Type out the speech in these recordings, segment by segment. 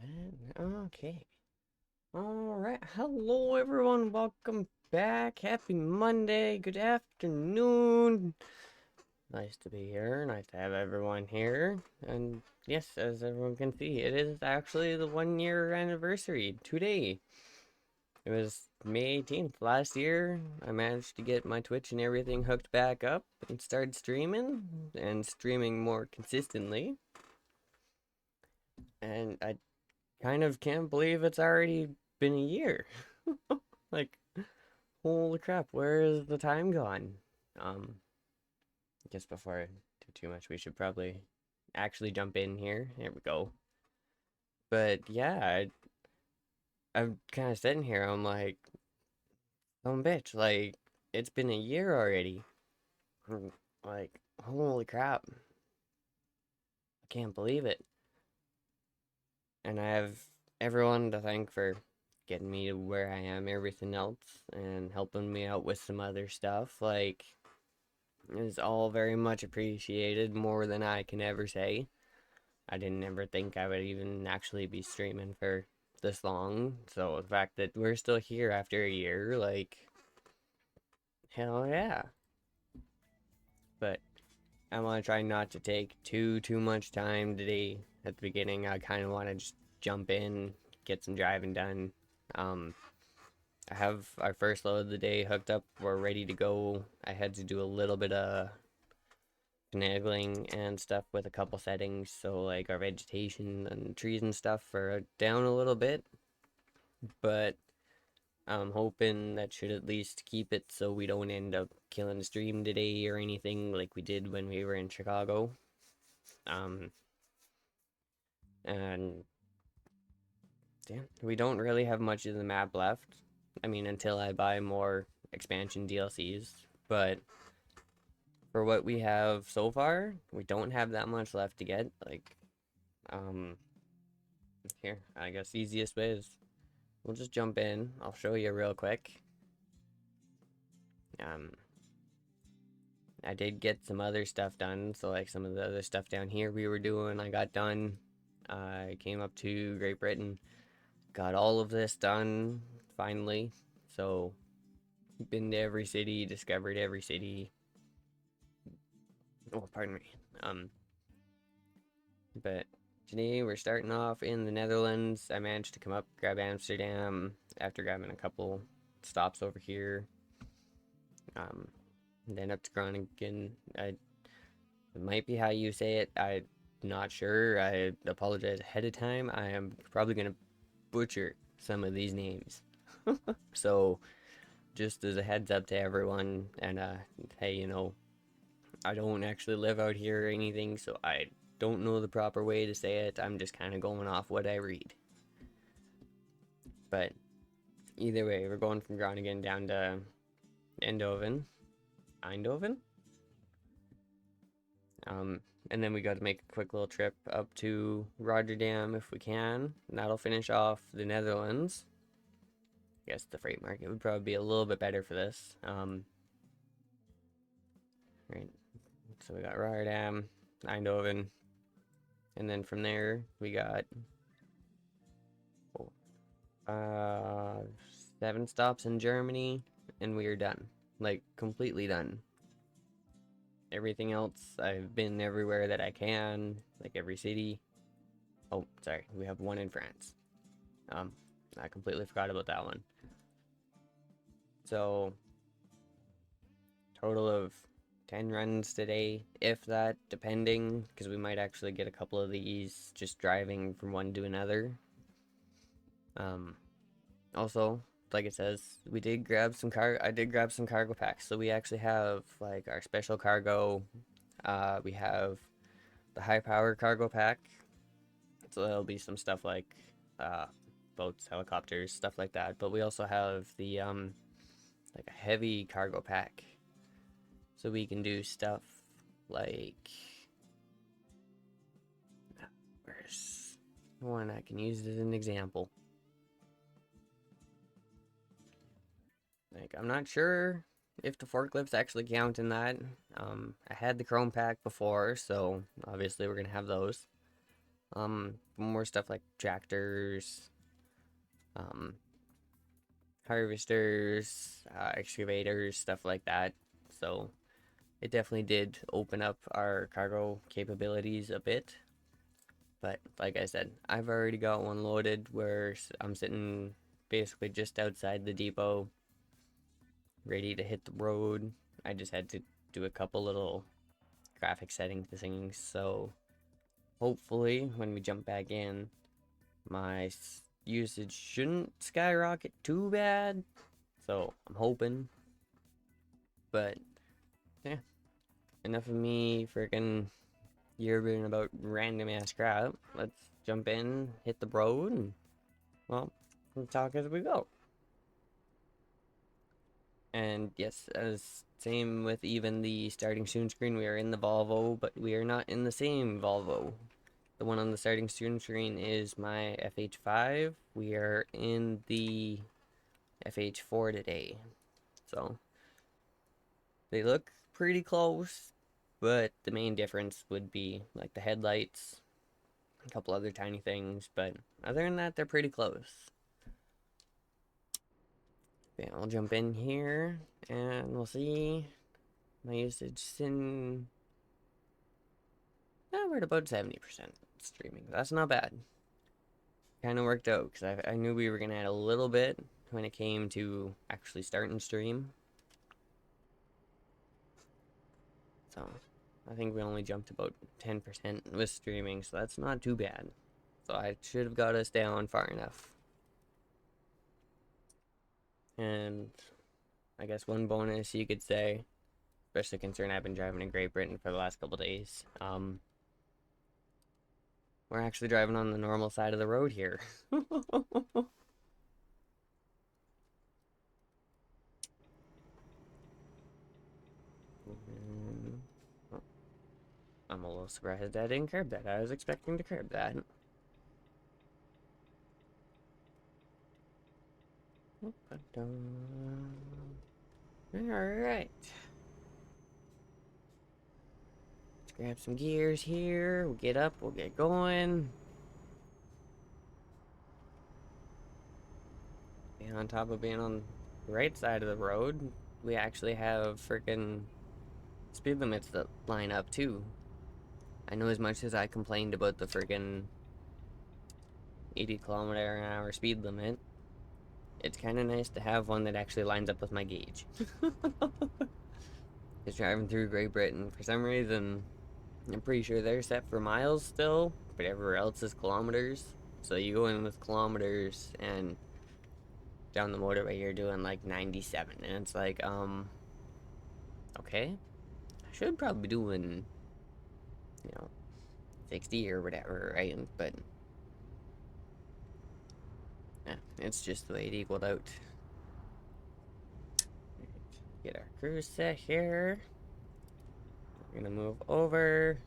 Okay. Alright. Hello, everyone. Welcome back. Happy Monday. Good afternoon. Nice to be here. Nice to have everyone here. And yes, as everyone can see, it is actually the 1 year anniversary today. It was May 18th last year. I managed to get my Twitch and everything hooked back up and started streaming and streaming more consistently. And I kind of can't believe it's already been a year. Like, holy crap, where is the time gone? I guess before I do too much, we should probably actually jump in here. Here we go. But yeah, I'm kind of sitting here. I'm like, oh bitch, like it's been a year already. Like, holy crap, I can't believe it. And I have everyone to thank for getting me to where I am, everything else, and helping me out with some other stuff. Like, is all very much appreciated, more than I can ever say. I didn't ever think I would even actually be streaming for this long, so the fact that we're still here after a year, like, hell yeah. But I want to try not to take too much time today at the beginning. I kind of want to just jump in, get some driving done. I have our first load of the day hooked up. We're ready to go. I had to do a little bit of finagling and stuff with a couple settings, so like our vegetation and trees and stuff are down a little bit, but I'm hoping that should at least keep it so we don't end up killing the stream today or anything like we did when we were in Chicago. Um, and yeah, we don't really have much of the map left. I mean, until I buy more expansion DLCs, but for what we have so far, we don't have that much left to get. Like, um, here, I guess the easiest way is we'll just jump in. I'll show you real quick. Um, I did get some other stuff done, so like some of the other stuff down here we were doing, I got done. I came up to Great Britain, got all of this done finally. So, been to every city, discovered every city. Oh, pardon me. Um, but today we're starting off in the Netherlands. I managed to come up, grab Amsterdam after grabbing a couple stops over here. And then up to Groningen. It might be how you say it. I'm not sure. I apologize ahead of time. I am probably gonna butcher some of these names. So just as a heads up to everyone, and hey, I don't actually live out here or anything, so I don't know the proper way to say it. I'm just kind of going off what I read. But either way, we're going from Groningen down to Eindhoven. Eindhoven? And then we got to make a quick little trip up to Rotterdam if we can. And that'll finish off the Netherlands. I guess the freight market would probably be a little bit better for this. Right. So we got Rotterdam, Eindhoven, and then from there we got uh 7 stops in Germany, and we are done. Like completely done. Everything else, I've been everywhere that I can, like every city. Oh, sorry, we have one in France. I completely forgot about that one. So, total of 10 runs today, if that, depending, because we might actually get a couple of these just driving from one to another. Also, like it says, we did grab some I did grab some cargo packs, so we actually have like our special cargo. We have the high power cargo pack, so there'll be some stuff like boats, helicopters, stuff like that. But we also have the like a heavy cargo pack, so we can do stuff like where's one I can use as an example. Like, I'm not sure if the forklifts actually count in that. I had the chrome pack before, so obviously we're gonna have those. more stuff like tractors, um, harvesters, excavators, stuff like that. So it definitely did open up our cargo capabilities a bit. But like I said, I've already got one loaded where I'm sitting basically just outside the depot, ready to hit the road. I just had to do a couple little graphic setting things, so hopefully when we jump back in, my usage shouldn't skyrocket too bad. So I'm hoping. But yeah, enough of me freaking yerbing about random ass crap. Let's jump in, hit the road, and well, we'll talk as we go. And yes, as same with even the starting student screen, we are in the Volvo, but we are not in the same Volvo. The one on the starting student screen is my FH5. We are in the FH4 today. So they look pretty close, but the main difference would be like the headlights, a couple other tiny things, but other than that, they're pretty close. Yeah, I'll jump in here and we'll see my usage in. We're at about 70% streaming. That's not bad. Kind of worked out because I knew we were going to add a little bit when it came to actually starting stream. So I think we only jumped about 10% with streaming, so that's not too bad. So I should have got us down far enough. And I guess one bonus you could say, especially considering I've been driving in Great Britain for the last couple days, we're actually driving on the normal side of the road here. I'm a little surprised I didn't curb that. I was expecting to curb that. Alright. Let's grab some gears here. We'll get up, we'll get going. And on top of being on the right side of the road, we actually have freaking speed limits that line up too. I know as much as I complained about the freaking 80 km/h speed limit, it's kind of nice to have one that actually lines up with my gauge. Because driving through Great Britain, for some reason, I'm pretty sure they're set for miles still, but everywhere else is kilometers. So you go in with kilometers and down the motorway you're doing like 97, and it's like, okay, I should probably be doing, 60 or whatever, right? But yeah, it's just the way it equaled out. Get our cruise set here. We're gonna move over.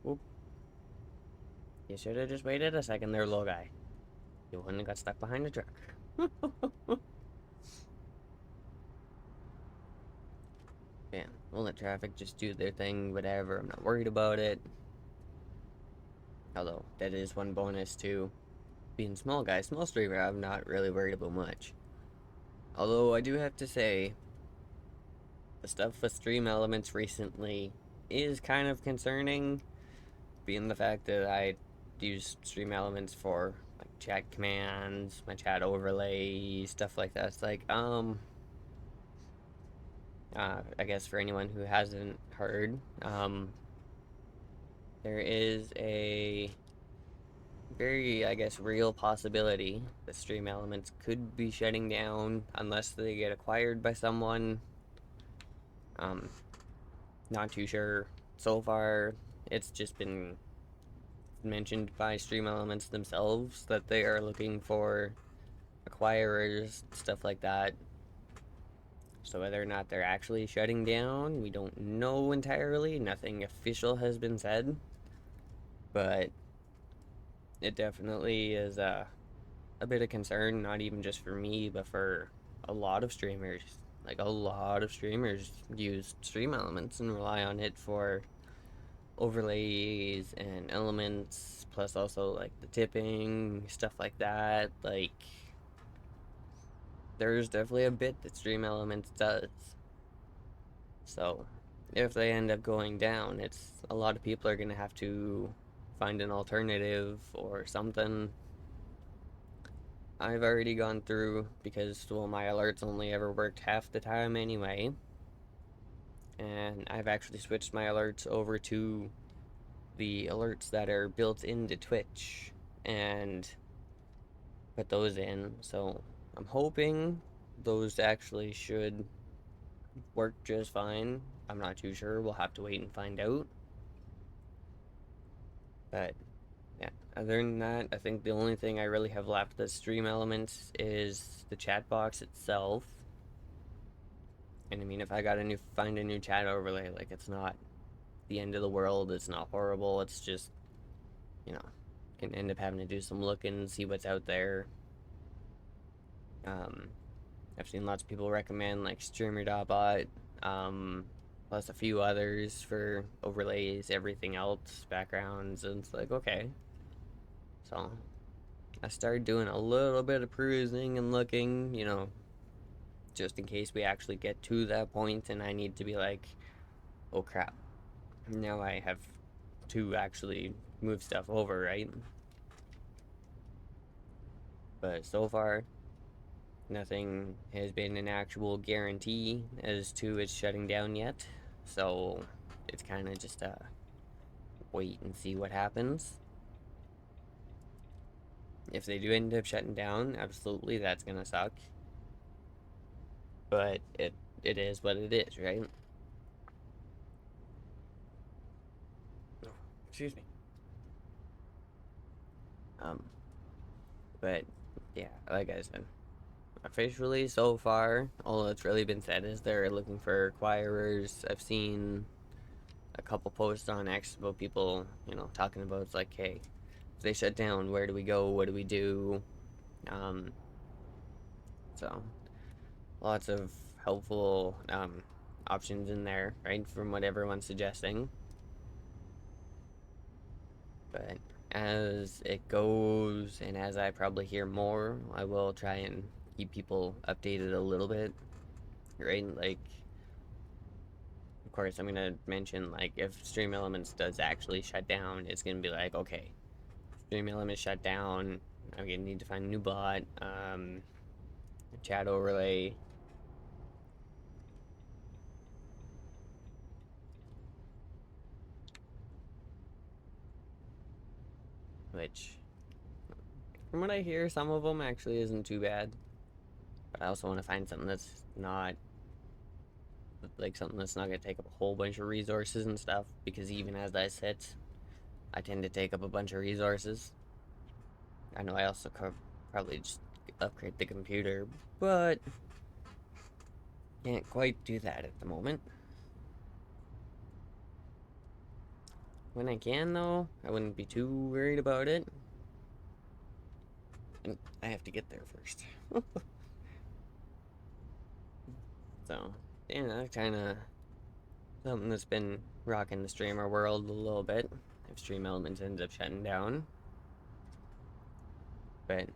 Whoop. You should have just waited a second there, little guy. You wouldn't have got stuck behind the truck. Man, we'll let traffic just do their thing, whatever. I'm not worried about it. Although, that is one bonus too. Being small guy, small streamer, I'm not really worried about much. Although, I do have to say, the stuff with stream elements recently is kind of concerning. Being the fact that I use stream elements for like chat commands, my chat overlay, stuff like that. It's like, I guess for anyone who hasn't heard, there is a very, I guess, real possibility that stream elements could be shutting down unless they get acquired by someone. Not too sure. So far, it's just been mentioned by stream elements themselves that they are looking for acquirers, stuff like that. So whether or not they're actually shutting down, we don't know entirely. Nothing official has been said. But it definitely is a bit of concern, not even just for me, but for a lot of streamers. Like, a lot of streamers use stream elements and rely on it for overlays and elements, plus also like the tipping, stuff like that. Like, there's definitely a bit that Stream Elements does. So, if they end up going down, it's a lot of people are gonna have to find an alternative or something. I've already gone through because, well, my alerts only ever worked half the time anyway, and I've actually switched my alerts over to the alerts that are built into Twitch and put those in. So I'm hoping those actually should work just fine. I'm not too sure. We'll have to wait and find out. But yeah, other than that, I think the only thing I really have left that's Stream Elements is the chat box itself. And I mean, if I got a new find a new chat overlay, like it's not the end of the world. It's not horrible. It's just, you know, can end up having to do some looking, see what's out there. Um, I've seen lots of people recommend like Streamer.bot, um, plus a few others for overlays, everything else, backgrounds, and it's like, okay. So I started doing a little bit of perusing and looking, just in case we actually get to that point and I need to be like, oh crap, now I have to actually move stuff over, right? But so far, nothing has been an actual guarantee as to its shutting down yet. So it's kind of just a wait and see what happens. If they do end up shutting down, absolutely that's gonna suck. But it is what it is, right? Oh, excuse me. Um, but yeah, like I said, officially so far, all that's really been said is they're looking for acquirers. I've seen a couple posts on X about people, talking about it's like, hey, if they shut down, where do we go? What do we do? Um, so lots of helpful options in there, right, from what everyone's suggesting. But as it goes, and as I probably hear more, I will try and keep people updated a little bit, right? Like, of course, I'm gonna mention like if Stream Elements does actually shut down, it's gonna be like, okay, Stream Elements shut down. I'm gonna need to find a new bot, chat overlay, which, from what I hear, some of them actually isn't too bad. But I also want to find something that's not like something that's not gonna take up a whole bunch of resources and stuff. Because even as I sit, I tend to take up a bunch of resources. I know I also could probably just upgrade the computer, but can't quite do that at the moment. When I can, though, I wouldn't be too worried about it. And I have to get there first. So, yeah, that's kind of something that's been rocking the streamer world a little bit. If Stream Elements ends up shutting down. But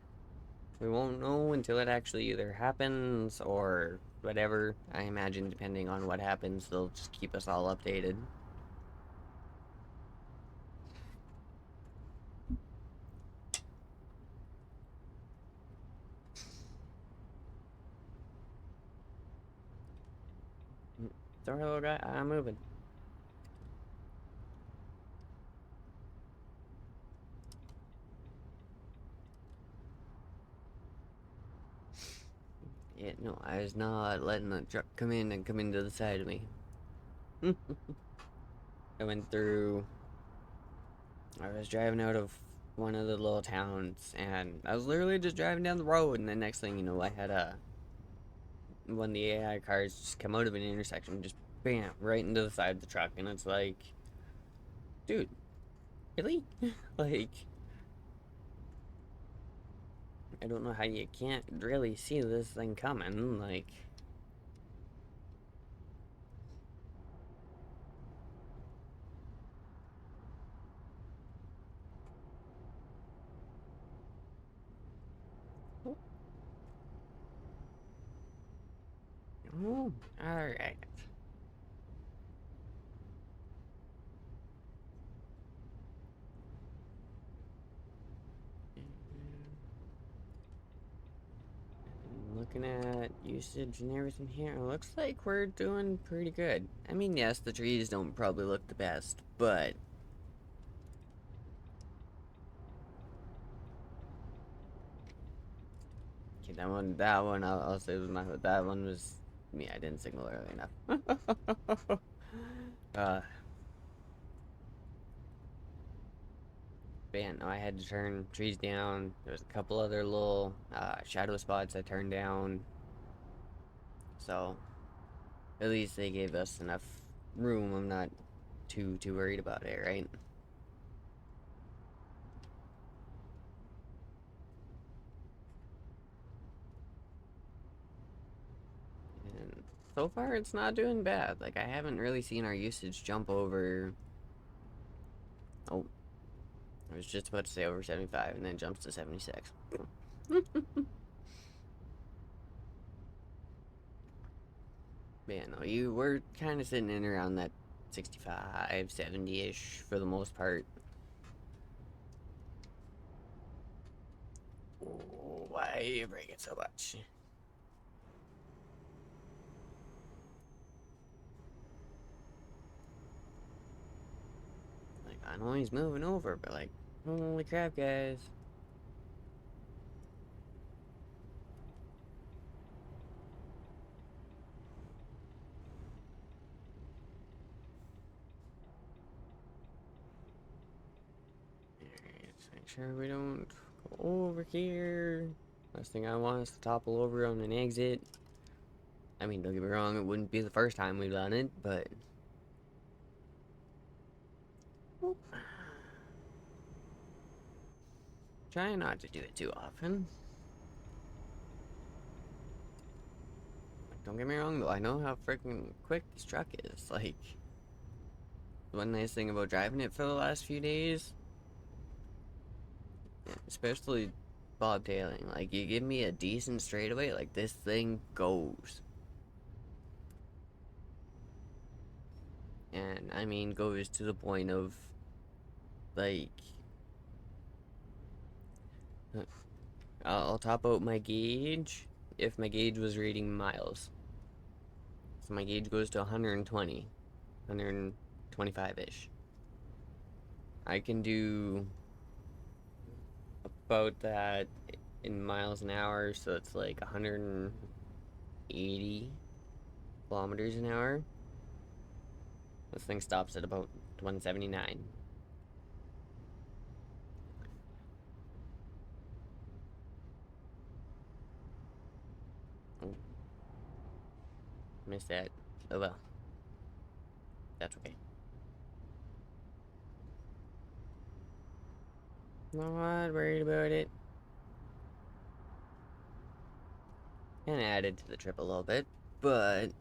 we won't know until it actually either happens or whatever. I imagine depending on what happens, they'll just keep us all updated. Sorry, little guy, I'm moving. Yeah, no, I was not letting the truck come in and come into the side of me. I went through. I was driving out of one of the little towns, and I was literally just driving down the road, and the next thing you know, I had one of the AI cars just come out of an intersection, just bam, right into the side of the truck, and it's like, dude, really? Like, I don't know how you can't really see this thing coming, like. Oh, oh, all right. Looking at usage and everything here, it looks like we're doing pretty good. I mean, yes, the trees don't probably look the best, but okay, I'll say was that one was me. I didn't signal early enough. uh, but yeah, no, I had to turn trees down. There was a couple other little shadow spots I turned down, so at least they gave us enough room. I'm not too worried about it, right? And so far, it's not doing bad. Like, I haven't really seen our usage jump over. Oh, I was just about to say over 75, and then jumps to 76. Man, no, you were kind of sitting in around that 65, 70-ish for the most part. Oh, why are you breaking so much? Like, I know he's moving over, but like, holy crap, guys. Alright, let's make sure we don't go over here. Last thing I want is to topple over on an exit. I mean, don't get me wrong, it wouldn't be the first time we've done it, but... Try not to do it too often. Like, don't get me wrong, though, I know how freaking quick this truck is. Like, one nice thing about driving it for the last few days, especially bobtailing, like, you give me a decent straightaway, like, this thing goes. And, I mean, goes to the point of, like, I'll top out my gauge if my gauge was reading miles. So my gauge goes to 120, 125-ish. I can do about that in miles an hour, so it's like 180 kilometers an hour. This thing stops at about 179. Oh, missed that. Oh well, that's okay. Not worried about it. And added to the trip a little bit, but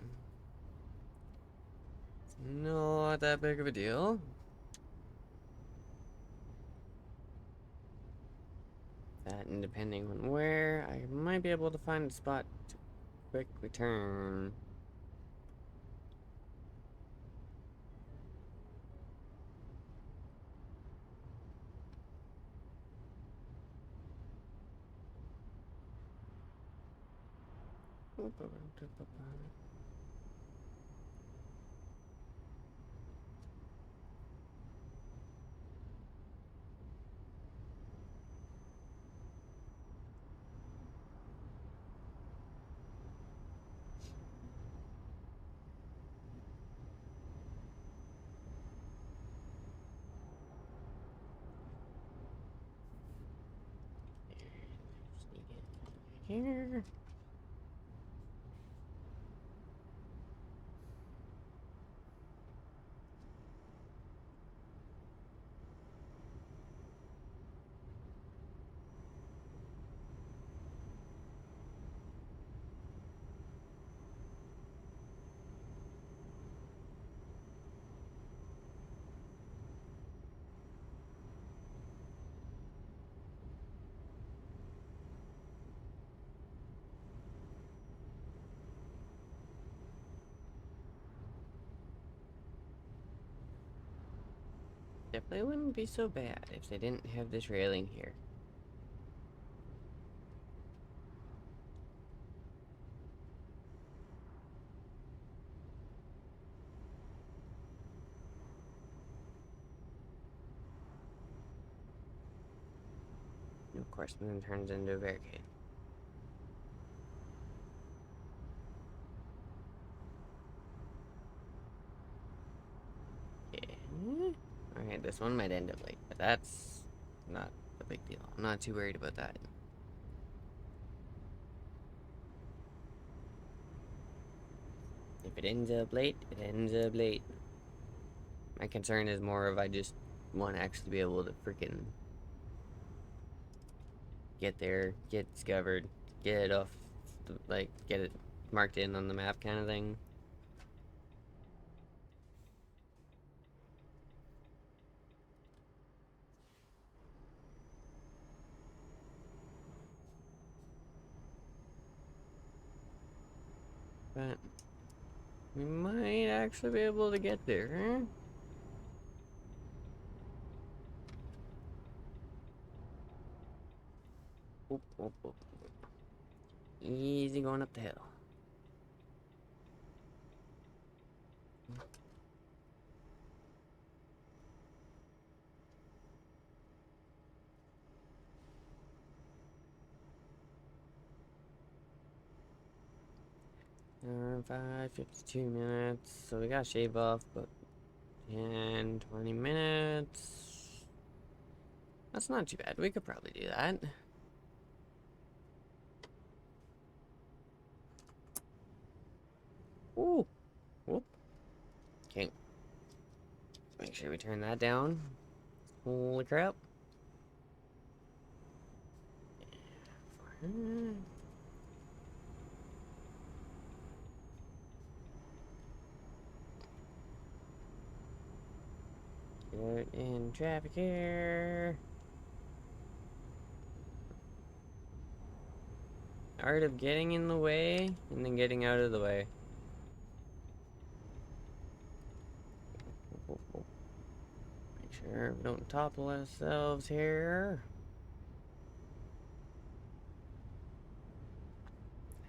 it's not that big of a deal. That, and depending on where, I might be able to find a spot to quickly turn. Sneak it here. definitely wouldn't be so bad if they didn't have this railing here. And of course, then turns into a barricade. Yeah. Alright, this one might end up late, but that's not a big deal. I'm not too worried about that. If it ends up late, it ends up late. My concern is more of I just want to actually be able to freaking get there, get discovered, get it off, like, get it marked in on the map kind of thing. But we might actually be able to get there. Oop, oop, oop. Easy going up the hill. 52 minutes. So we gotta shave off, but 10, 20 minutes. That's not too bad. We could probably do that. Ooh. Whoop. Okay. Make sure we turn that down. Holy crap. Get in traffic here. Art of getting in the way and then getting out of the way. Make sure we don't topple ourselves here.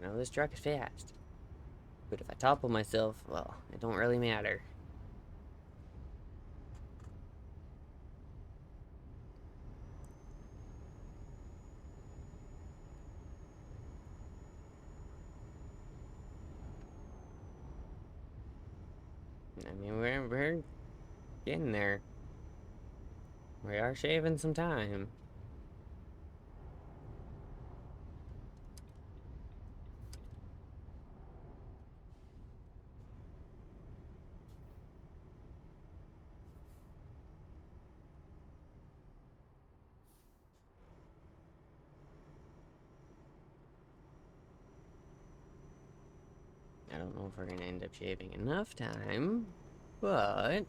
I know this truck is fast, but if I topple myself, well, it don't really matter. I mean, we're getting there. We are shaving some time. I don't know if we're gonna end up shaving enough time, but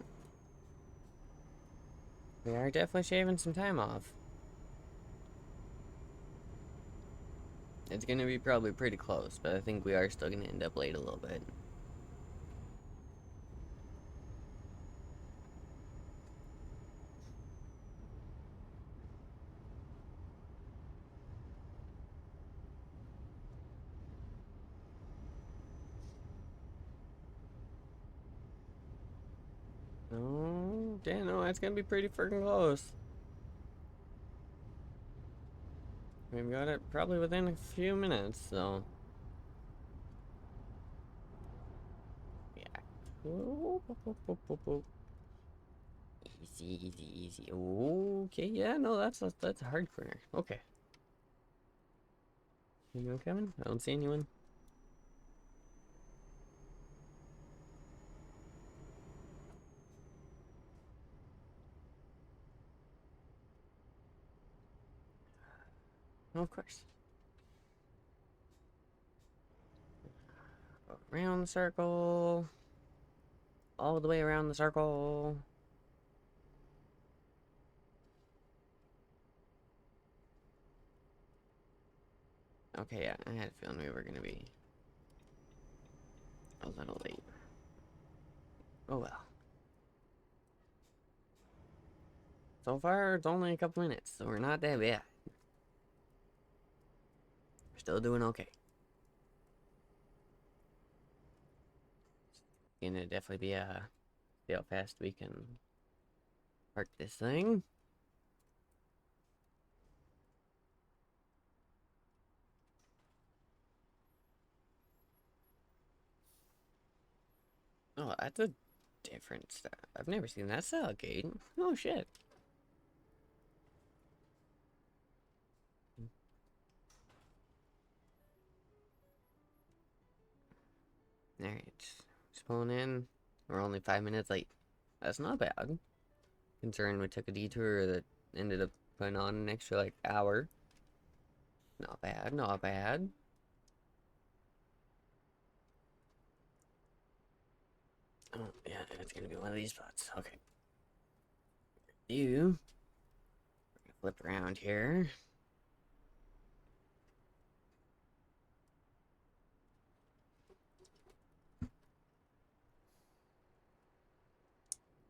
we are definitely shaving some time off. It's gonna be probably pretty close, but I think we are still gonna end up late a little bit. Oh, yeah, no, that's gonna be pretty freaking close. We've got it probably within a few minutes, so. Yeah. Whoop, whoop, whoop, whoop, whoop, whoop. Easy, easy, easy. Okay, yeah, no, that's a hard corner. Okay. Anyone coming? I don't see anyone. Oh, of course. Around the circle. All the way around the circle. Okay, yeah, I had a feeling we were gonna be a little late. Oh well. So far, it's only a couple minutes, so we're not that bad. We're still doing okay. Gonna definitely be see how fast we can park this thing. Oh, that's a different stuff. I've never seen that style gate. Oh shit. Alright. Just pulling in. We're only 5 minutes late. That's not bad. Considering we took a detour that ended up putting on an extra like hour. Not bad, not bad. Oh, yeah, it's gonna be one of these spots. Okay. You flip around here.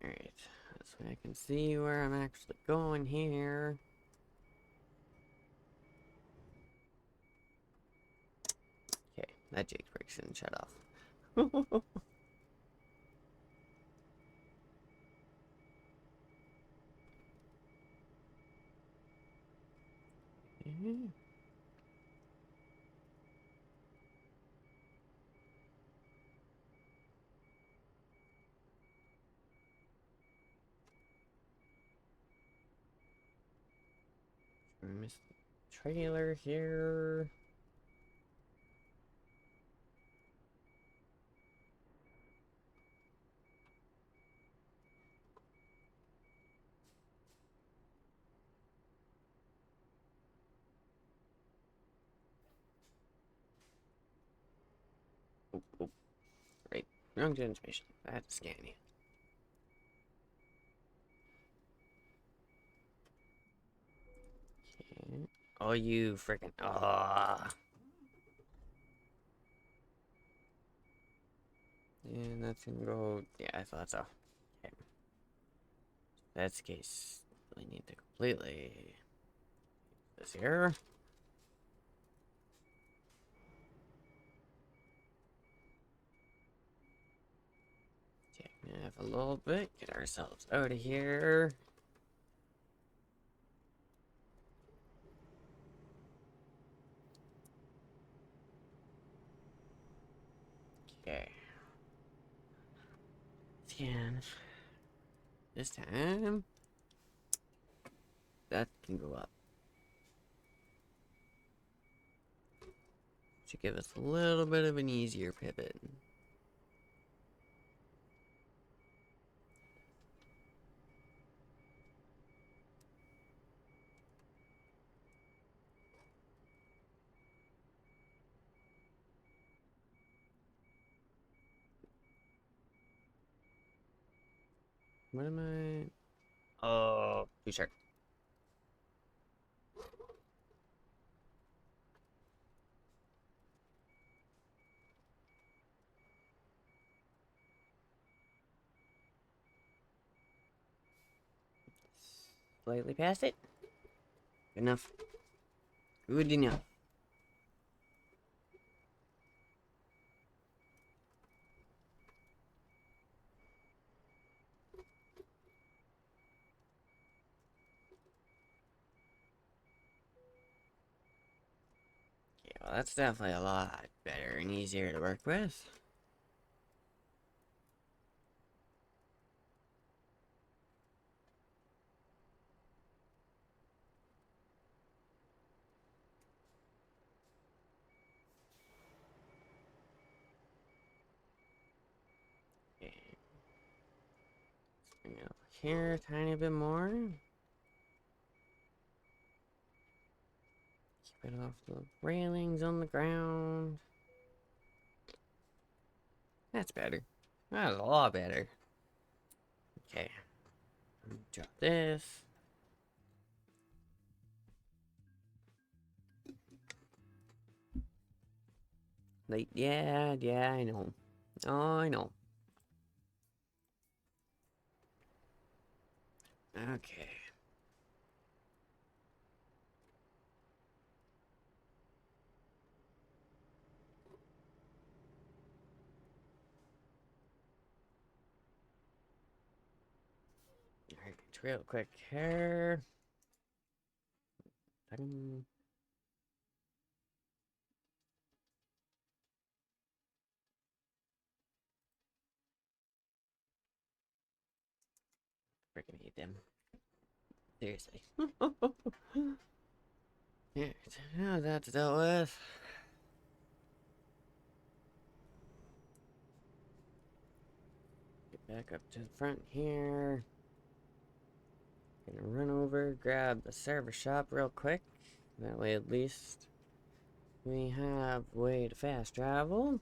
Alright. This way I can see where I'm actually going here. Okay, that Jake brakes didn't shut off. I missed the trailer here. Oh, oh, right. Wrong transmission. That's scanny. Okay. Oh, you freaking. Ah. And that's gonna go. Yeah, I thought so. Okay. That's the case. We need to completely. This here. Take a little bit. Get ourselves out of here. Okay. Scan. This time. That can go up. Should give us a little bit of an easier pivot. What am I? Oh, too sharp. Slightly past it. Good enough. Good enough. Yeah, well, that's definitely a lot better and easier to work with. Okay. Let's bring it up here a tiny bit more. Keep it off the railings on the ground. That's better. That's a lot better. Okay. Drop this. Like, yeah, I know. Oh, I know. Okay. real quick here. Second. Freaking hate them. Seriously. Alright, now that's dealt with. Get back up to the front here. Gonna run over, grab the server shop real quick. That way at least we have way to fast travel.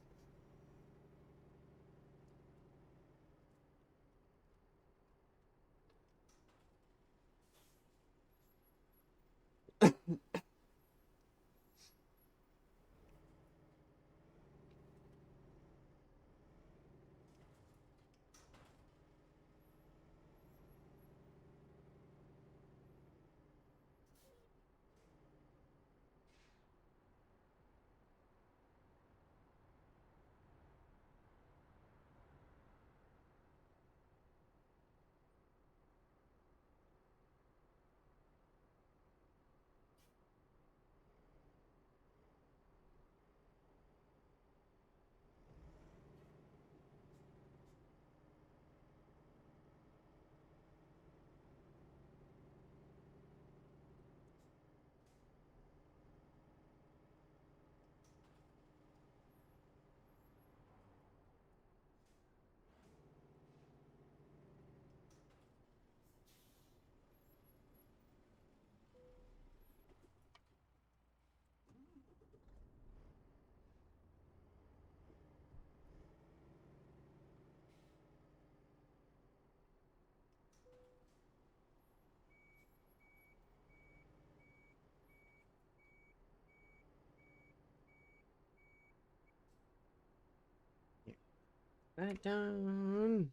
Right down.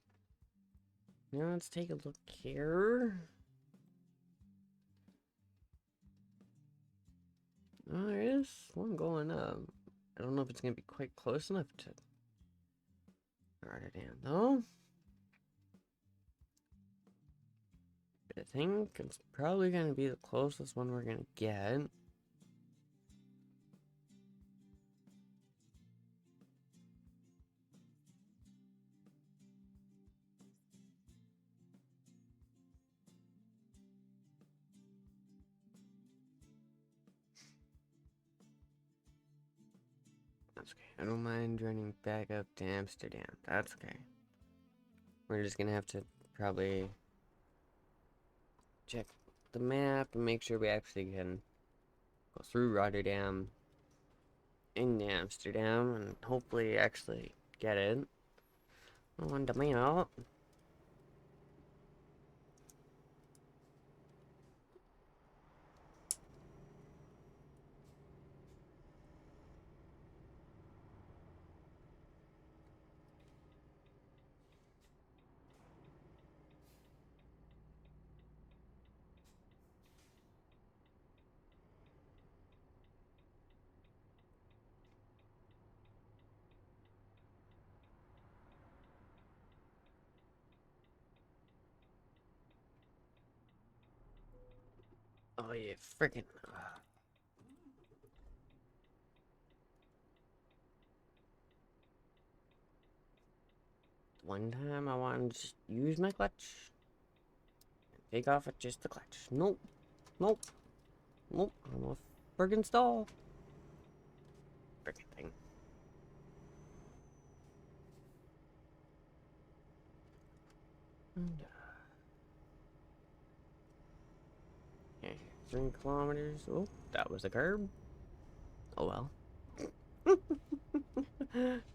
Now let's take a look here. Oh, there is one going up. I don't know if it's gonna be quite close enough to Rotterdam though. But I think it's probably gonna be the closest one we're gonna get. That's okay. I don't mind running back up to Amsterdam. That's okay. We're just gonna have to probably check the map and make sure we actually can go through Rotterdam into Amsterdam and hopefully actually get it on the map. Oh yeah, freaking. One time I wanted to just use my clutch. Take off at just the clutch. Nope. Nope. Nope. I'm a friggin' stall. Friggin' thing. And, okay, 3 kilometers. Oh, that was a curb. Oh well.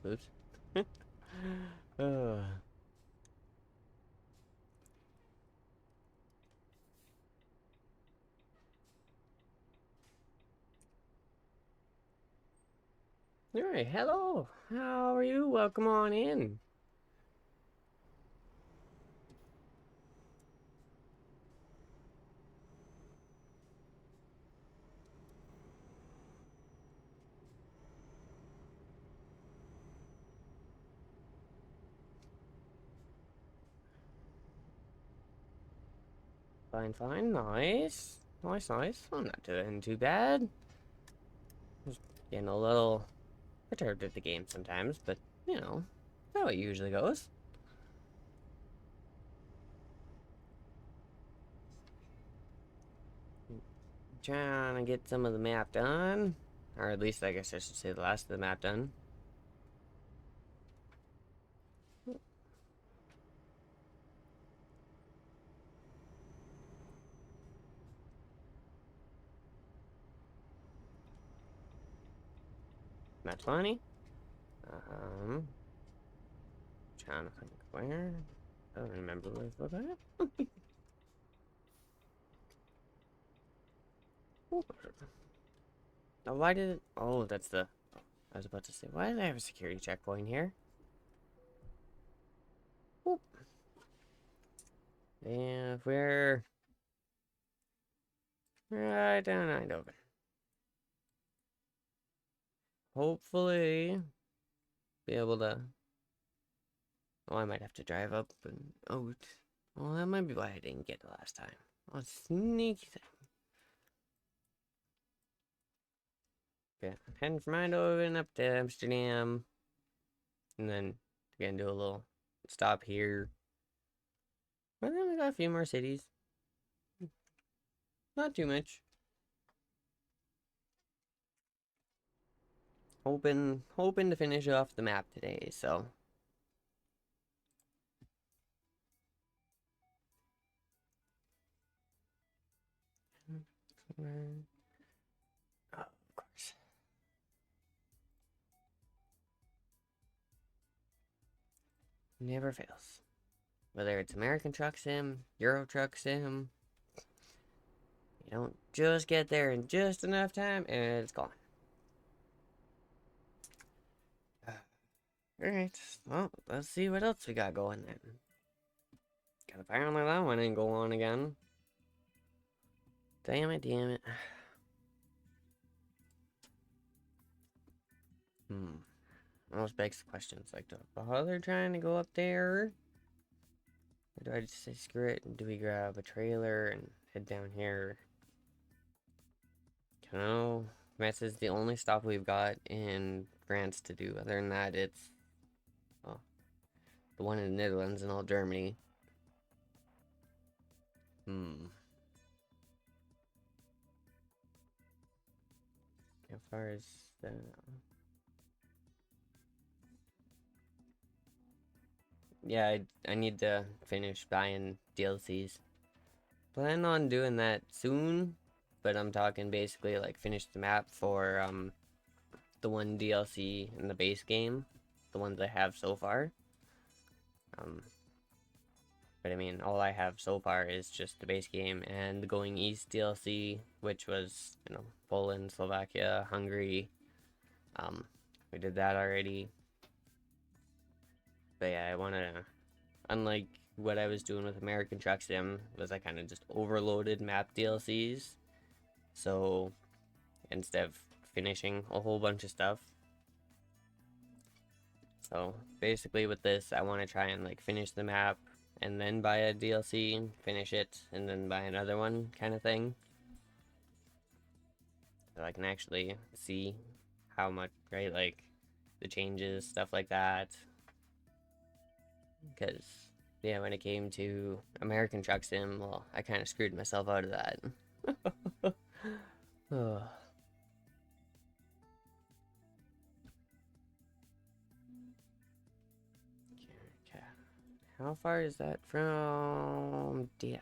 Oops. uh. Alright, hello. How are you? Welcome on in. Fine, fine, nice. Nice, nice. I'm not doing too bad. Just getting a little perturbed at the game sometimes, but, you know, that's how it usually goes. Trying to get some of the map done. Or at least, I guess I should say the last of the map done. Map 20. Trying to think where. I don't remember where it's looking at. Oh, why did it? Oh, that's the. I was about to say, why did I have a security checkpoint here? Whoop. And we're right down Eindhoven. Hopefully, be able to. Oh, I might have to drive up and out. Well, that might be why I didn't get it last time. Oh, sneaky thing. Okay, heading from Eindhoven up to Amsterdam. And then, again, do a little stop here. But then we got a few more cities. Not too much. Hoping to finish off the map today, so. Oh, of course. Never fails. Whether it's American Truck Sim, Euro Truck Sim, you don't just get there in just enough time and it's gone. Alright, well, let's see what else we got going then. Cause apparently that one didn't go on again. Damn it, damn it. Almost begs the questions like, do I bother trying to go up there? Or do I just say screw it and do we grab a trailer and head down here? You know, Metz is the only stop we've got in France to do. Other than that, it's well, the one in the Netherlands and all Germany. How far is that? Yeah, I need to finish buying DLCs. Plan on doing that soon, but I'm talking basically like finish the map for the one DLC in the base game, the ones I have so far. But I mean, all I have so far is just the base game and the Going East DLC, which was, you know, Poland, Slovakia, Hungary. We did that already. But yeah, I want to, unlike what I was doing with American Truck Sim, was I kind of just overloaded map DLCs. So instead of finishing a whole bunch of stuff. So basically with this, I want to try and like finish the map and then buy a DLC, finish it, and then buy another one kind of thing. So I can actually see how much, right, like the changes, stuff like that. Because, yeah, when it came to American Truck Sim, well, I kind of screwed myself out of that. Oh. Okay. How far is that from DF?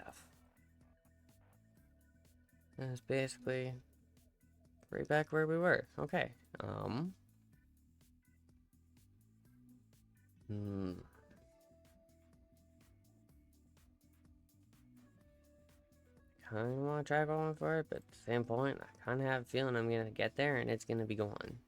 That's basically right back where we were. Okay. Kind of want to try going for it, but at the same point, I kind of have a feeling I'm gonna get there and it's gonna be gone.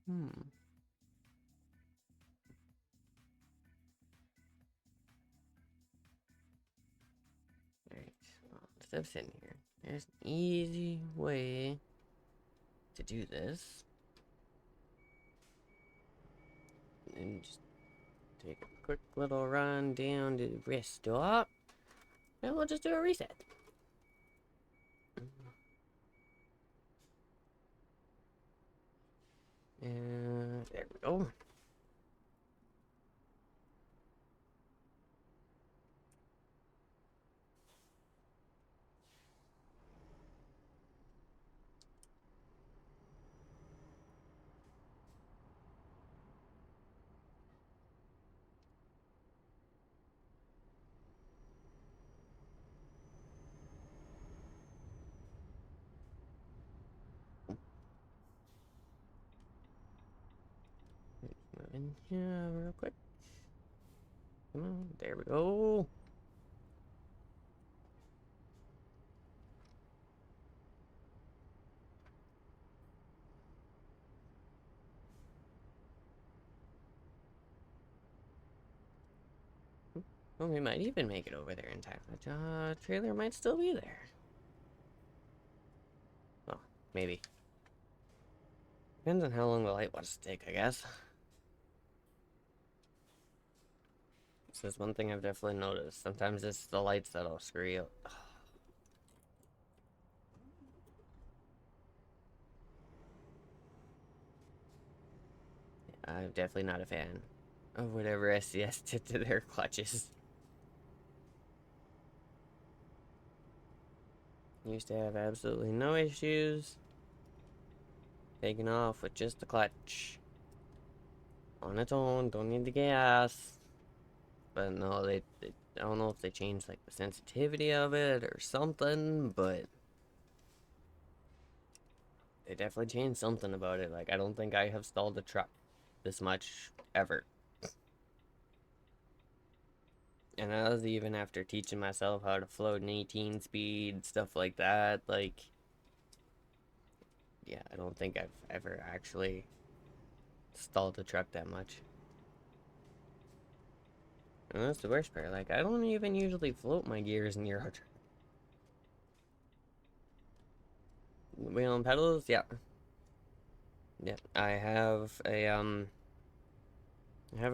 Hmm. stuff in here. There's an easy way to do this. And just take a quick little run down to rest stop. And we'll just do a reset. And there we go. In here real quick. Come on, there we go. Well, we might even make it over there in time. The trailer might still be there. Well, maybe. Depends on how long the light wants to take, I guess. This is one thing I've definitely noticed. Sometimes it's the lights that'll screw you up. I'm definitely not a fan of whatever SCS did to their clutches. Used to have absolutely no issues taking off with just the clutch on its own. Don't need the gas. But no, I don't know if they changed like the sensitivity of it or something, but they definitely changed something about it. Like, I don't think I have stalled a truck this much ever. And that was even after teaching myself how to float an 18 speed, stuff like that. Like, yeah, I don't think I've ever actually stalled a truck that much. And that's the worst part. Like, I don't even usually float my gears in Euro Truck. Wheel and pedals, yeah. Yeah, I have a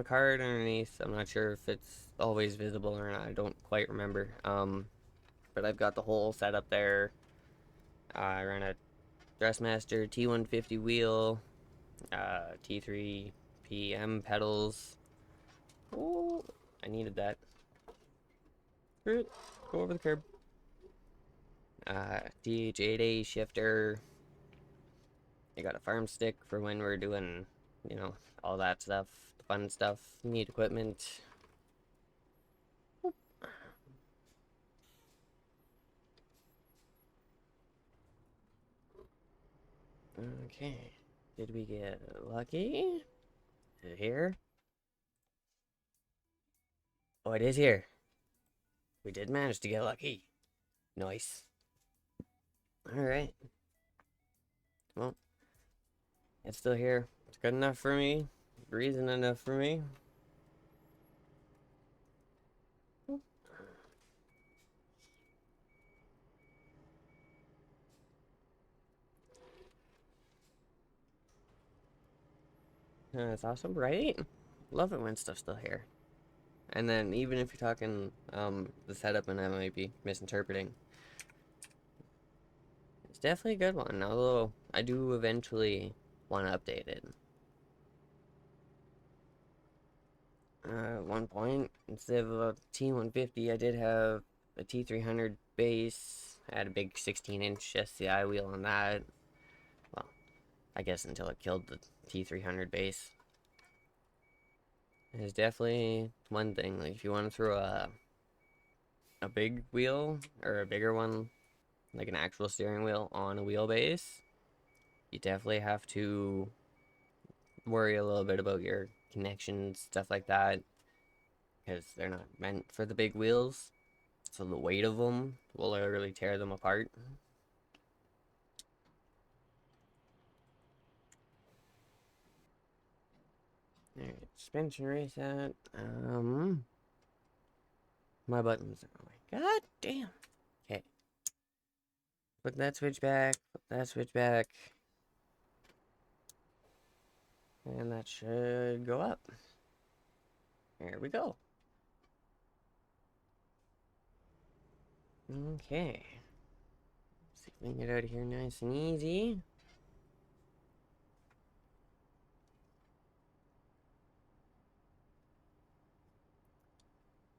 card underneath. I'm not sure if it's always visible or not. I don't quite remember. But I've got the whole setup there. I run a Dressmaster T150 wheel, T3 PM pedals. Oh, I needed that. Screw it. Go over the curb. DH8A shifter. I got a farm stick for when we're doing, you know, all that stuff, the fun stuff, neat equipment. Okay. Did we get lucky? Is it here? Oh, it is here. We did manage to get lucky. Nice. Alright. Well, it's still here. It's good enough for me. Reason enough for me. That's awesome, right? Love it when stuff's still here. And then even if you're talking the setup and I might be misinterpreting, it's definitely a good one, although I do eventually want to update it. At one point, instead of a T150, I did have a T300 base. I had a big 16-inch SCI wheel on that. Well, I guess until it killed the T300 base. It's definitely one thing, like if you want to throw a big wheel, or a bigger one, like an actual steering wheel on a wheelbase, you definitely have to worry a little bit about your connections, stuff like that, because they're not meant for the big wheels. So the weight of them will literally tear them apart. Alright, suspension reset. My buttons are going. God damn. Okay. Put that switch back. Put that switch back. And that should go up. There we go. Okay. See if we can get out of here nice and easy.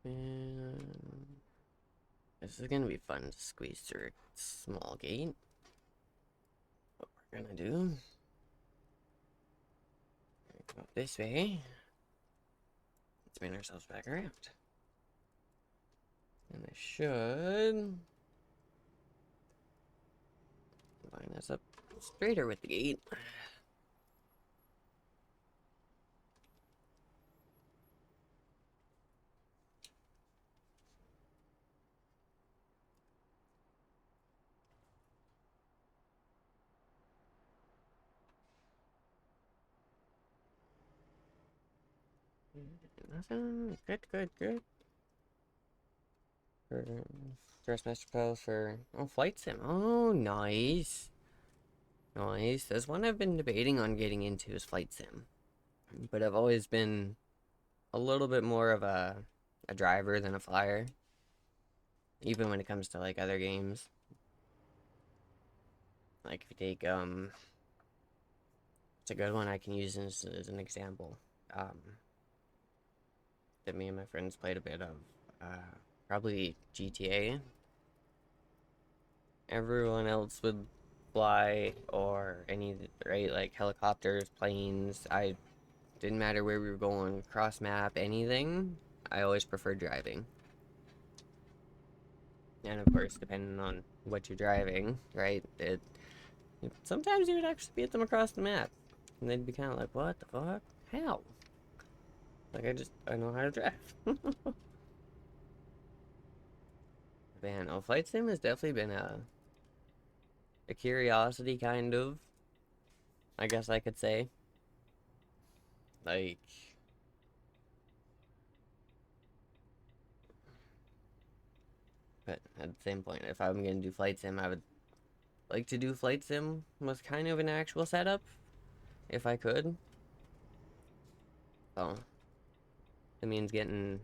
And this is gonna be fun to squeeze through a small gate. What we're gonna do, go this way. Spin ourselves back around. And I should line us up straighter with the gate. Nothing. Good, good, good. For Dressmaster Pose for Flight Sim. Oh, nice. Nice. There's one I've been debating on getting into is Flight Sim. But I've always been a little bit more of a driver than a flyer. Even when it comes to like other games. Like if you take it's a good one I can use as an example. That me and my friends played a bit of probably GTA. Everyone else would fly or any, right, like helicopters, planes. I didn't matter where we were going, cross map, anything. I always preferred driving. And of course, depending on what you're driving, right, sometimes you would actually beat them across the map. And they'd be kind of like, what the fuck? How? Like, I know how to drive. Man, Flight Sim has definitely been a curiosity, kind of. I guess I could say. Like, but at the same point, if I'm gonna do Flight Sim, I would like to do Flight Sim with kind of an actual setup, if I could. So, it means getting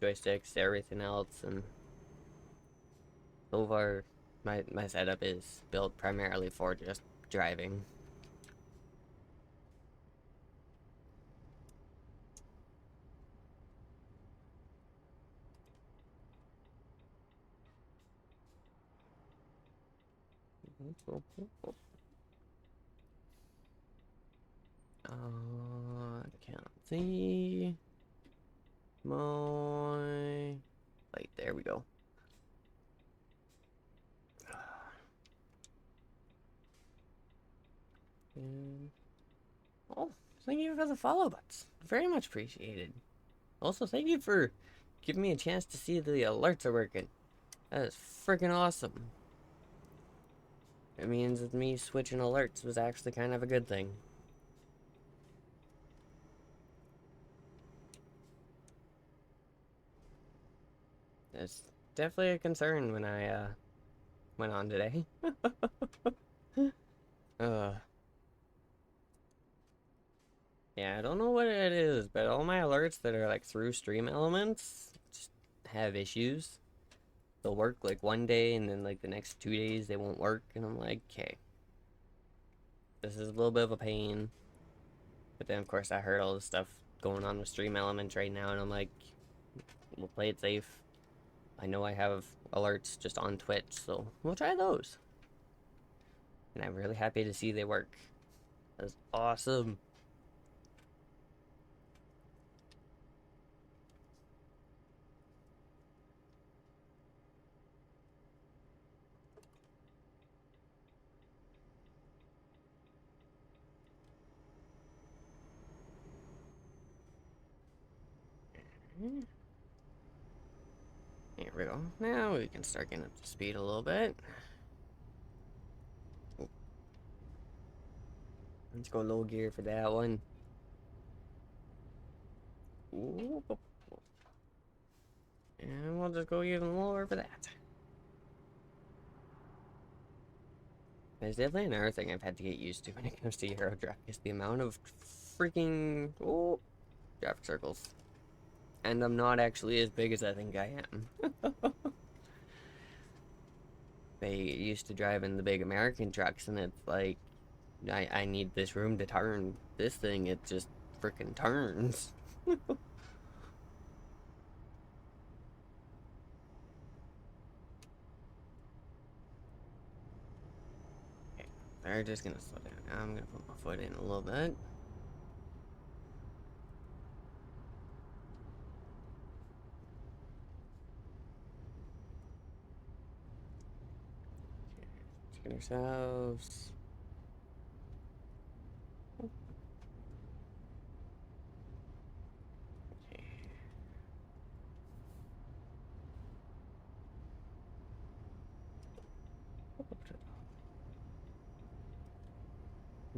joysticks, everything else, and so far, my setup is built primarily for just driving. Can't see my light. There we go. And, oh, thank you for the follow buttons. Very much appreciated. Also, thank you for giving me a chance to see the alerts are working. That is freaking awesome. It means that me switching alerts was actually kind of a good thing. It's definitely a concern when I went on today. uh, yeah, I don't know what it is, but all my alerts that are like through stream elements just have issues. They'll work like one day and then like the next 2 days they won't work, and I'm like, okay, this is a little bit of a pain. But then of course I heard all this stuff going on with stream elements right now, and I'm like, we'll play it safe. I know I have alerts just on Twitch, so we'll try those. And I'm really happy to see they work. That's awesome. Here we go. Now we can start getting up to speed a little bit. Let's go low gear for that one. Ooh. And we'll just go even lower for that. There's definitely another thing I've had to get used to when it comes to Euro Truck is the amount of freaking traffic circles. And I'm not actually as big as I think I am. They used to drive in the big American trucks, and it's like, I need this room to turn. This thing, it just freaking turns. Okay, they're just gonna slow down. Now I'm gonna put my foot in a little bit. Let's get ourselves. Okay.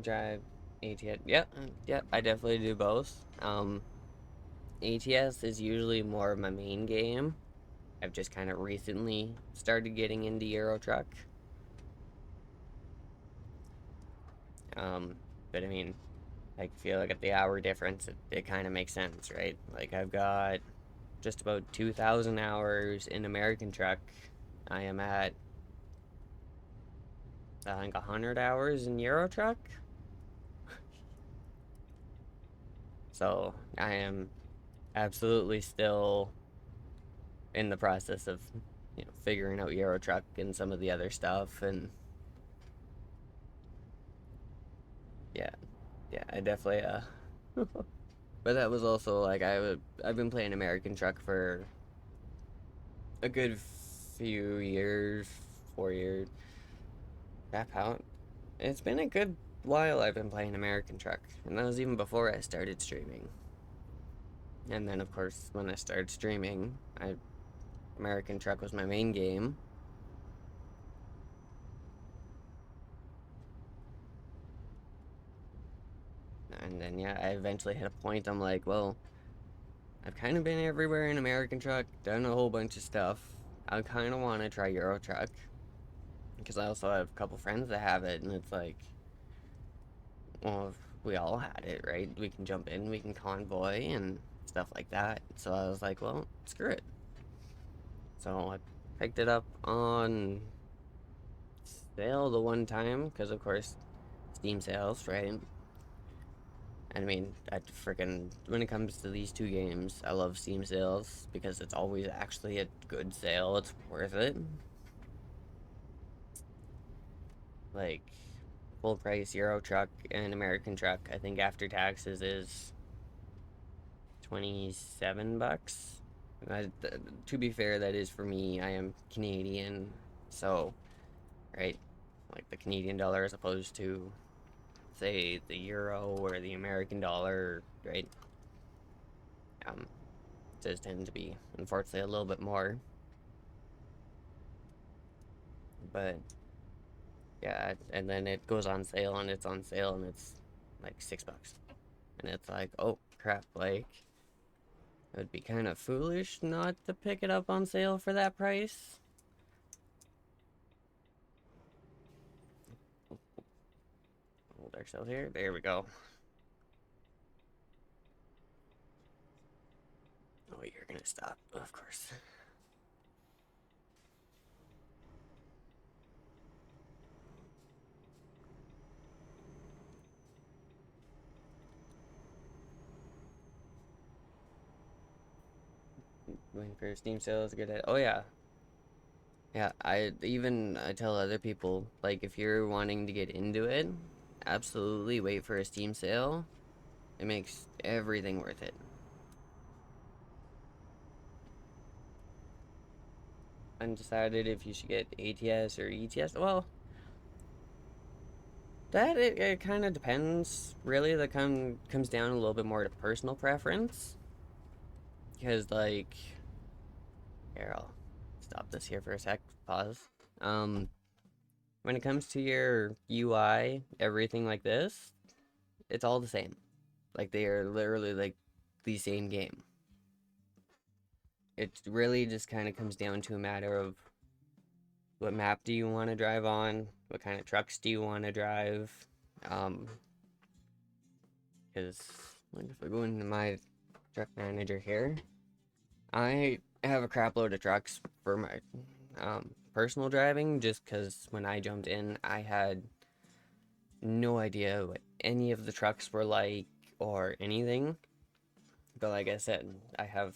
Drive ATS. Yep, yep. I definitely do both. ATS is usually more of my main game. I've just kind of recently started getting into Euro Truck. Um, but I mean, I feel like at the hour difference, it kind of makes sense, right? Like I've got just about 2,000 hours in American Truck. I am at, I think, 100 hours in Euro Truck. So I am absolutely still in the process of, figuring out Euro Truck and some of the other stuff. And yeah, yeah, I definitely, but that was also like, I've been playing American Truck for a good few years, 4 years. Crap, how it's been a good while I've been playing American Truck, and that was even before I started streaming. And then, of course, when I started streaming, American Truck was my main game. And then, yeah, I eventually hit a point. I'm like, well, I've kind of been everywhere in American Truck, done a whole bunch of stuff. I kind of want to try Euro Truck because I also have a couple friends that have it, and it's like, well, if we all had it, right? We can jump in, we can convoy and stuff like that. So I was like, well, screw it. So I picked it up on sale the one time because, of course, Steam sales, right? And I mean, I freaking when it comes to these two games, I love Steam sales because it's always actually a good sale. It's worth it. Like full price Euro Truck and American Truck, I think after taxes is 27 bucks. To be fair, that is for me. I am Canadian, so right, like the Canadian dollar as opposed to say the euro or the American dollar, right? Um, does tend to be unfortunately a little bit more, but yeah, and then it goes on sale and it's on sale and it's like 6 bucks, and it's like, oh crap, like it would be kind of foolish not to pick it up on sale for that price. Hold ourselves here. There we go. Oh, you're gonna stop, of course. Waiting for Steam sales to get it. Oh yeah, yeah. I tell other people like if you're wanting to get into it, absolutely wait for a Steam sale. It makes everything worth it. Undecided if you should get ATS or ETS. Well, that it kind of depends. Really, that comes down a little bit more to personal preference. Because like, here I'll stop this here for a sec. Pause. Um, when it comes to your UI, everything like this, it's all the same. Like they are literally like the same game. It really just kind of comes down to a matter of what map do you want to drive on? What kind of trucks do you want to drive? Um, because like if I go into my truck manager here, I have a crap load of trucks for my personal driving just because when I jumped in, I had no idea what any of the trucks were like or anything. But like I said, I have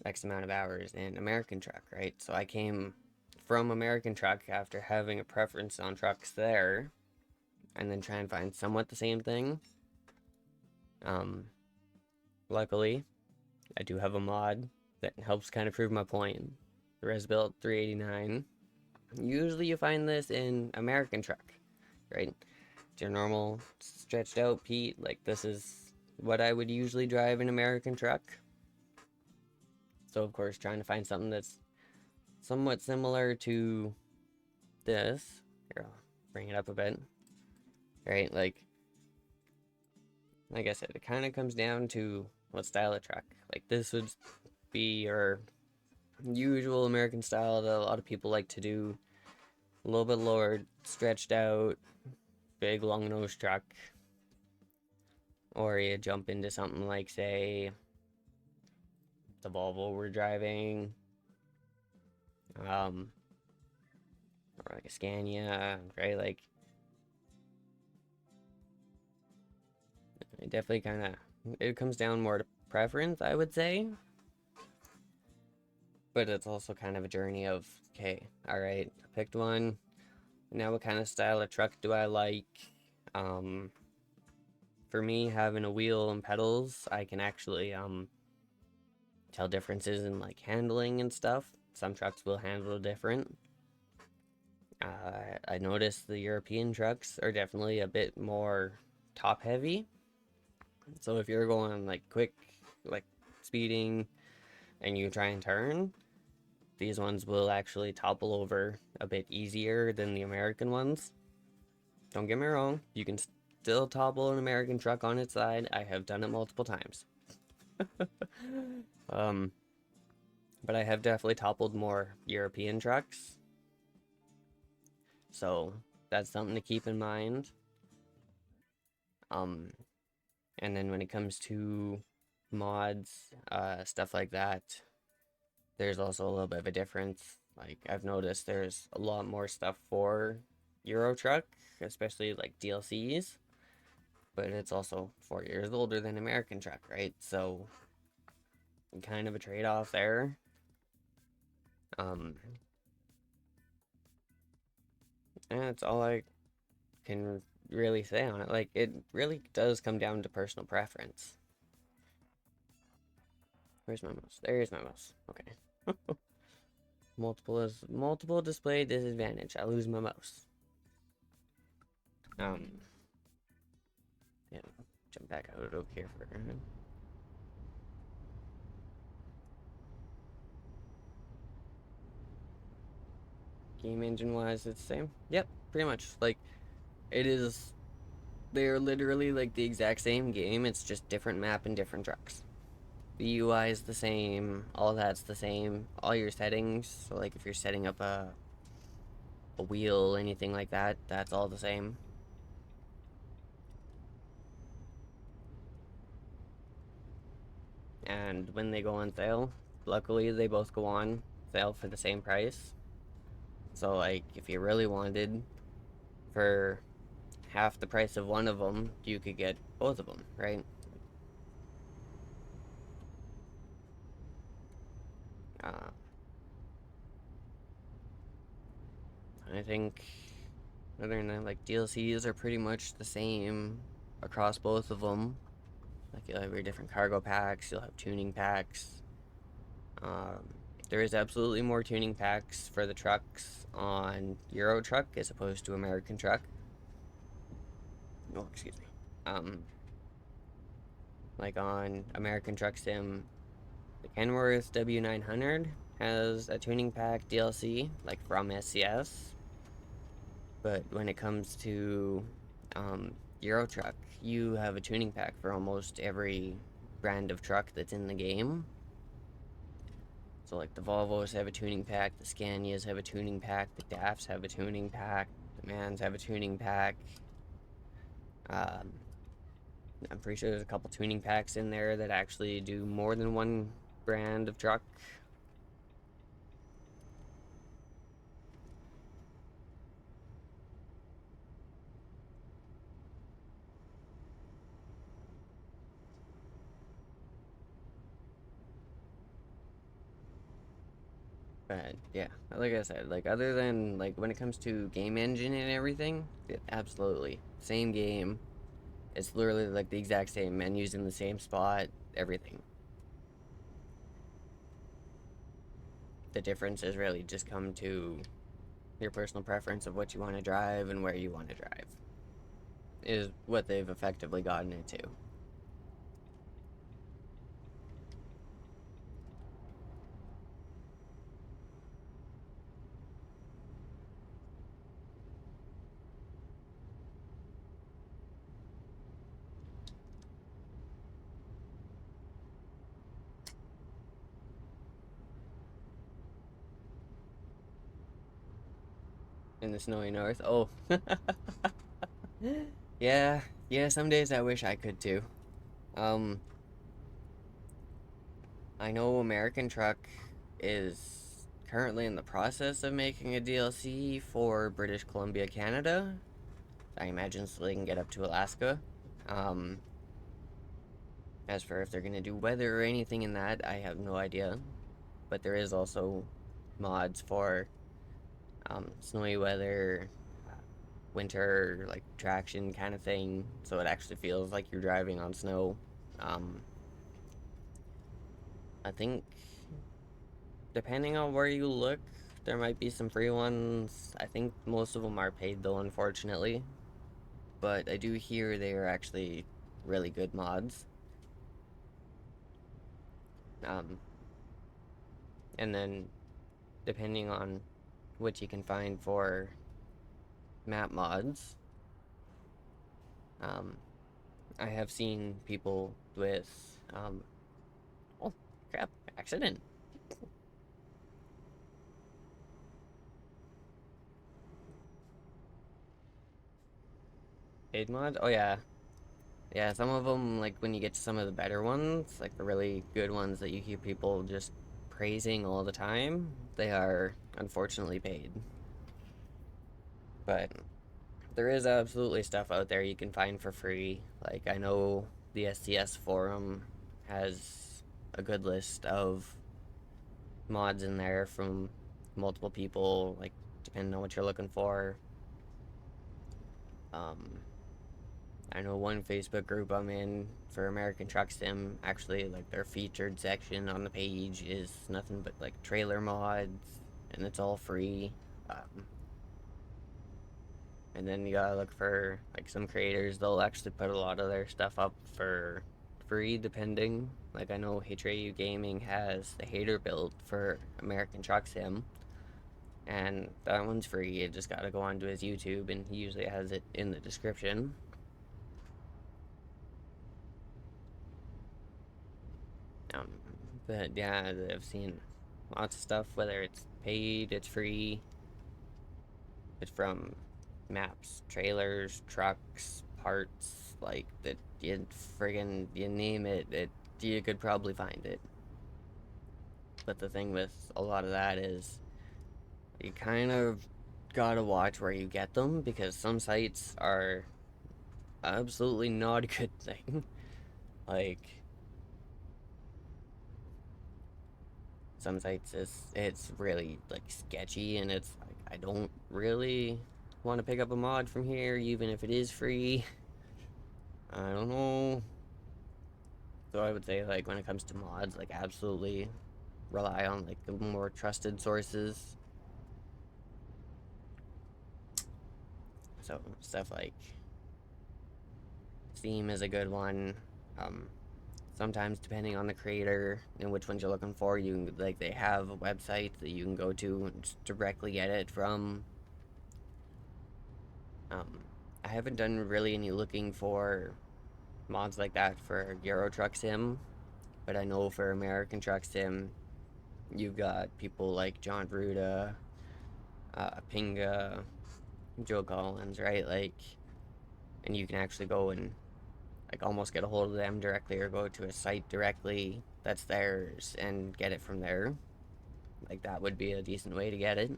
X amount of hours in American truck, right? So I came from American truck after having a preference on trucks there and then try and find somewhat the same thing. Um, Luckily, I do have a mod that helps kind of prove my point. The Res Built 389. Usually you find this in American truck, right? It's your normal stretched out Pete. Like this is what I would usually drive in American truck. So of course trying to find something that's somewhat similar to this. Here, I'll bring it up a bit. Right, like I said, it kind of comes down to what style of truck. Like this would be your usual American style that a lot of people like to do. A little bit lower, stretched out, big long nose truck. Or you jump into something like, say, the Volvo we're driving, or like a Scania, right? Like, it definitely kind of, it comes down more to preference, I would say. But it's also kind of a journey of, okay, all right, I picked one. Now what kind of style of truck do I like? For me, having a wheel and pedals, I can actually, tell differences in like handling and stuff. Some trucks will handle different. I noticed the European trucks are definitely a bit more top heavy. So if you're going like quick, like speeding, and you try and turn, these ones will actually topple over a bit easier than the American ones. Don't get me wrong, you can still topple an American truck on its side. I have done it multiple times. um, but I have definitely toppled more European trucks. So that's something to keep in mind. Um, and then when it comes to mods, stuff like that, there's also a little bit of a difference. Like I've noticed there's a lot more stuff for Euro Truck, especially like DLCs, but it's also 4 years older than American Truck, right? So kind of a trade-off there. Um, and that's all I can really say on it. Like it really does come down to personal preference. Where's my mouse? There's my mouse. Okay. Multiple display disadvantage. I lose my mouse. Yeah, jump back out of here for a minute. Game engine wise, it's the same. Yep, pretty much. Like it is. They're literally like the exact same game. It's just different map and different trucks. The UI is the same. All that's the same. All your settings. So like if you're setting up a wheel, anything like that, that's all the same. And when they go on sale, luckily they both go on sale for the same price. So like if you really wanted for half the price of one of them, you could get both of them, right? Uh, I think other than that, like DLCs are pretty much the same across both of them. Like you'll have your different cargo packs, you'll have tuning packs. Um, there is absolutely more tuning packs for the trucks on Euro Truck as opposed to American Truck. Oh, excuse me. Like on American Truck Sim, the Kenworth W900 has a tuning pack DLC, like from SCS. But when it comes to Euro Truck, you have a tuning pack for almost every brand of truck that's in the game. So like the Volvos have a tuning pack, the Scanias have a tuning pack, the DAFs have a tuning pack, the Mans have a tuning pack. Um, I'm pretty sure there's a couple tuning packs in there that actually do more than one brand of truck. But yeah, like I said, like other than like when it comes to game engine and everything, absolutely same game. It's literally like the exact same menus in the same spot, everything. The difference is really just come to your personal preference of what you want to drive and where you want to drive. Is what they've effectively gotten it to. In the snowy north. Oh, yeah, yeah. Some days I wish I could too. Um, I know American Truck is currently in the process of making a DLC for British Columbia, Canada. I imagine so they can get up to Alaska. Um, as for if they're gonna do weather or anything in that, I have no idea. But there is also mods for snowy weather, winter like traction kind of thing, so it actually feels like you're driving on snow. Um, I think depending on where you look, there might be some free ones. I think most of them are paid though, unfortunately. But I do hear they are actually really good mods. Um, and then depending on what you can find for map mods, um, I have seen people with oh crap, accident. Paid mod? Oh yeah. Yeah, some of them, like when you get to some of the better ones, like the really good ones that you hear people just praising all the time, they are unfortunately paid. But there is absolutely stuff out there you can find for free. Like I know the STS forum has a good list of mods in there from multiple people, like depending on what you're looking for. Um, I know one Facebook group I'm in for American Truck Sim, actually, like their featured section on the page is nothing but like trailer mods, and it's all free. Um, and then you gotta look for like some creators, they'll actually put a lot of their stuff up for free, depending. Like I know Hatreyu Gaming has the hater build for American Truck Sim, and that one's free. You just gotta go onto his YouTube, and he usually has it in the description. Um, but yeah, I've seen lots of stuff, whether it's paid, it's free, it's from maps, trailers, trucks, parts, like that you friggin' you name it, you could probably find it. But the thing with a lot of that is you kind of gotta watch where you get them because some sites are absolutely not a good thing. Like some sites it's really like sketchy and it's like I don't really want to pick up a mod from here even if it is free. I don't know. So I would say like when it comes to mods, like absolutely rely on like the more trusted sources. So stuff like Steam is a good one. Um, Sometimes depending on the creator and which ones you're looking for, you can, like they have a website that you can go to and just directly get it from. Um, I haven't done really any looking for mods like that for Euro Truck Sim, but I know for American Truck Sim, You've got people like John Ruda, Pinga, Joe Collins, right? Like, and you can actually go and like almost get a hold of them directly or go to a site directly that's theirs and get it from there. Like that would be a decent way to get it.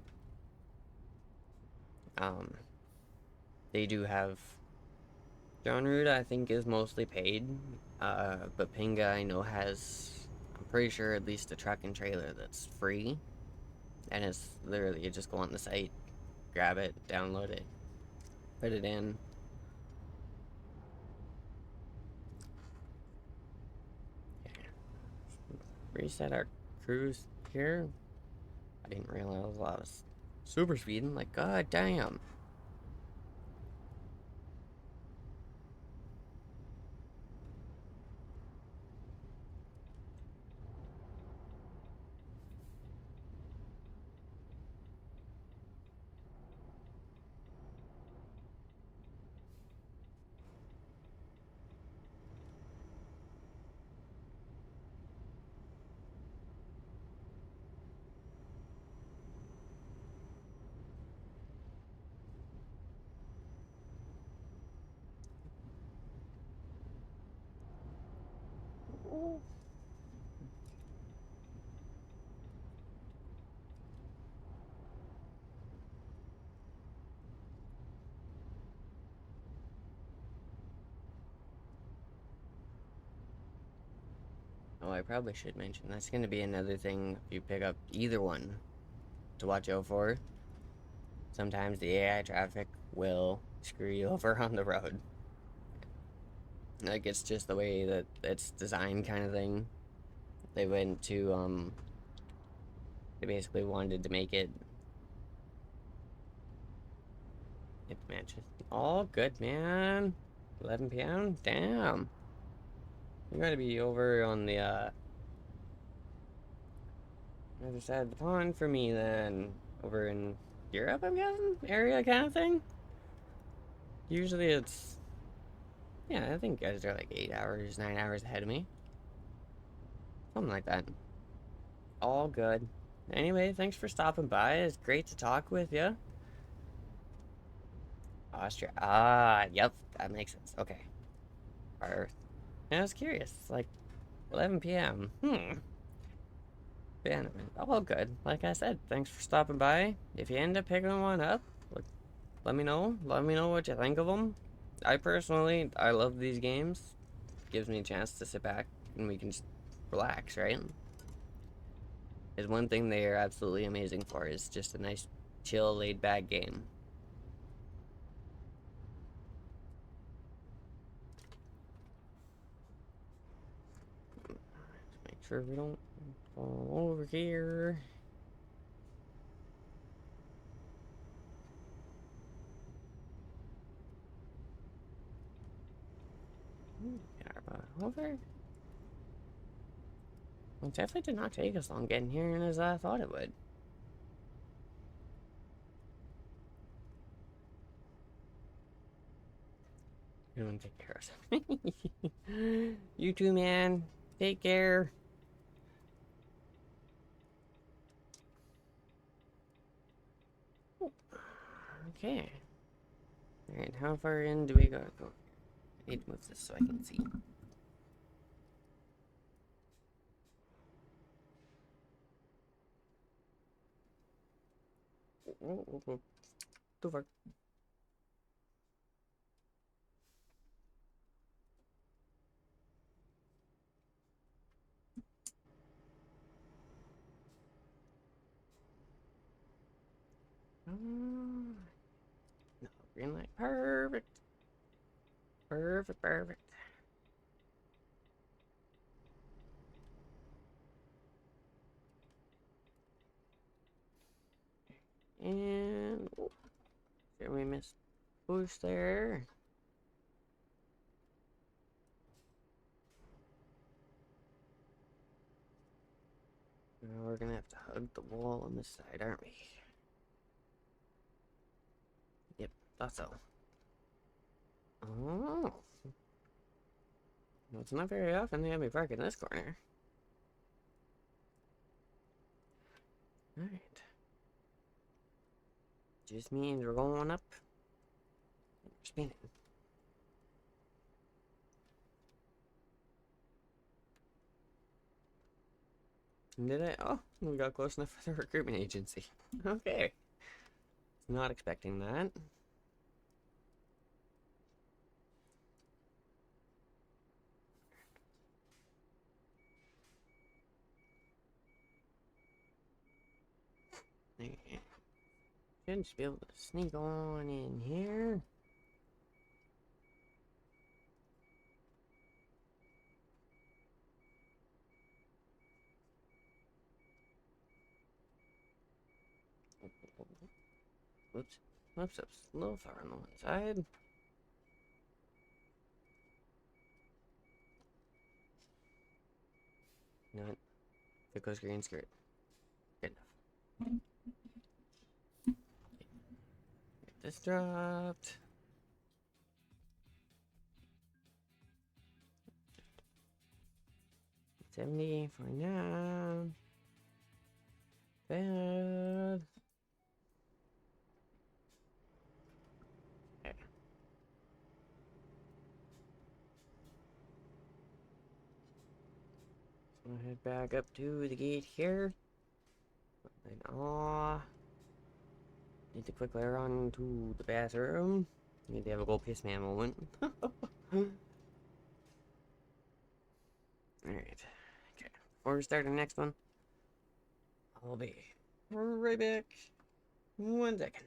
Um, they do have John Ruda, I think, is mostly paid, but Pinga I know has, I'm pretty sure at least a truck and trailer that's free, and it's literally you just go on the site, grab it, download it, put it in. Reset our cruise here. I didn't realize I was super speeding. Like, god damn. Oh, I probably should mention that's going to be another thing if you pick up either one to watch out for. Sometimes the AI traffic will screw you over on the road. Like, it's just the way that it's designed, kind of thing. They went to, they basically wanted to make it. It matches. All good, man. 11 p.m.? Damn. You gotta be over on the, other side of the pond for me then. Over in Europe, I'm guessing? Area kind of thing? Usually it's, yeah, I think guys are like 8 hours, 9 hours ahead of me. Something like that. All good. Anyway, thanks for stopping by. It's great to talk with you. Austria. Ah, yep, that makes sense. Okay. Earth. I was curious. It's like 11 p.m. Bannerman. All good. Like I said, thanks for stopping by. If you end up picking one up, let me know. Let me know what you think of them. I personally, I love these games. Gives me a chance to sit back and we can just relax, right? Is one thing they are absolutely amazing for is just a nice, chill, laid back game. Make sure we don't fall over here. Get our butt over. Well, it definitely did not take us long getting here as I thought it would. You want to take care of something. You too, man. Take care. Okay. Alright, how far in do we gotta go? I need to move this so I can see. Oh, too far. No, green light. Perfect. Perfect, perfect. And oh, did we miss push there? Now we're gonna have to hug the wall on this side, aren't we? Yep, thought so. Oh. Well, it's not very often they have me park in this corner. Alright. Just means we're going up. And we're spinning. Did I? Oh, we got close enough for the recruitment agency. Okay. Not expecting that. Okay. Should just be able to sneak on in here. Whoops. Whoops, that's a little far on the one side. Not if it goes green, screw it. Good enough. Get this dropped. 70 for now. Bad. Okay. So I'll head back up to the gate here. And need to quickly run to the bathroom. Need to have a go piss man moment. Alright. Okay. Before we start the next one, I'll be right back. 1 second.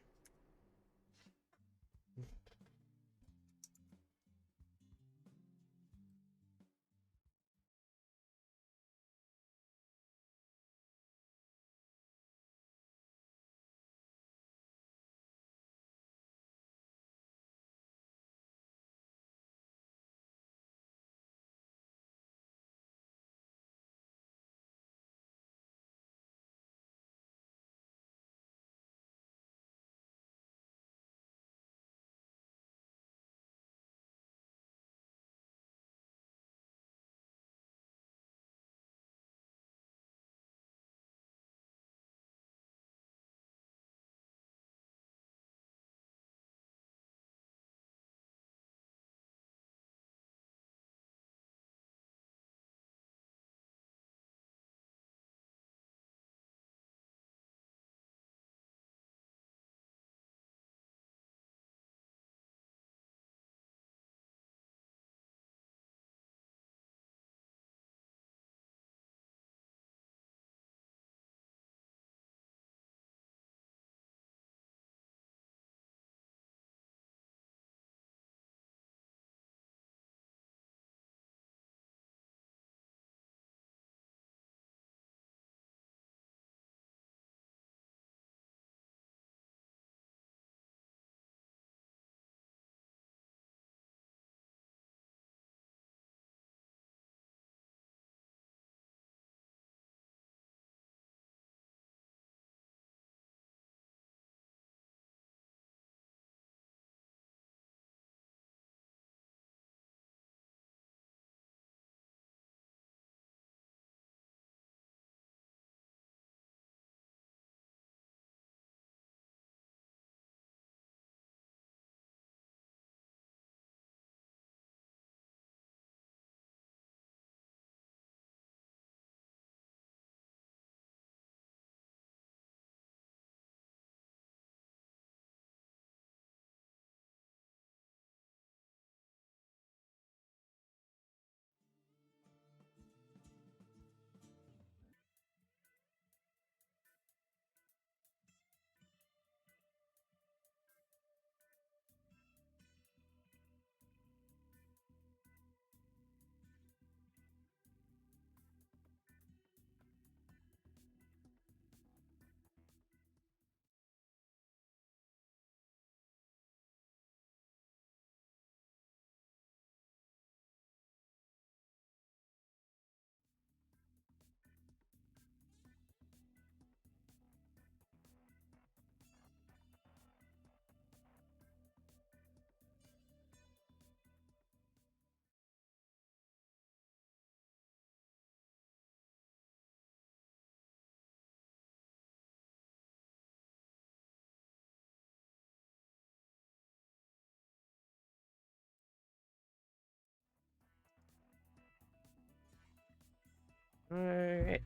Alright,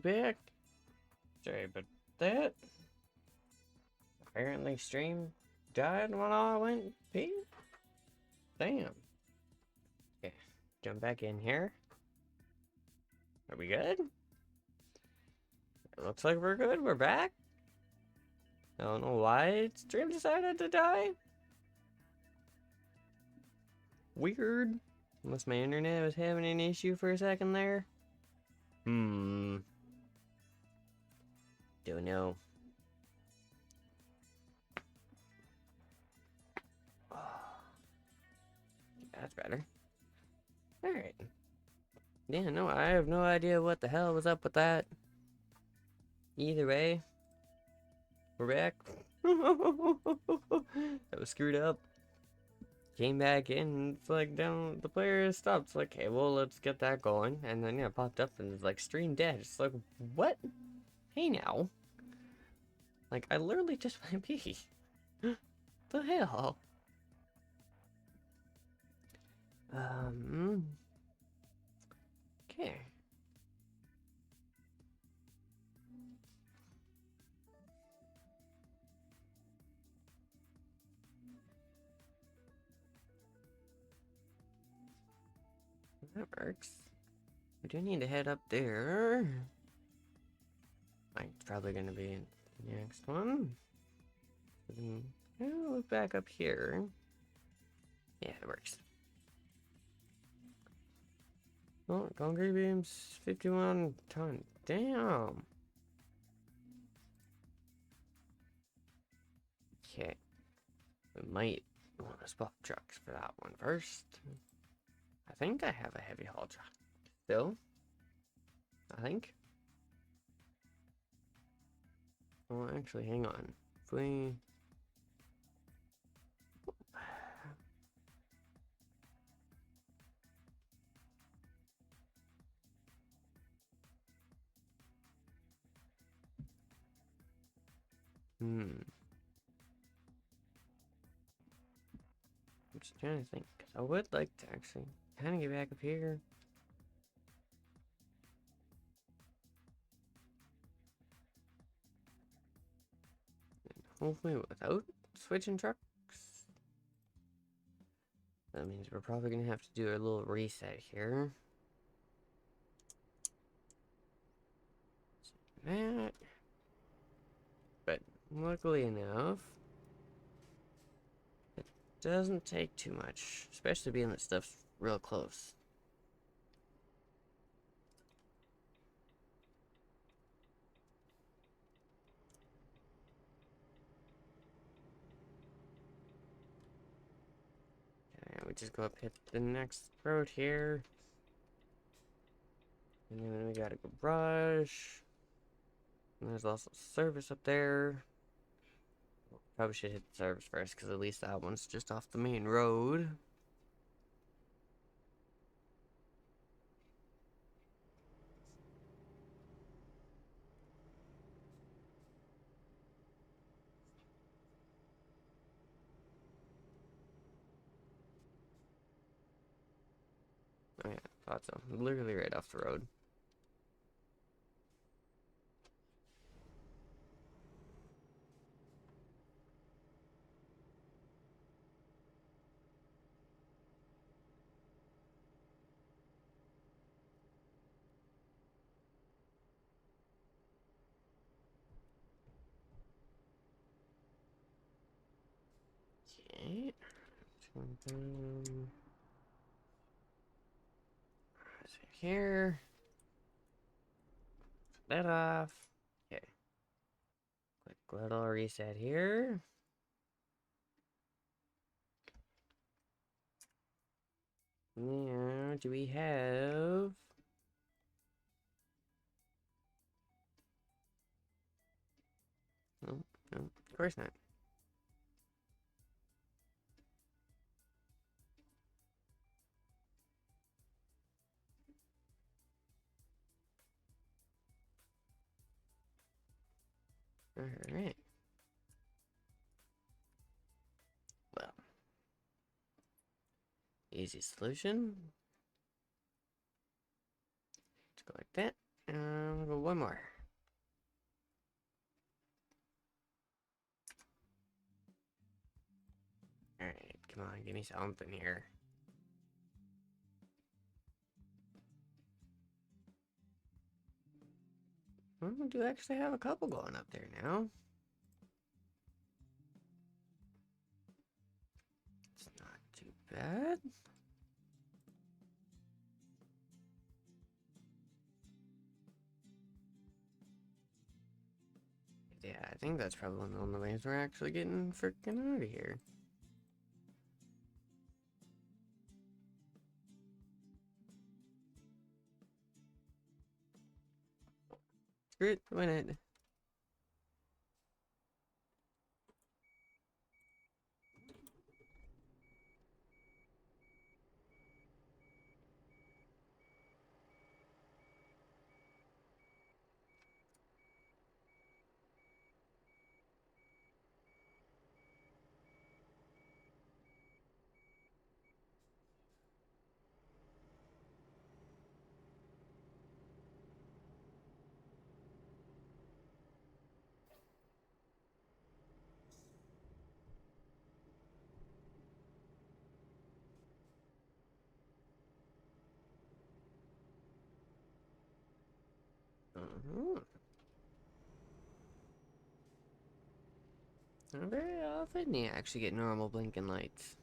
back. Sorry about that. Apparently stream died when I went pee. Damn. Okay, jump back in here. Are we good? It looks like we're good. We're back. I don't know why stream decided to die. Weird. Unless my internet was having an issue for a second there. Don't know. That's better. Alright. Yeah, no, I have no idea what the hell was up with that. Either way, we're back. That was screwed up. Came back in, and it's like, down, the player stopped. It's like, hey, well, let's get that going. And then, yeah, it popped up and it's like, stream dead. It's like, what? Hey, now. Like, I literally just went pee. The hell? Okay. That works. We do need to head up there. It's probably gonna be in the next one. Look back up here. Yeah, it works. Oh, concrete beams, 51 ton. Damn. Okay. We might want to swap trucks for that one first. I think I have a heavy haul truck still. I think. Oh, actually, hang on. If we... I'm just trying to think, because I would like to actually kind of get back up here. Hopefully without switching trucks. That means we're probably going to have to do a little reset here. That. But luckily enough, it doesn't take too much, especially being that stuff's real close. Okay, we just go up hit the next road here. And then we got a garage. And there's also service up there. Probably should hit the service first, because at least that one's just off the main road. Oh yeah, thought so. Literally right off the road. Okay. Here. That off. Okay. Quick little reset here. Now, do we have... No, no, of course not. Alright. Well. Easy solution. Go like that. We'll go one more. Alright, come on, give me something here. Well, we do actually have a couple going up there now. It's not too bad. Yeah, I think that's probably one of the only ways we're actually getting freaking out of here. Screw it, win it. Very often you actually get normal blinking lights.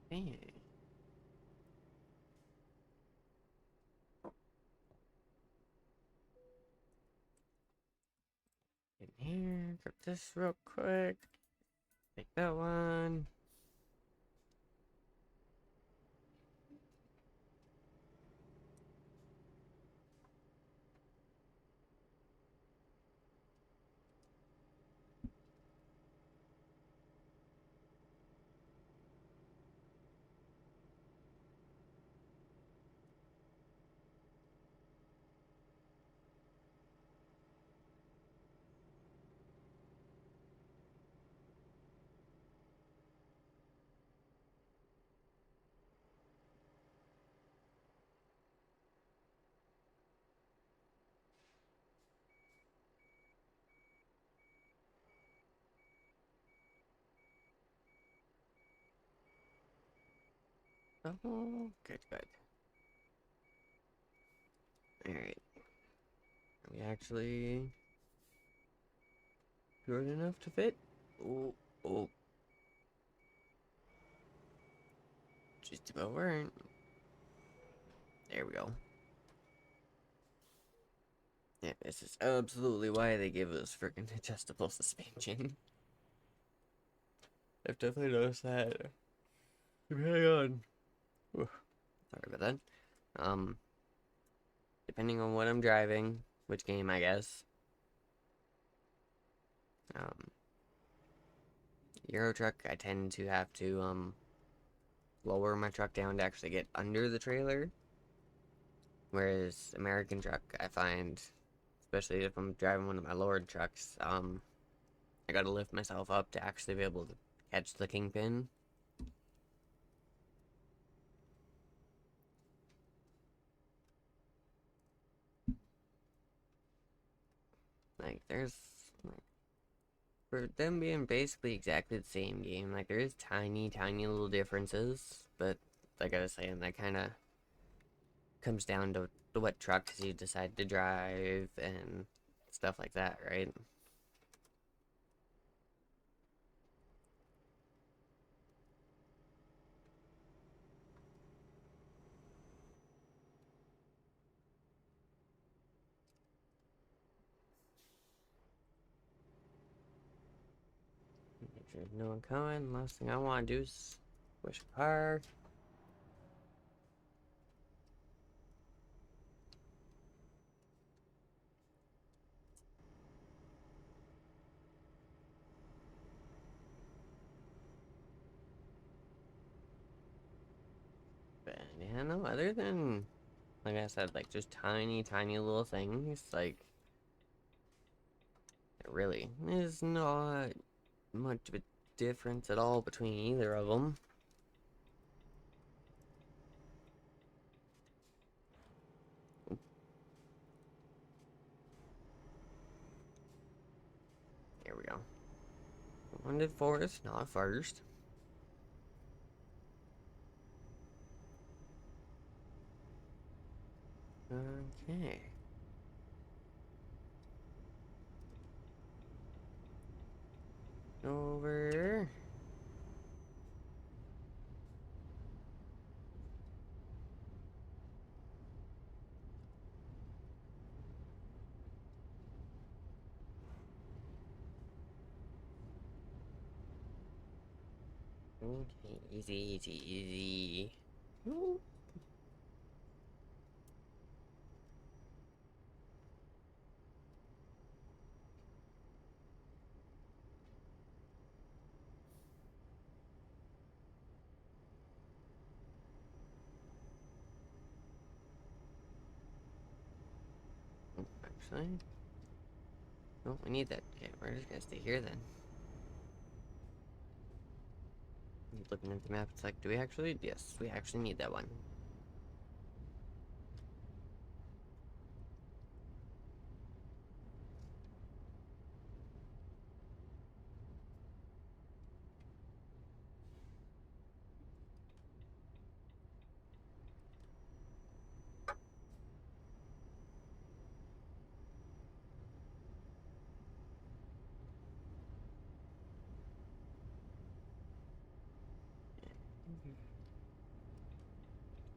Hey. In here, grab this real quick. Take that one. Oh, good, good. Alright. Are we actually good enough to fit? Oh, oh. Just about weren't. There we go. Yeah, this is absolutely why they give us freaking adjustable suspension. I've definitely noticed that. Hang on. Oof. Sorry about that. Depending on what I'm driving, which game I guess. Um, Euro truck, I tend to have to lower my truck down to actually get under the trailer. Whereas American truck, I find, especially if I'm driving one of my lowered trucks, I gotta lift myself up to actually be able to catch the kingpin. Like, there's, like, for them being basically exactly the same game, like, there is tiny, tiny little differences, but like I was saying, that kind of comes down to what trucks you decide to drive and stuff like that, right? Make sure there's no one coming. Last thing I want to do is push a car. know, other than, like I said, like just tiny, tiny little things, like it really is not much of a difference at all between either of them. Here we go. Wanted fourth, not first. Okay. Over. Okay, easy, easy, easy. Ooh. Actually, no, we need that. Okay, we're just gonna stay here then. Looking at the map, it's like, do we actually? Yes, we actually need that one.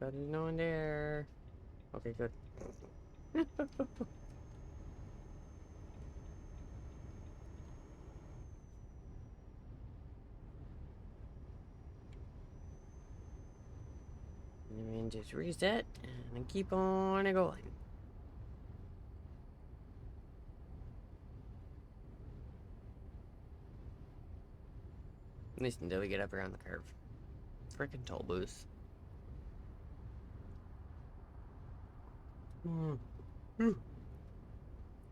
But there's no one there. Okay, good. And then just reset and keep on going. At least until we get up around the curve. Freaking toll booths. Hmm.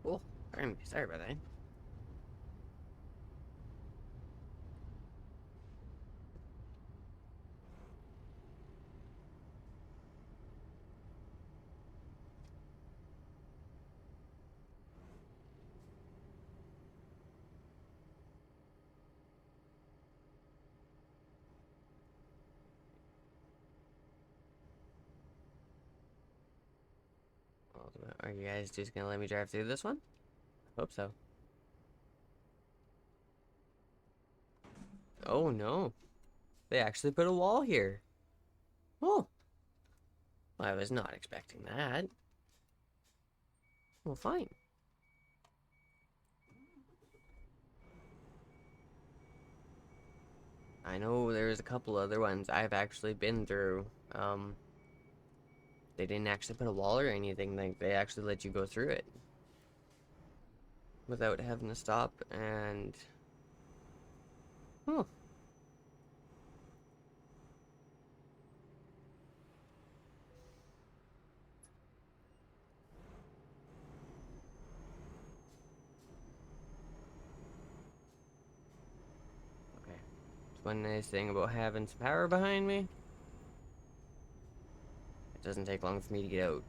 Oh, sorry about that. Are you guys just gonna let me drive through this one? Hope so. Oh no. They actually put a wall here. Oh. Well, I was not expecting that. Well, fine. I know there's a couple other ones I've actually been through. They didn't actually put a wall or anything. Like, they actually let you go through it without having to stop and... Oh. Okay. It's one nice thing about having some power behind me. It doesn't take long for me to get out.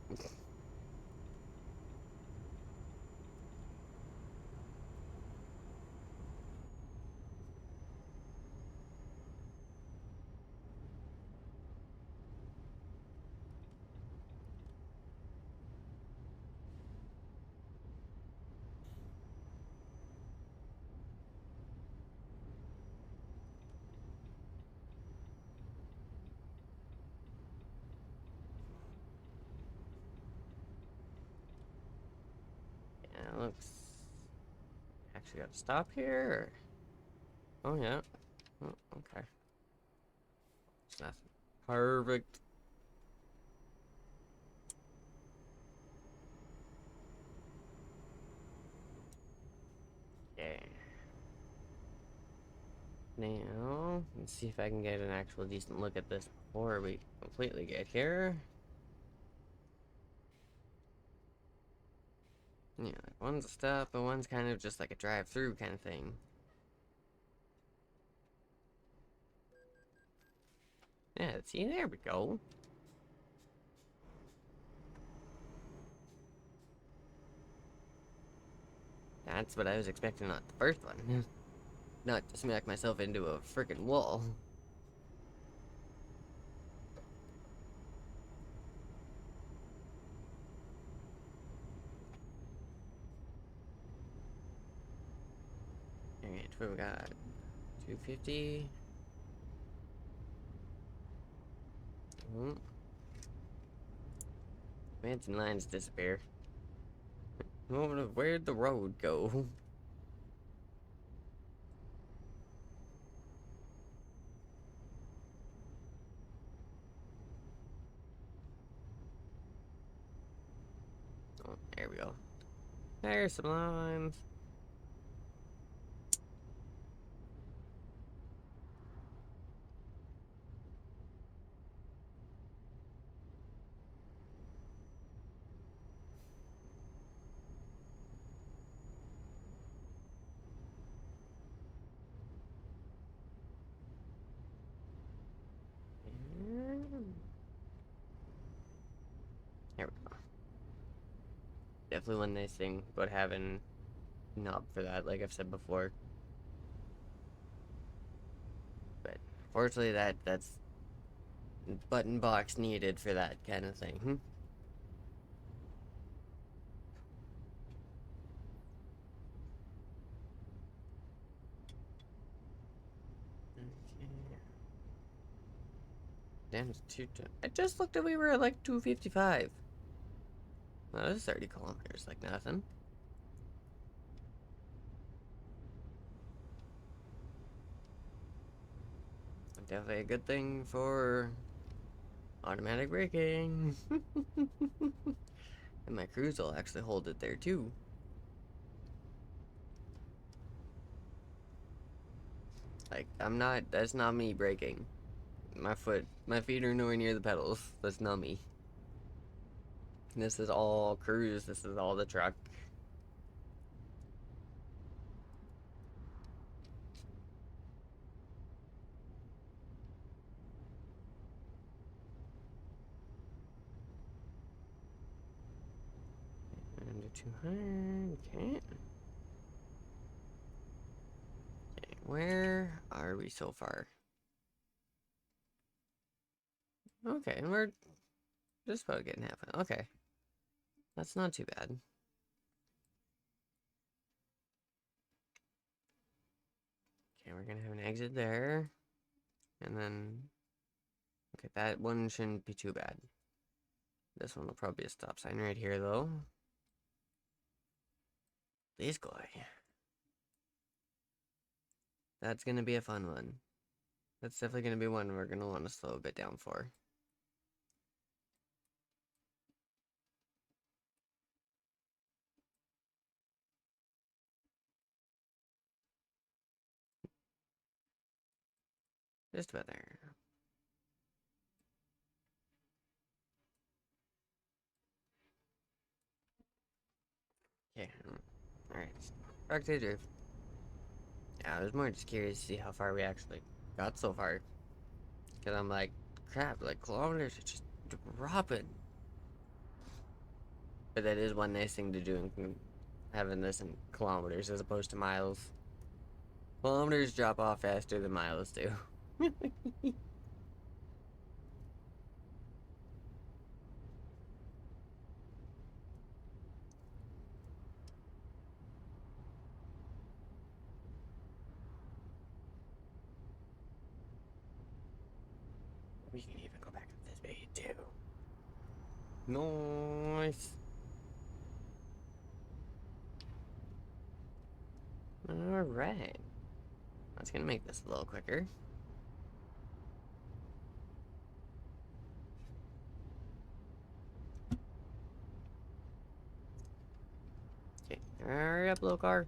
Yeah, it looks... Actually got to stop here? Or... Oh, yeah. Oh, okay. It's nothing. Perfect. Yeah. Now, let's see if I can get an actual decent look at this before we completely get here. Yeah, like one's a stop, but one's kind of just like a drive-through kind of thing. Yeah, see, there we go. That's what I was expecting, not the first one. Not to smack myself into a freaking wall. Alright, what we got? 250. Fancy lines disappear. Where'd the road go? Oh, there we go. There's some lines. There we go. Definitely one nice thing about having a knob for that, like I've said before. But fortunately, that's button box needed for that kind of thing. Damn, it's I just looked at we were at like 255. Well, that's 30 kilometers, like nothing. Definitely a good thing for automatic braking. And my cruise will actually hold it there too. Like, that's not me braking. My feet are nowhere near the pedals. That's not me. This is all cruise, this is all the truck. Under 200, okay. Okay, where are we so far? Okay, we're just about getting half. Okay. That's not too bad. Okay, we're gonna have an exit there. And then... Okay, that one shouldn't be too bad. This one will probably be a stop sign right here, though. This guy. That's gonna be a fun one. That's definitely gonna be one we're gonna want to slow a bit down for. Just about there. Okay. Alright. Back to the drift. Yeah, I was more just curious to see how far we actually got so far. Because I'm like, crap, like kilometers are just dropping. But that is one nice thing to do, having this in kilometers as opposed to miles. Kilometers drop off faster than miles do. We can even go back up this way too. Nice. Alright. That's gonna make this a little quicker. Okay, hurry up, little car.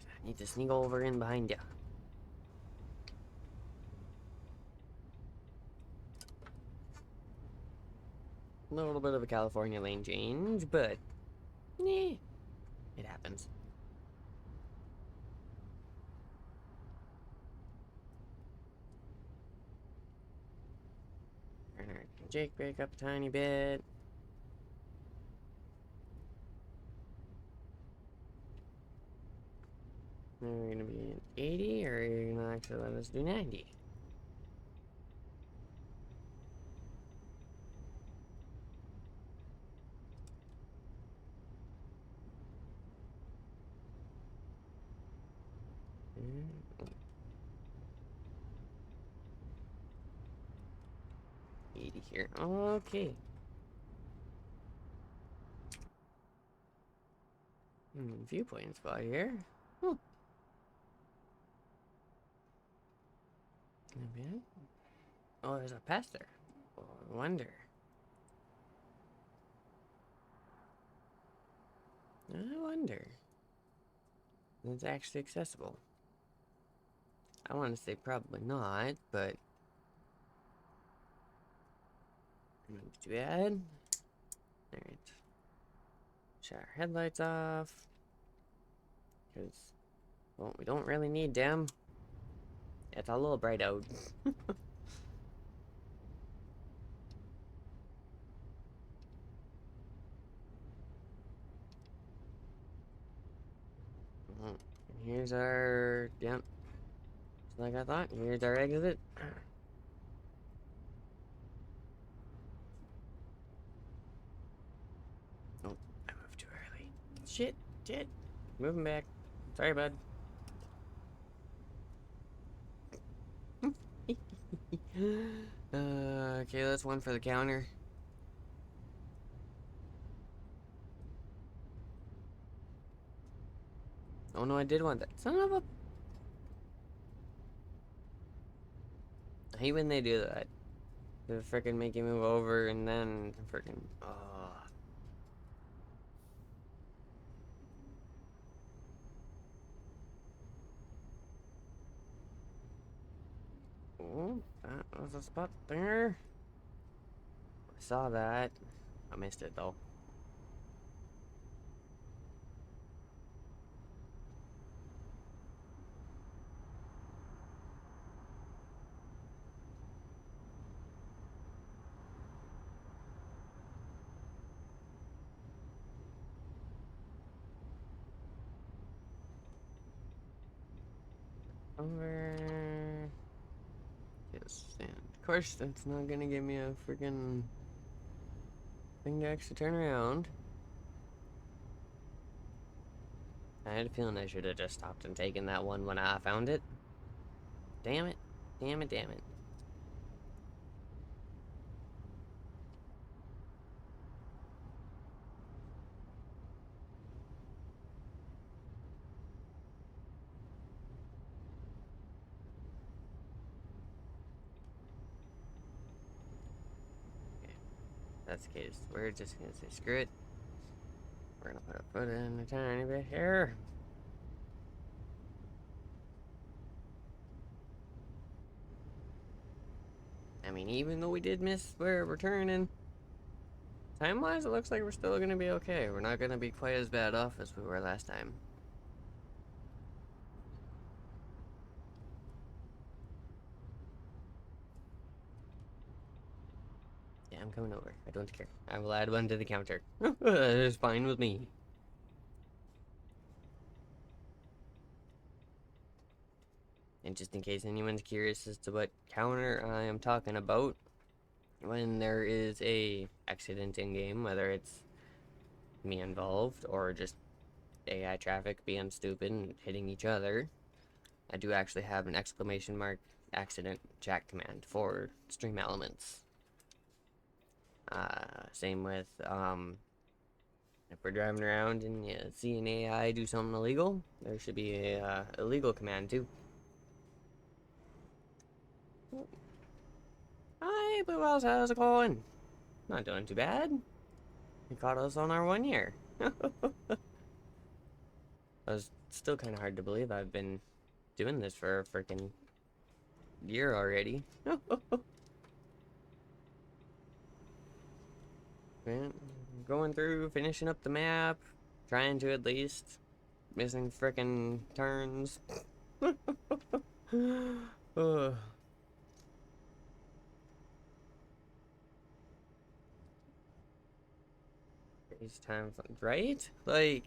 I need to sneak over in behind you. A little bit of a California lane change, but eh, it happens. Turn our Jake brake up a tiny bit. Then we're gonna be at 80, or you're gonna actually let us do 90? Mm, 80 here. Okay. Viewpoint spot here. Hmm. Not bad. Oh, there's a pass there. Oh, I wonder. I wonder. It's actually accessible. I want to say probably not, but not too bad. Alright. Shut our headlights off. Because, well, we don't really need them. It's a little bright out. And here's our, yep, just like I thought. Here's our exit. Oh, I moved too early. Shit. Moving back. Sorry, bud. Okay, that's one for the counter. Oh no, I did want that. Son of a... I hate when they do that. They freaking make you move over and then freaking... Oh, that was a spot there. I saw that. I missed it though. Over. Yes, and of course that's not gonna give me a freaking thing to actually turn around. I had a feeling I should have just stopped and taken that one when I found it. Damn it. Damn it, damn it. Okay, that's the case. We're just gonna say screw it. We're gonna put a foot in a tiny bit here. I mean, even though we did miss where we're turning, time-wise, it looks like we're still gonna be okay. We're not gonna be quite as bad off as we were last time. Yeah, I'm coming over. I don't care. I will add one to the counter. It's fine with me. And just in case anyone's curious as to what counter I am talking about, when there is a accident in game, whether it's me involved or just AI traffic being stupid and hitting each other, I do actually have an exclamation mark accident jack command for stream elements. Same with if we're driving around and you see an AI do something illegal, there should be a illegal command too. Hi, Blue House, how's it going? Not doing too bad. You caught us on our 1 year. It was still kind of hard to believe I've been doing this for a freaking year already. Man, going through, finishing up the map, trying to at least. Missing frickin' turns. Ugh. FaceTime fun, right? Like,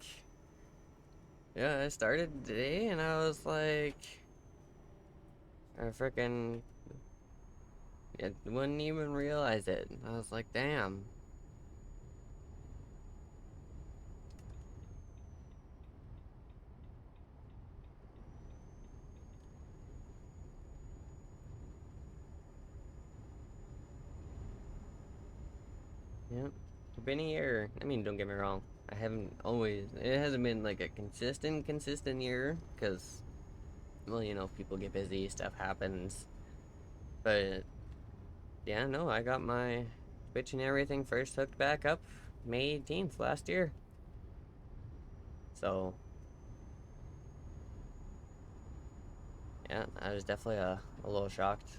yeah, I started today and I was like, I frickin' I wouldn't even realize it. I was like, damn. Yep. It's been a year. I mean, don't get me wrong. I haven't always, it hasn't been like a consistent year, because, well, you know, people get busy, stuff happens. But, yeah, no, I got my Twitch and everything first hooked back up May 18th last year. So, yeah, I was definitely a little shocked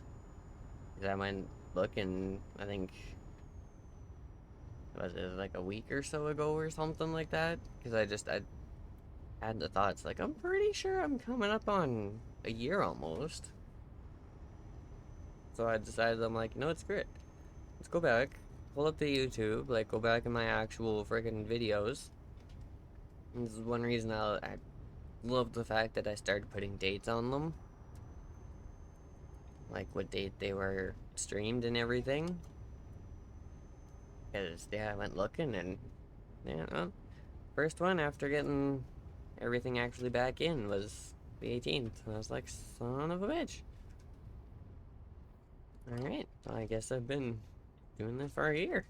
because I went looking, I think, was it like a week or so ago or something like that? Because I had the thoughts like, I'm pretty sure I'm coming up on a year almost. So I decided, I'm like, no, it's great. Let's go back, pull up the YouTube, like go back in my actual freaking videos. And this is one reason I love the fact that I started putting dates on them, like what date they were streamed and everything. Because, yeah, I went looking and, yeah, well, first one after getting everything actually back in was the 18th. And I was like, son of a bitch. Alright, well, I guess I've been doing this for a year.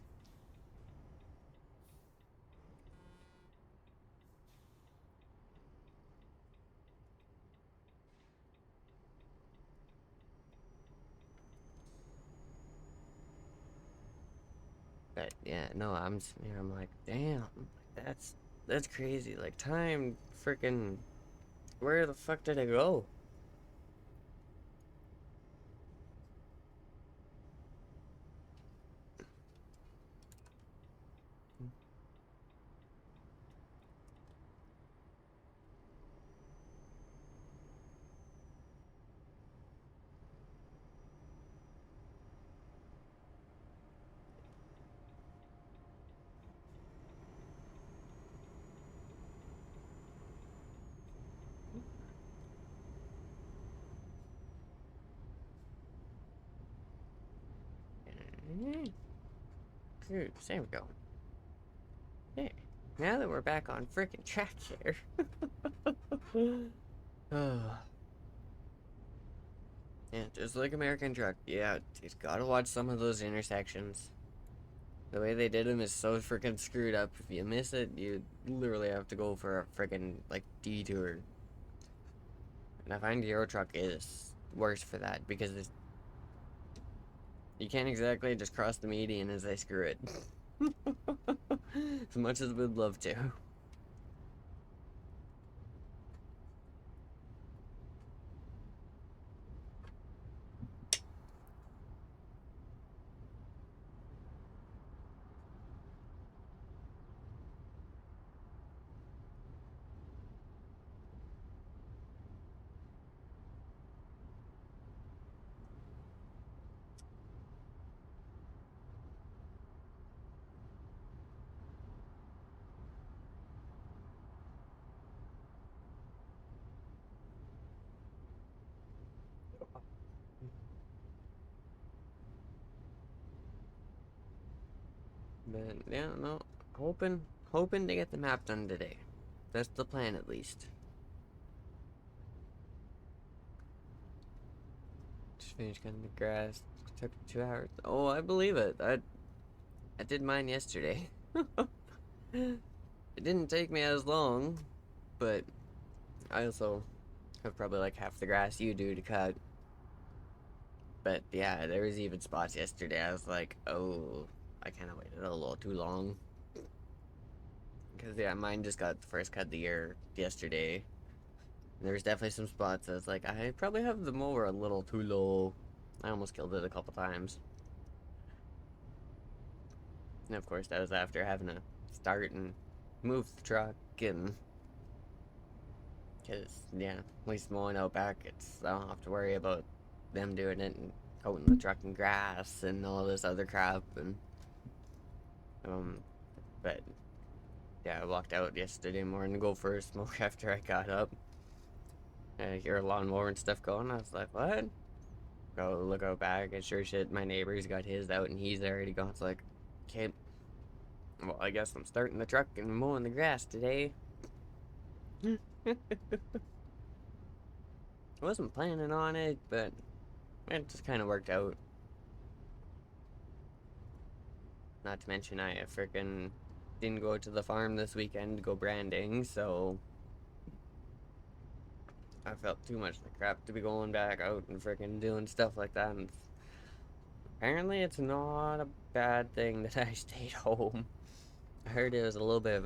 But, yeah, no, I'm sitting here, I'm like, damn, that's crazy. Like, time freaking, where the fuck did it go? Dude, there we go. Hey, now that we're back on freaking track here. Oh, yeah, just like American Truck. Yeah, you gotta watch some of those intersections. The way they did them is so freaking screwed up. If you miss it, you literally have to go for a freaking like detour. And I find Euro Truck is worse for that because you can't exactly just cross the median as they screw it. As much as we'd love to. But yeah, no, hoping to get the map done today. That's the plan at least. Just finished cutting the grass. Took 2 hours. Oh, I believe it. I did mine yesterday. It didn't take me as long, but I also have probably like half the grass you do to cut. But yeah, there was even spots yesterday. I was like, oh, I kind of waited a little too long. Because yeah, mine just got the first cut of the year yesterday. And there was definitely some spots I was like, I probably have the mower a little too low. I almost killed it a couple times. And of course, that was after having to start and move the truck and because, yeah, at least mowing out back, I don't have to worry about them doing it and coating the truck in grass and all this other crap. Um, but yeah, I walked out yesterday morning to go for a smoke after I got up. I hear a lawnmower and stuff going. I was like, what? Go look out back, and sure shit, my neighbor's got his out and he's already gone. It's like, okay, well, I guess I'm starting the truck and mowing the grass today. I wasn't planning on it, but it just kind of worked out. Not to mention, I freaking didn't go to the farm this weekend to go branding, so I felt too much like crap to be going back out and freaking doing stuff like that. And apparently, it's not a bad thing that I stayed home. I heard it was a little bit of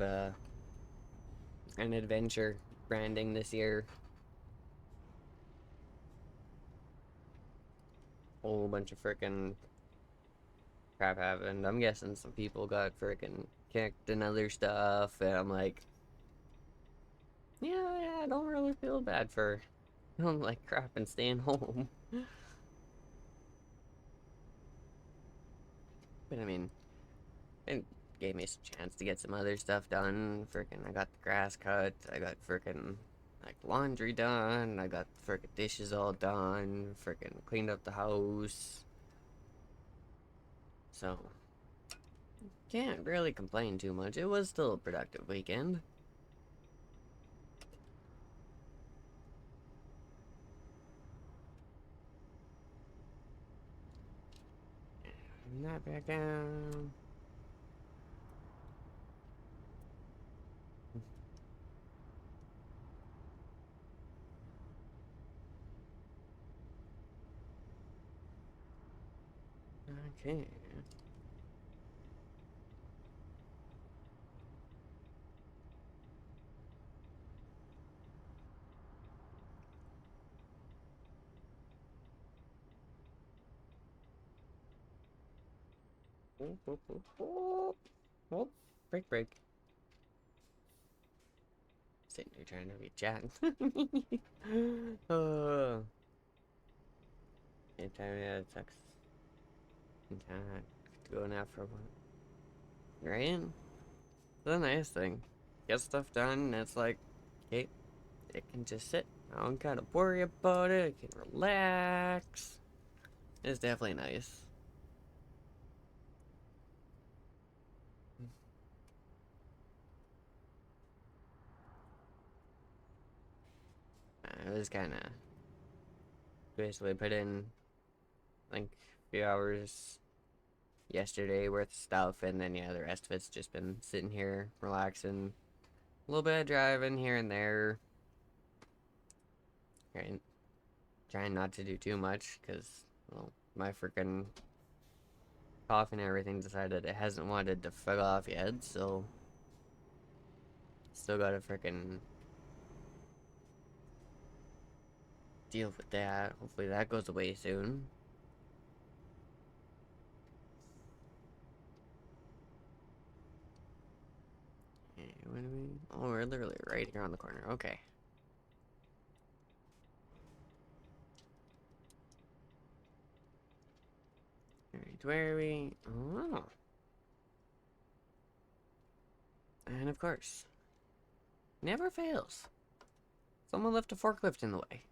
an adventure branding this year. Whole bunch of freaking crap happened. I'm guessing some people got freaking kicked and other stuff, and I'm like, yeah, I don't really feel bad for feeling like crap and staying home. But I mean, it gave me a chance to get some other stuff done. Freaking, I got the grass cut. I got freaking like laundry done. I got freaking dishes all done. Freaking cleaned up the house. So can't really complain too much. It was still a productive weekend. Not back down. Okay. Oh, oh, oh, oh. Oh, break, break. Sitting here trying to be chatting. Anytime we had a text. Time to go now for one. Right? The nice thing. Get stuff done, and it's like, okay, it can just sit. I don't gotta worry about it. I can relax. It's definitely nice. I was kind of basically put in like a few hours yesterday worth of stuff, and then yeah, the rest of it's just been sitting here relaxing, a little bit of driving here and there, right? Trying not to do too much because, well, my freaking cough and everything decided it hasn't wanted to fuck off yet, so still gotta freaking deal with that. Hopefully that goes away soon. Okay, what do we? Oh, we're literally right here on the corner. Okay. Alright, where are we? Oh. And of course, never fails. Someone left a forklift in the way.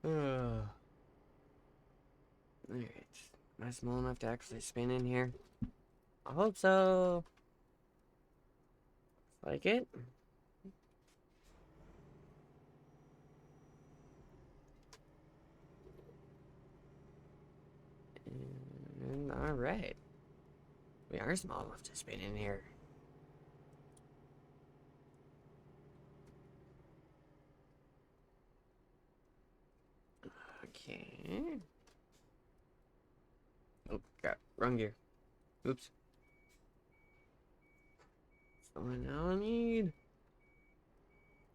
Alright. Am I small enough to actually spin in here? I hope so. Like it? And alright. We are small enough to spin in here. Okay. Oh, crap. Wrong gear. Oops. Someone I need.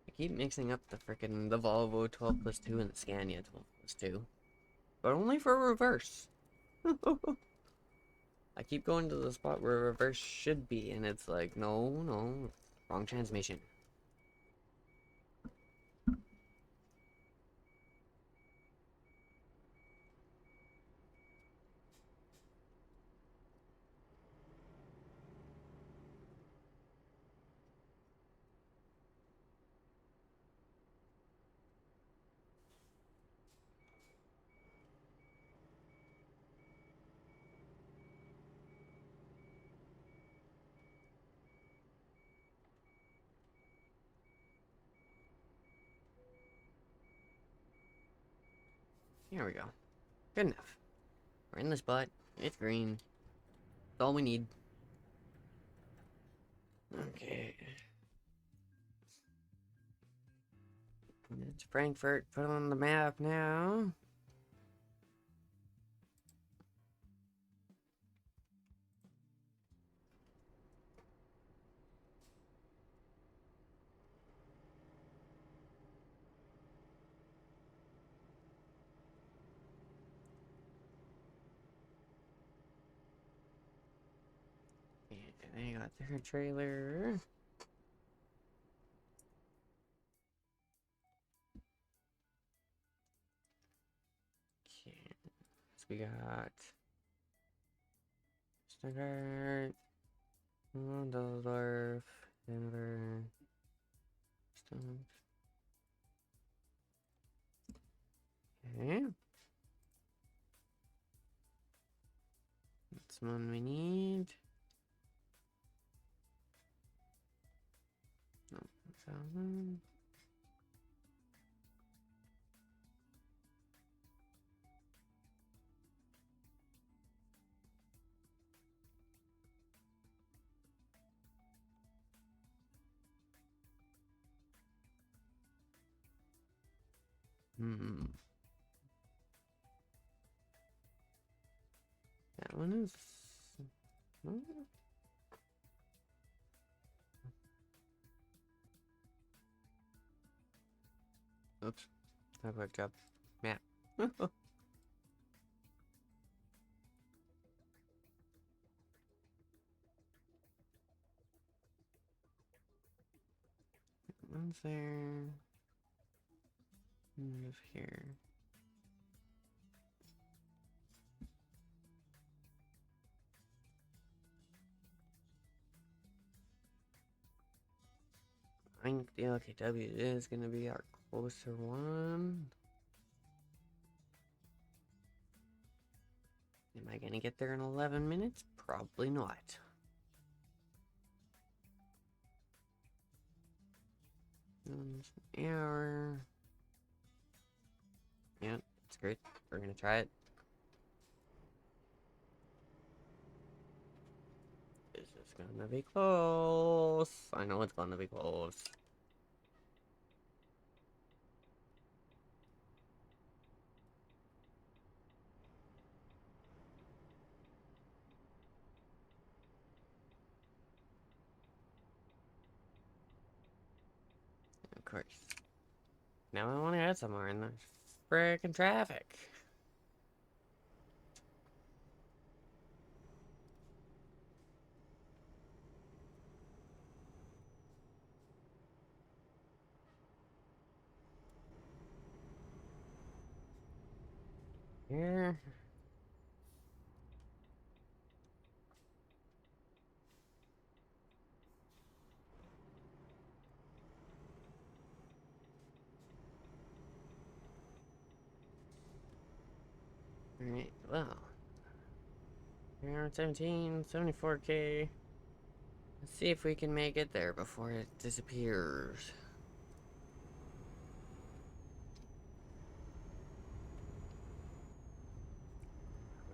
I keep mixing up the Volvo 12 plus 2 and the Scania 12 plus 2. But only for reverse. I keep going to the spot where reverse should be, and it's like, no, no, wrong transmission. Here we go. Good enough. We're in the spot. It's green. That's all we need. Okay. It's Frankfurt. Put on the map now. And they got their trailer. Okay. So we got Stuttgart, Dusseldorf, Denver, Stone. Okay. That's one we need. No, that's that one. That one is. Oops. How about job map? One's there. Move here. I think the LKW is going to be our closer one. Am I going to get there in 11 minutes? Probably not. An hour. Yeah, that's great. We're going to try it. This is going to be close. I know it's going to be close. Of course. Now I want to head somewhere in the frickin' traffic. Here. Alright, well. We're at 17, 74K. Let's see if we can make it there before it disappears.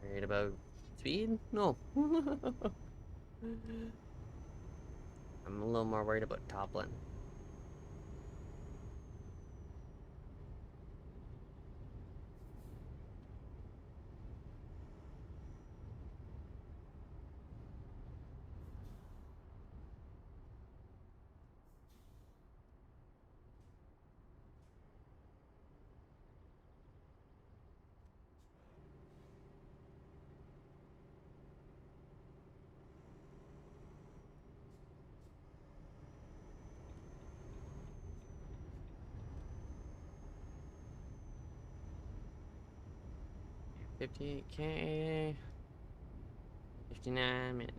Worried about speed? No. I'm a little more worried about toppling. 58K. 59 minutes.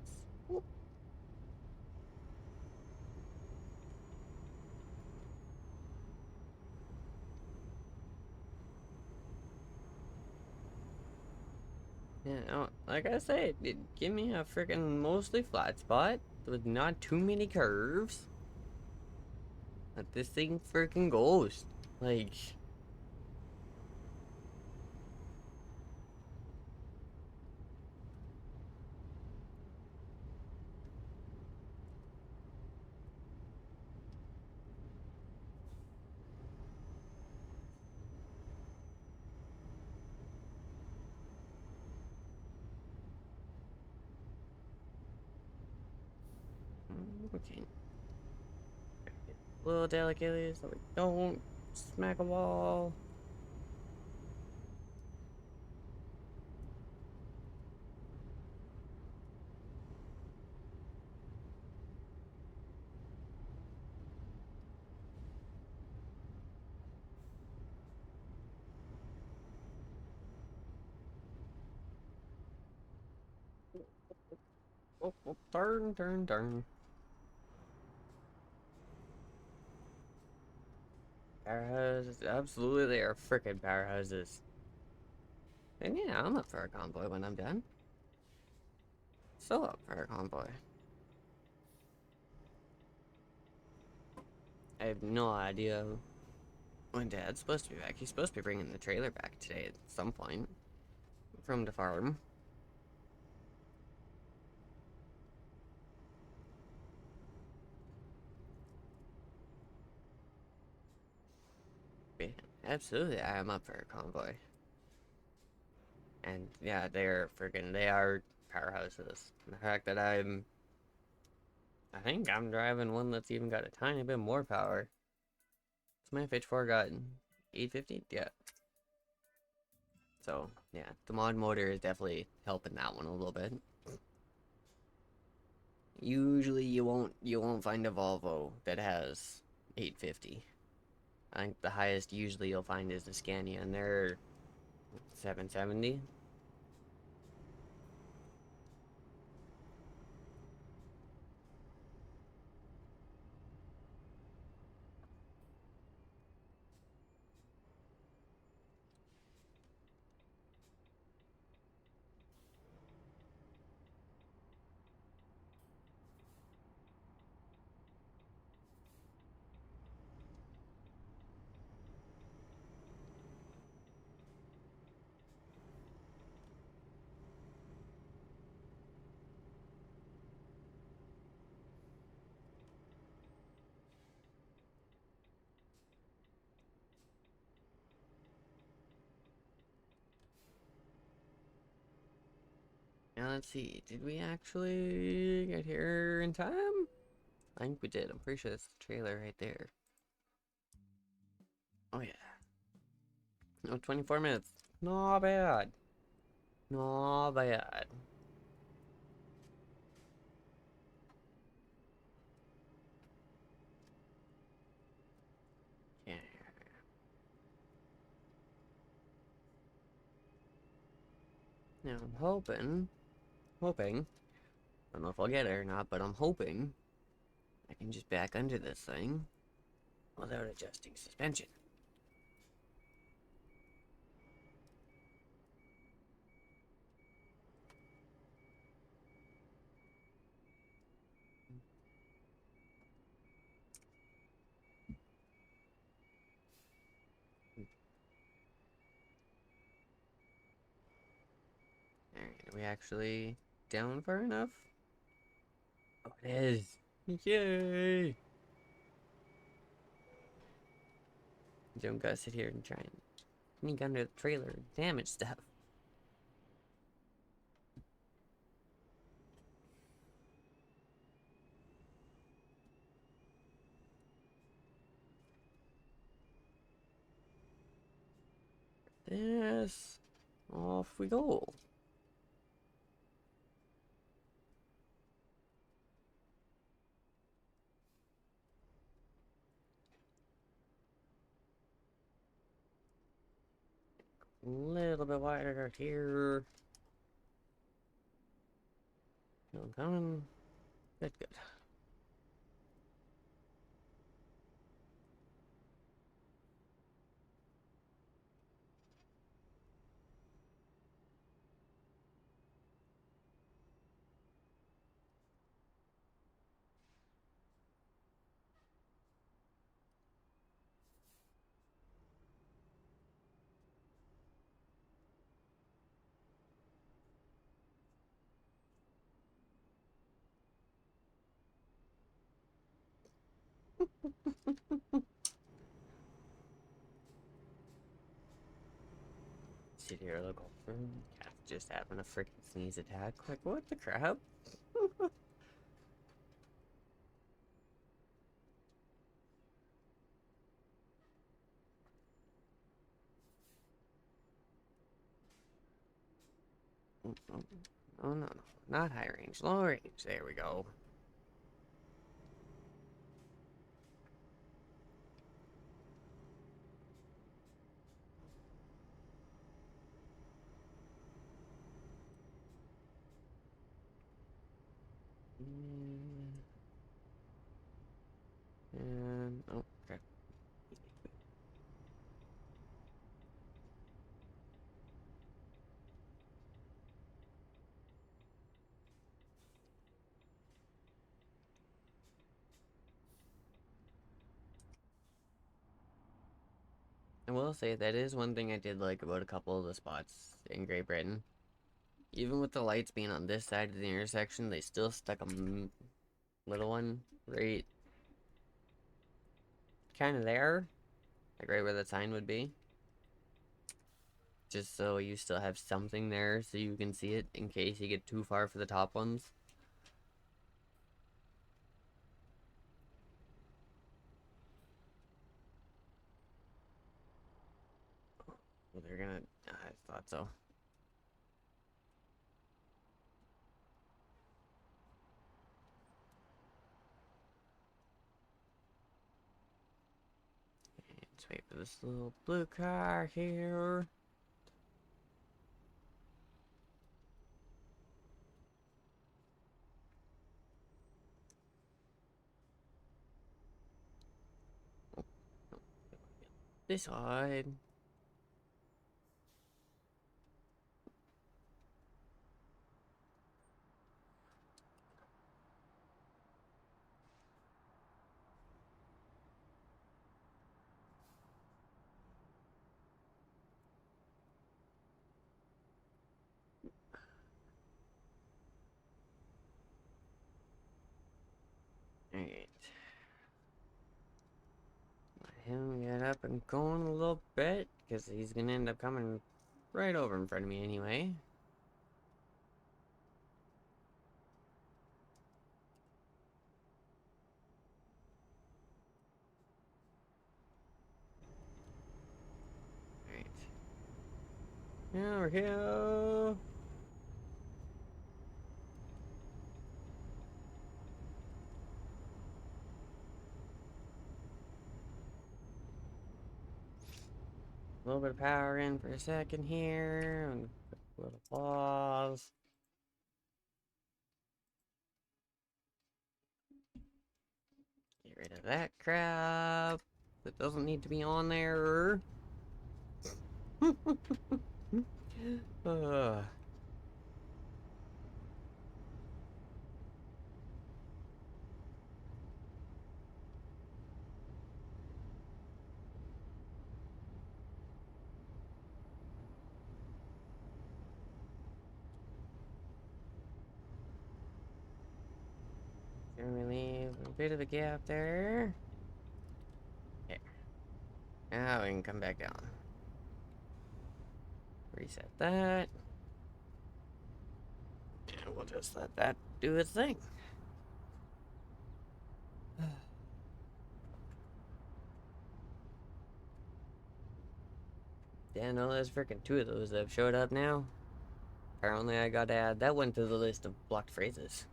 Yeah, no, like I said, give me a freaking mostly flat spot with not too many curves. Let this thing freaking goes. Like, okay. A little delicately so we don't smack a wall. Oh, oh, turn, turn, turn. Powerhouses, absolutely, they are freaking powerhouses. And yeah, I'm up for a convoy when I'm done. So up for a convoy. I have no idea when Dad's supposed to be back. He's supposed to be bringing the trailer back today at some point from the farm. Yeah, absolutely, I am up for a convoy. And yeah, they are powerhouses. The fact that I think I'm driving one that's even got a tiny bit more power. It's my FH4 got 850? Yeah. So, yeah, the mod motor is definitely helping that one a little bit. Usually you won't find a Volvo that has 850. I think the highest usually you'll find is the Scania, and they're 770. Now let's see, did we actually get here in time? I think we did. I'm pretty sure that's the trailer right there. Oh yeah. Oh, 24 minutes. Not bad. Not bad. Yeah. Now I'm hoping, I don't know if I'll get it or not, but I'm hoping I can just back under this thing without adjusting suspension. Alright, are we actually down far enough? Oh, it is. Yay! Don't gotta sit here and try and sneak under the trailer and damage stuff. This. Off we go. A little bit wider here. No coming. Good, good. Sit here, local cat just having a freaking sneeze attack. Like, what the crap? Oh, no, no. Not high range, low range. There we go. And oh crap. I will say that is one thing I did like about a couple of the spots in Great Britain. Even with the lights being on this side of the intersection, they still stuck a little one right kind of there, like right where the sign would be. Just so you still have something there so you can see it in case you get too far for the top ones. Well, they're gonna. I thought so. Let's wait for this little blue car here. Oh, no, this side. Alright. Let him get up and going a little bit, because he's gonna end up coming right over in front of me anyway. Alright. Over here. A little bit of power in for a second here. And a little pause. Get rid of that crap. That doesn't need to be on there. uh. Gonna leave a bit of a gap there. There. Now we can come back down. Reset that. And we'll just let that do its thing. Yeah, no, there's freaking two of those that have showed up now. Apparently I gotta add that one to the list of blocked phrases.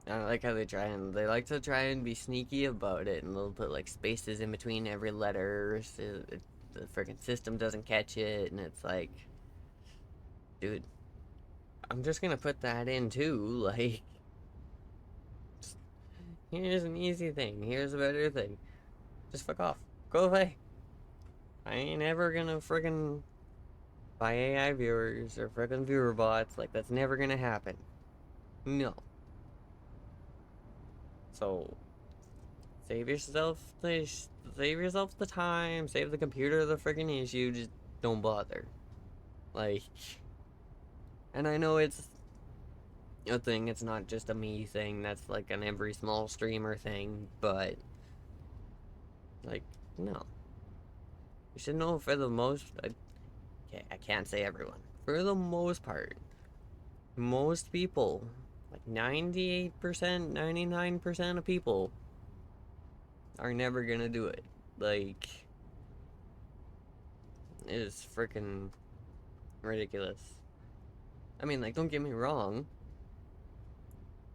Like like how they like to try and be sneaky about it, and they'll put like spaces in between every letter so the freaking system doesn't catch it, and it's like, dude, I'm just gonna put that in too. Like, here's an easy thing, here's a better thing. Just fuck off. Go away. I ain't ever gonna friggin' buy AI viewers or friggin' viewer bots. Like, that's never gonna happen. No. So, save yourself the time, save the computer the friggin' issue, just don't bother. Like, and I know it's a thing, it's not just a me thing, that's like an every small streamer thing, but, like, no. You should know for the most, okay, I can't say everyone. For the most part, most people, like 98%, 99% of people, are never gonna do it. Like, it is freaking ridiculous. I mean, like, don't get me wrong.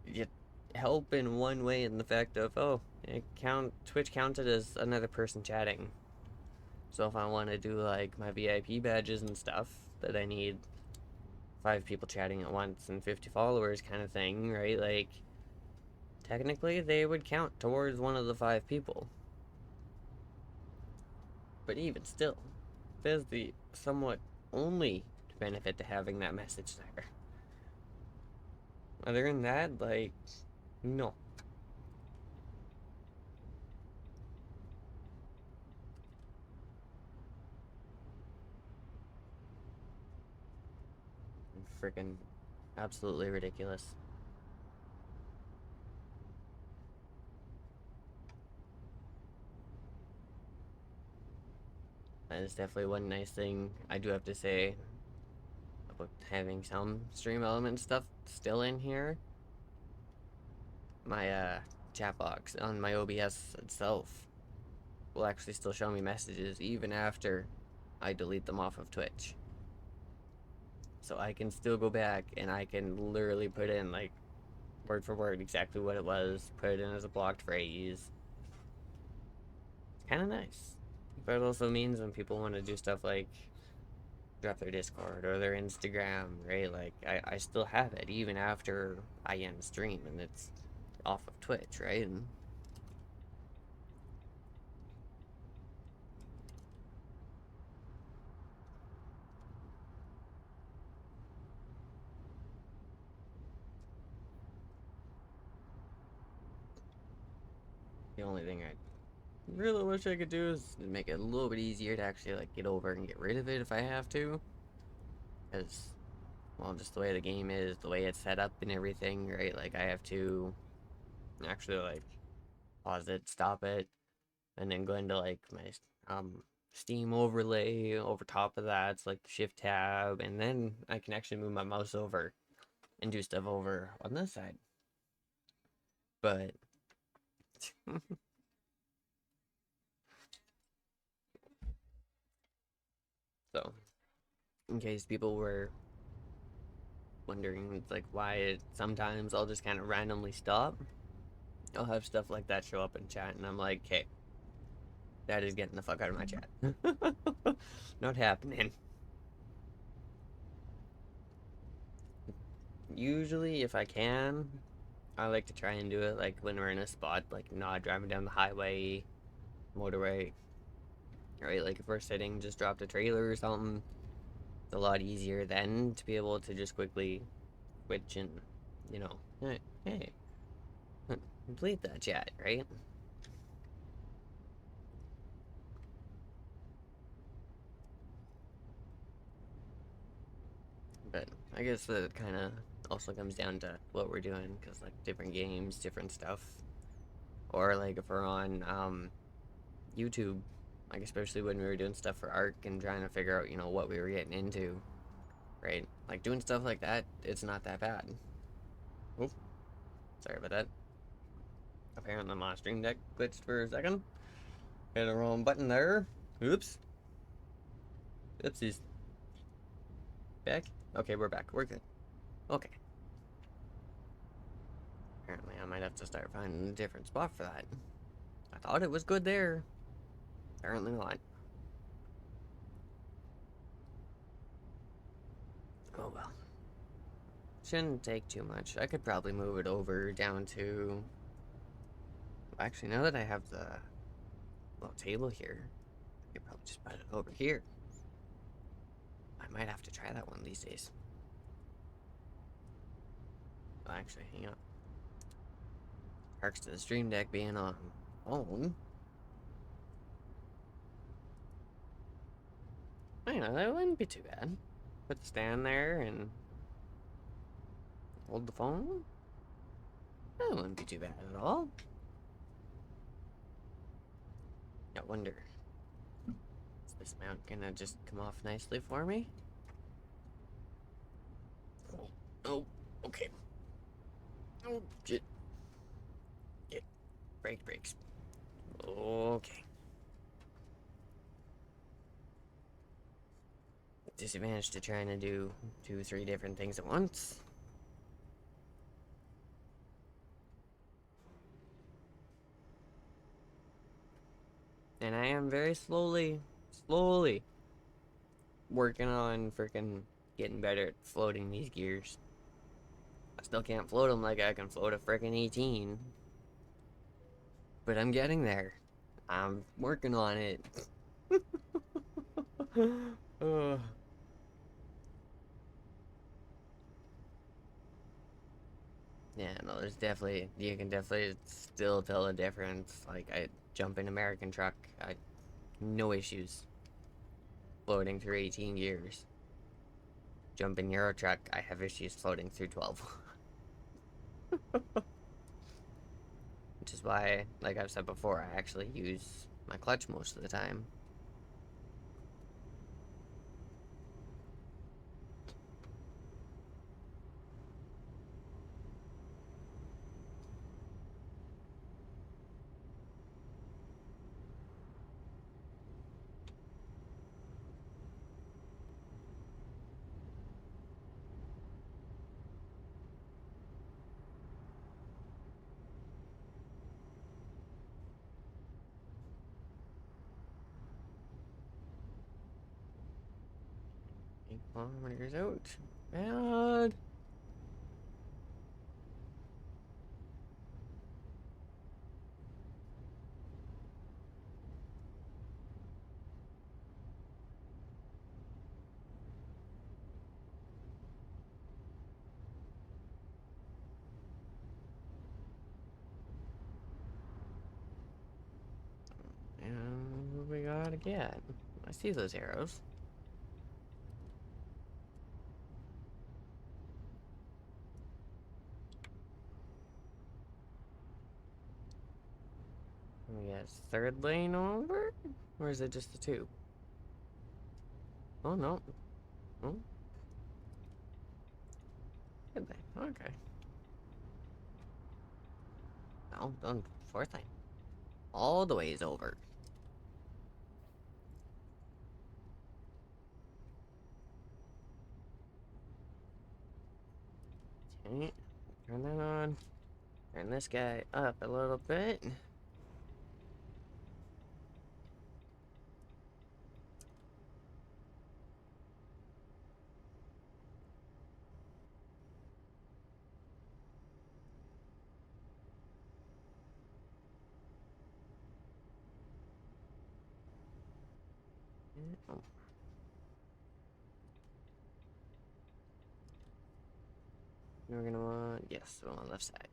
You help in one way in the fact of, oh, Twitch counted as another person chatting. So if I want to do, like, my VIP badges and stuff that I need 5 people chatting at once and 50 followers kind of thing, right? Like, technically they would count towards one of the 5 people. But even still, there's the somewhat only benefit to having that message there. Other than that, like, no. Freaking absolutely ridiculous. That is definitely one nice thing I do have to say about having some stream element stuff still in here. My chat box on my OBS itself will actually still show me messages even after I delete them off of Twitch. So I can still go back and I can literally put in, like, word for word exactly what it was, put it in as a blocked phrase. It's kind of nice. But it also means when people want to do stuff like drop their Discord or their Instagram, right? Like, I still have it even after I end stream and it's off of Twitch, right? And the only thing I really wish I could do is make it a little bit easier to actually, like, get over and get rid of it if I have to. Because, well, just the way the game is, the way it's set up and everything, right? Like, I have to actually, like, pause it, stop it, and then go into, like, my Steam overlay over top of that. It's like the shift tab, and then I can actually move my mouse over and do stuff over on this side. But so, in case people were wondering, like, why sometimes I'll just kind of randomly stop, I'll have stuff like that show up in chat, and I'm like, hey, that is getting the fuck out of my chat. Not happening. Usually, if I can, I like to try and do it like when we're in a spot, like not driving down the highway, motorway, right? Like if we're sitting, just drop the trailer or something. It's a lot easier then to be able to just quickly switch and, hey, complete that chat, right? But I guess that kind of also comes down to what we're doing, because like different games, different stuff, or like if we're on YouTube, like especially when we were doing stuff for ARC and trying to figure out, what we were getting into, right? Like doing stuff like that, it's not that bad. Oop, sorry about that. Apparently my stream deck glitched for a second. Hit the wrong button there. Oops. Oopsies. Back? Okay, we're back. We're good. Okay. Apparently, I might have to start finding a different spot for that. I thought it was good there. Apparently not. Oh well. Shouldn't take too much. I could probably move it over down to... Actually, now that I have the little table here, I could probably just put it over here. I might have to try that one these days. Oh, actually, hang on. Harks to the stream deck being on phone. I know, that wouldn't be too bad. Put the stand there and hold the phone. That wouldn't be too bad at all. I wonder, is this mount gonna just come off nicely for me? Oh, okay. Oh, shit. Get brakes. Okay. Disadvantage to trying to do 2-3 different things at once. And I am very slowly working on freaking getting better at floating these gears. I still can't float them like I can float a freaking 18. But I'm getting there. I'm working on it. Yeah, no, there's definitely, you can definitely still tell a difference. Like, I jump in American truck, no issues floating through 18 gears. Jump in Euro truck, I have issues floating through 12. Which is why, like I've said before, I actually use my clutch most of the time. Kilometers out. Bad. And what we gotta get? I see those arrows. We got third lane over? Or is it just the two? Oh no. Oh. Good lane. Okay. No, done fourth lane. All the ways over. Okay. Turn that on. Turn this guy up a little bit. Oh. We're gonna want, yes, on the left side.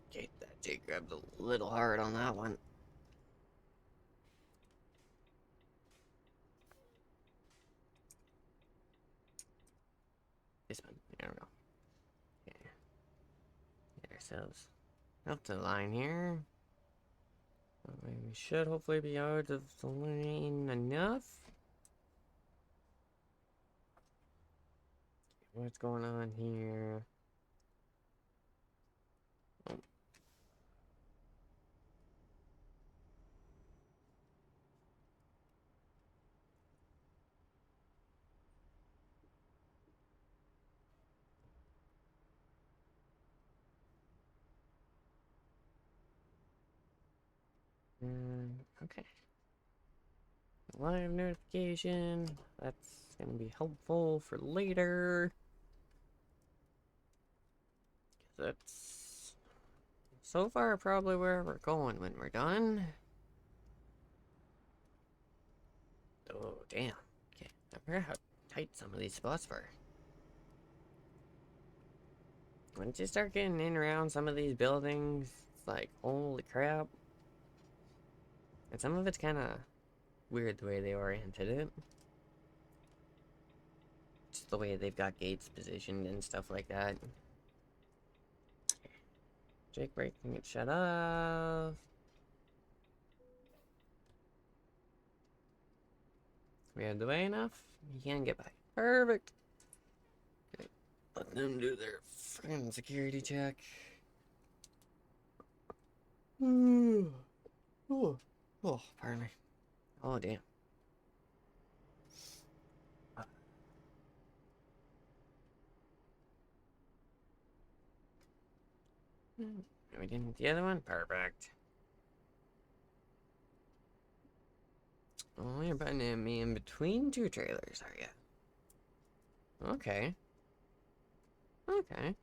Okay, that J grabbed a little hard on that one. This one, there we go. Okay. Get ourselves up to the line here. We should hopefully be out of the lane enough. What's going on here? Oh. Okay. Live notification. That's gonna be helpful for later. That's so far probably where we're going when we're done. Oh, damn. Okay, I forgot how tight some of these spots were. Once you start getting in around some of these buildings, it's like, holy crap. And some of it's kind of weird the way they oriented it. Just the way they've got gates positioned and stuff like that. Jake break can get shut off. We have the way enough. You can get by. Perfect. Okay. Let them do their freaking security check. Oh, oh, pardon me. Oh, damn. We didn't hit the other one? Perfect. Oh, you're putting me in between two trailers, are you? Okay. Okay.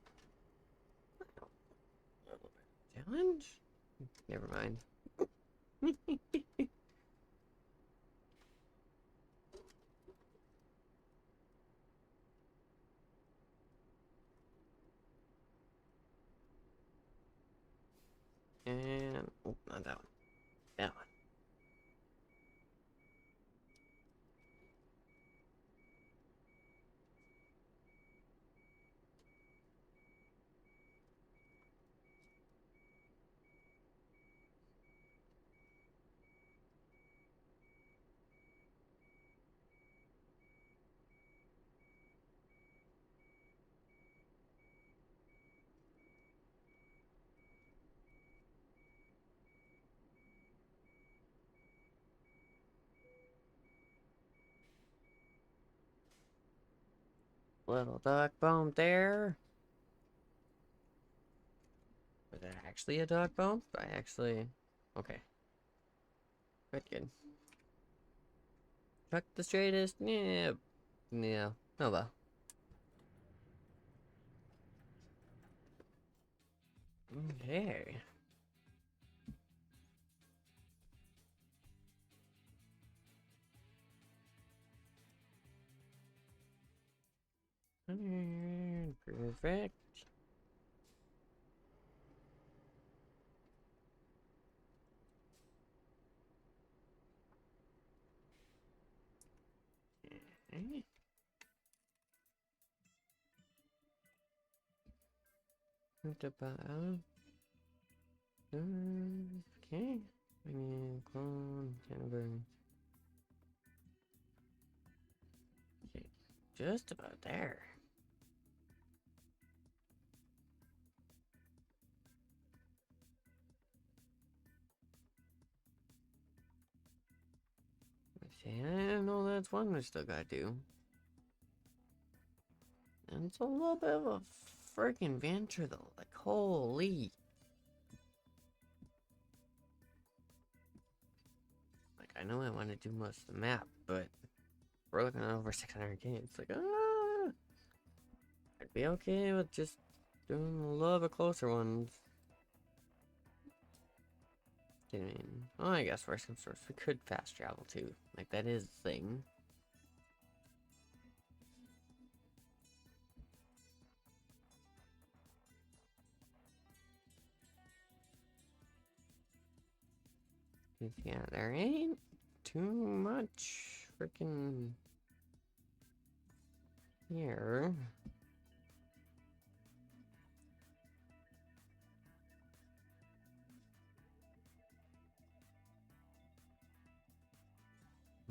Challenge? Never mind. And, oh, not that one. That one. Little duck bump there. Was that actually a duck bump? I actually... Okay. Good, good. Truck the straightest? Yeah. Yeah. Oh well. Okay. Perfect. Okay. Okay. I mean, clone, Canterbury. Okay. Just about there. See, I know that's one we still gotta do. And it's a little bit of a freaking venture though. Like, holy. Like, I know I want to do most of the map, but we're looking at over 600k. It's like, I'd be okay with just doing a little bit closer ones. I mean, well, I guess worst comes to worst, we could fast travel too. Like, that is a thing. Yeah, there ain't too much freaking here.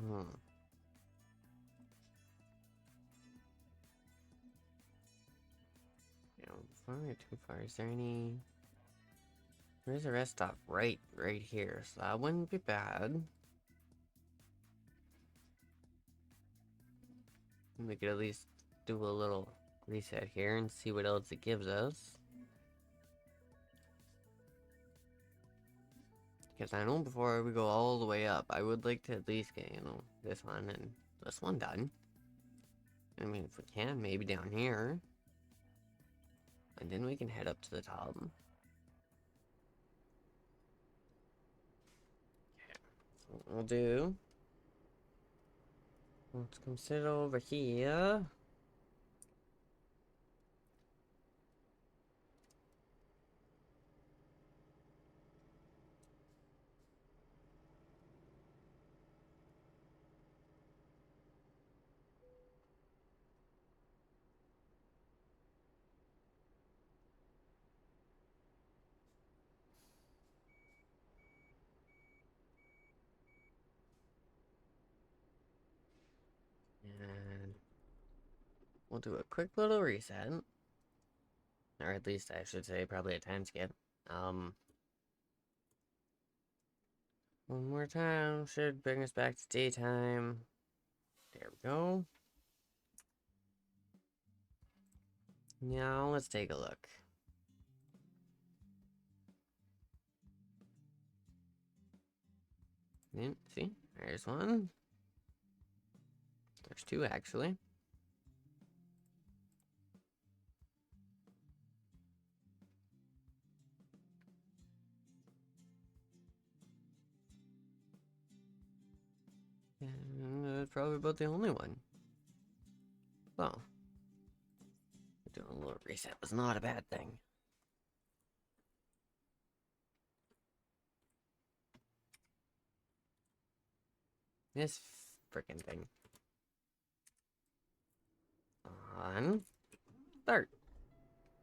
Hmm. You know, before we get too far, is there any... There's a rest stop right here, so that wouldn't be bad. We could at least do a little reset here and see what else it gives us. Because I know before we go all the way up, I would like to at least get, this one and this one done. I mean, if we can, maybe down here. And then we can head up to the top. So what we'll do. Let's come sit over here. And we'll do a quick little reset. Or at least I should say probably a time skip. One more time should bring us back to daytime. There we go. Now let's take a look. And see, there's one. There's two actually. And that's probably about the only one. Well, doing a little reset was not a bad thing. This freaking thing. On. Start.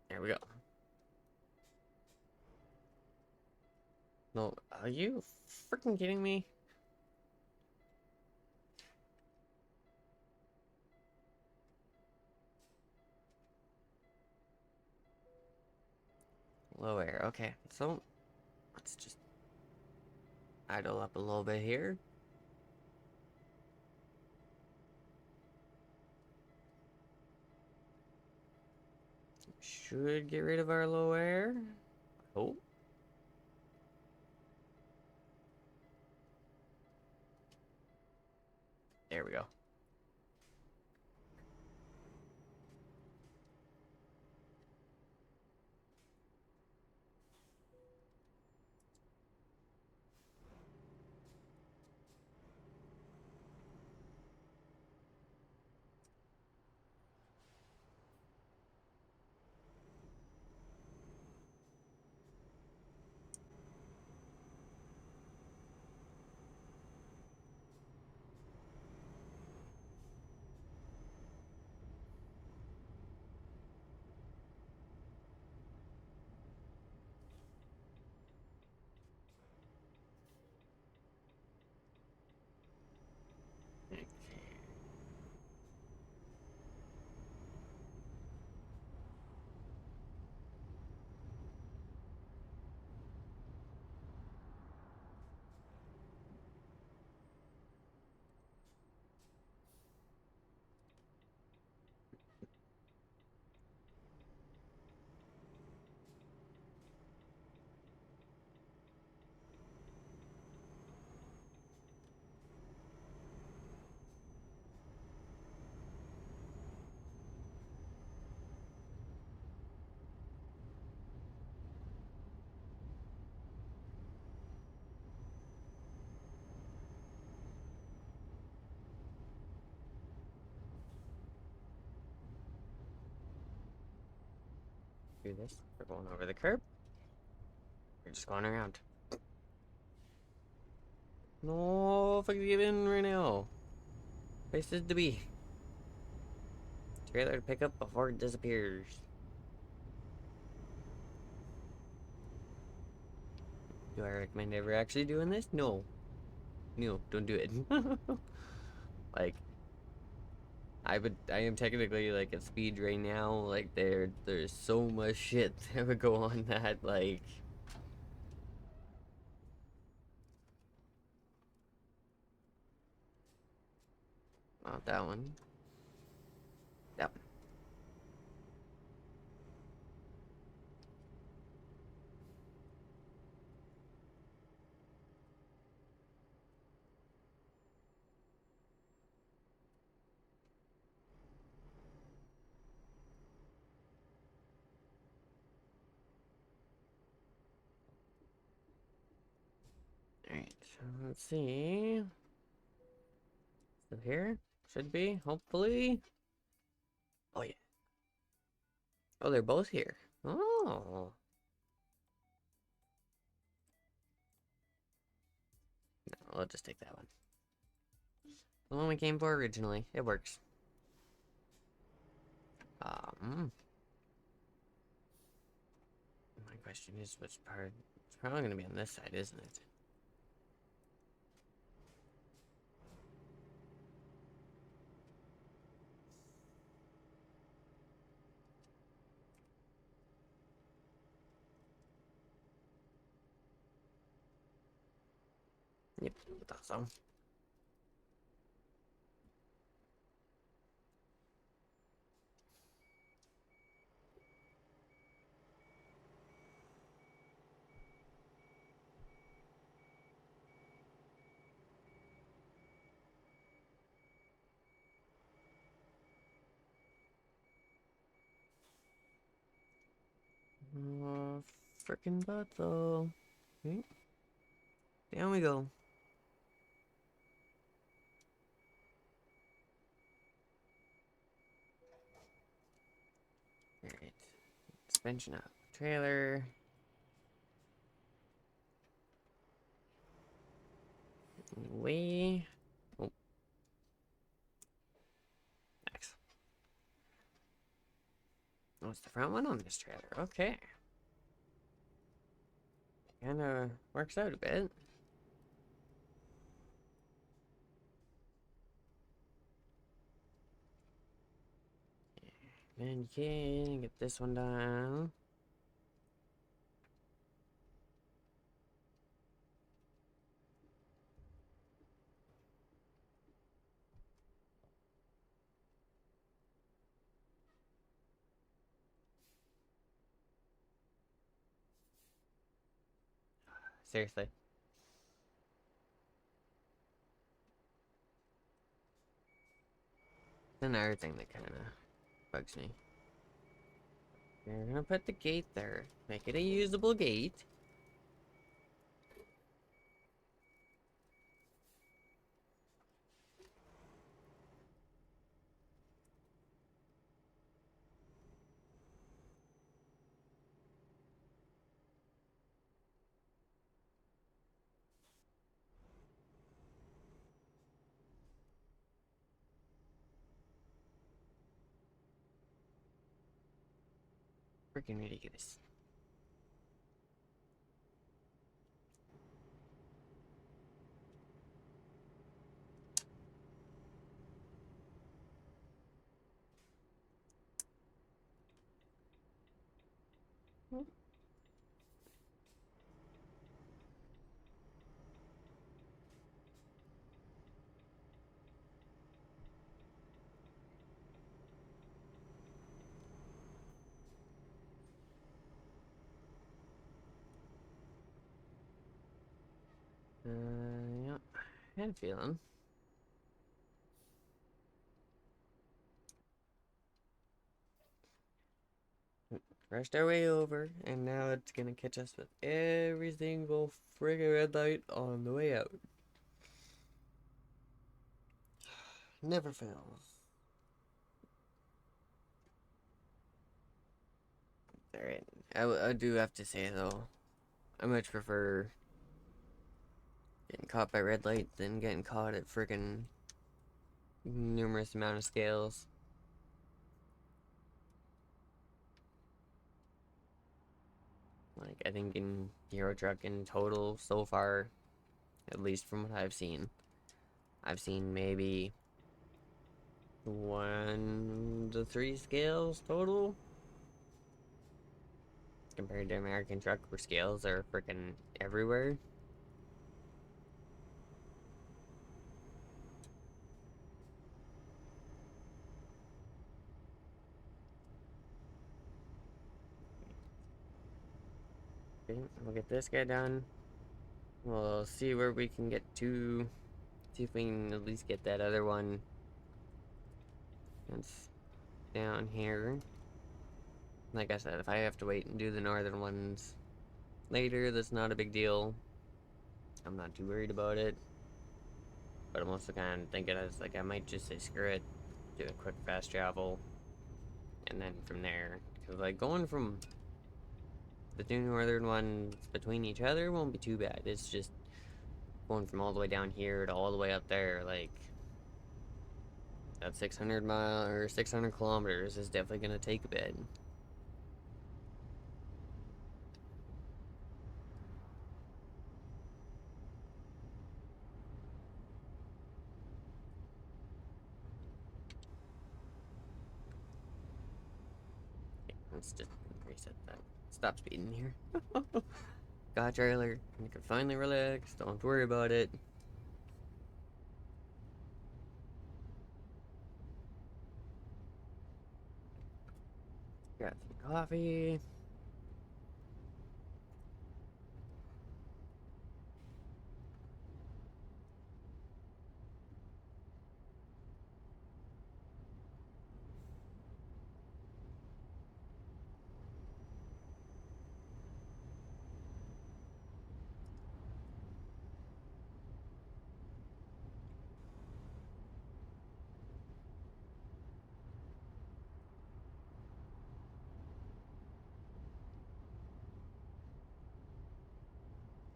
There we go. No, are you freaking kidding me? Low air. Okay, so let's just idle up a little bit here. Should get rid of our low air. Oh. There we go. Do this. We're going over the curb. We're just going around. No, if I could get in right now. Places to be. Trailer to pick up before it disappears. Do I recommend ever actually doing this? No. No, don't do it. Like, I am technically like at speed right now. Like there's so much shit that would go on that like. Not that one. That one. Alright, so let's see. Still here? Should be, hopefully. Oh, yeah. Oh, they're both here. Oh. No, I'll just take that one. The one we came for originally. It works. My question is which part? It's probably going to be on this side, isn't it? Yep, I thought so. Oh, frickin' butt though. Okay. Down we go. Alright. Suspension up. Trailer. Way. Oh. Nice. Oh, it's the front one on this trailer. Okay. Kinda works out a bit. And you can get this one down. Seriously. Another thing that kinda bugs me. You're gonna put the gate there. Make it a usable gate. Freaking ridiculous. Yep. I had a feeling. Rushed our way over, and now it's gonna catch us with every single friggin' red light on the way out. Never fails. Alright. I do have to say, though, I much prefer getting caught by red light than getting caught at friggin' numerous amount of scales. Like, I think in Euro Truck in total so far, at least from what I've seen maybe 1 to 3 scales total. Compared to American Truck, where scales are freaking everywhere. Okay, we'll get this guy done. We'll see where we can get to. See if we can at least get that other one that's down here. Like I said, if I have to wait and do the northern ones later, that's not a big deal. I'm not too worried about it. But I'm also kind of thinking, I might just say screw it, do a quick fast travel, and then from there, because like going from the two northern ones between each other won't be too bad. It's just going from all the way down here to all the way up there, like that 600 mile or 600 kilometers is definitely gonna take a bit. Let's just reset that. Stop speeding here. Got trailer. You can finally relax. Don't worry about it. Got some coffee.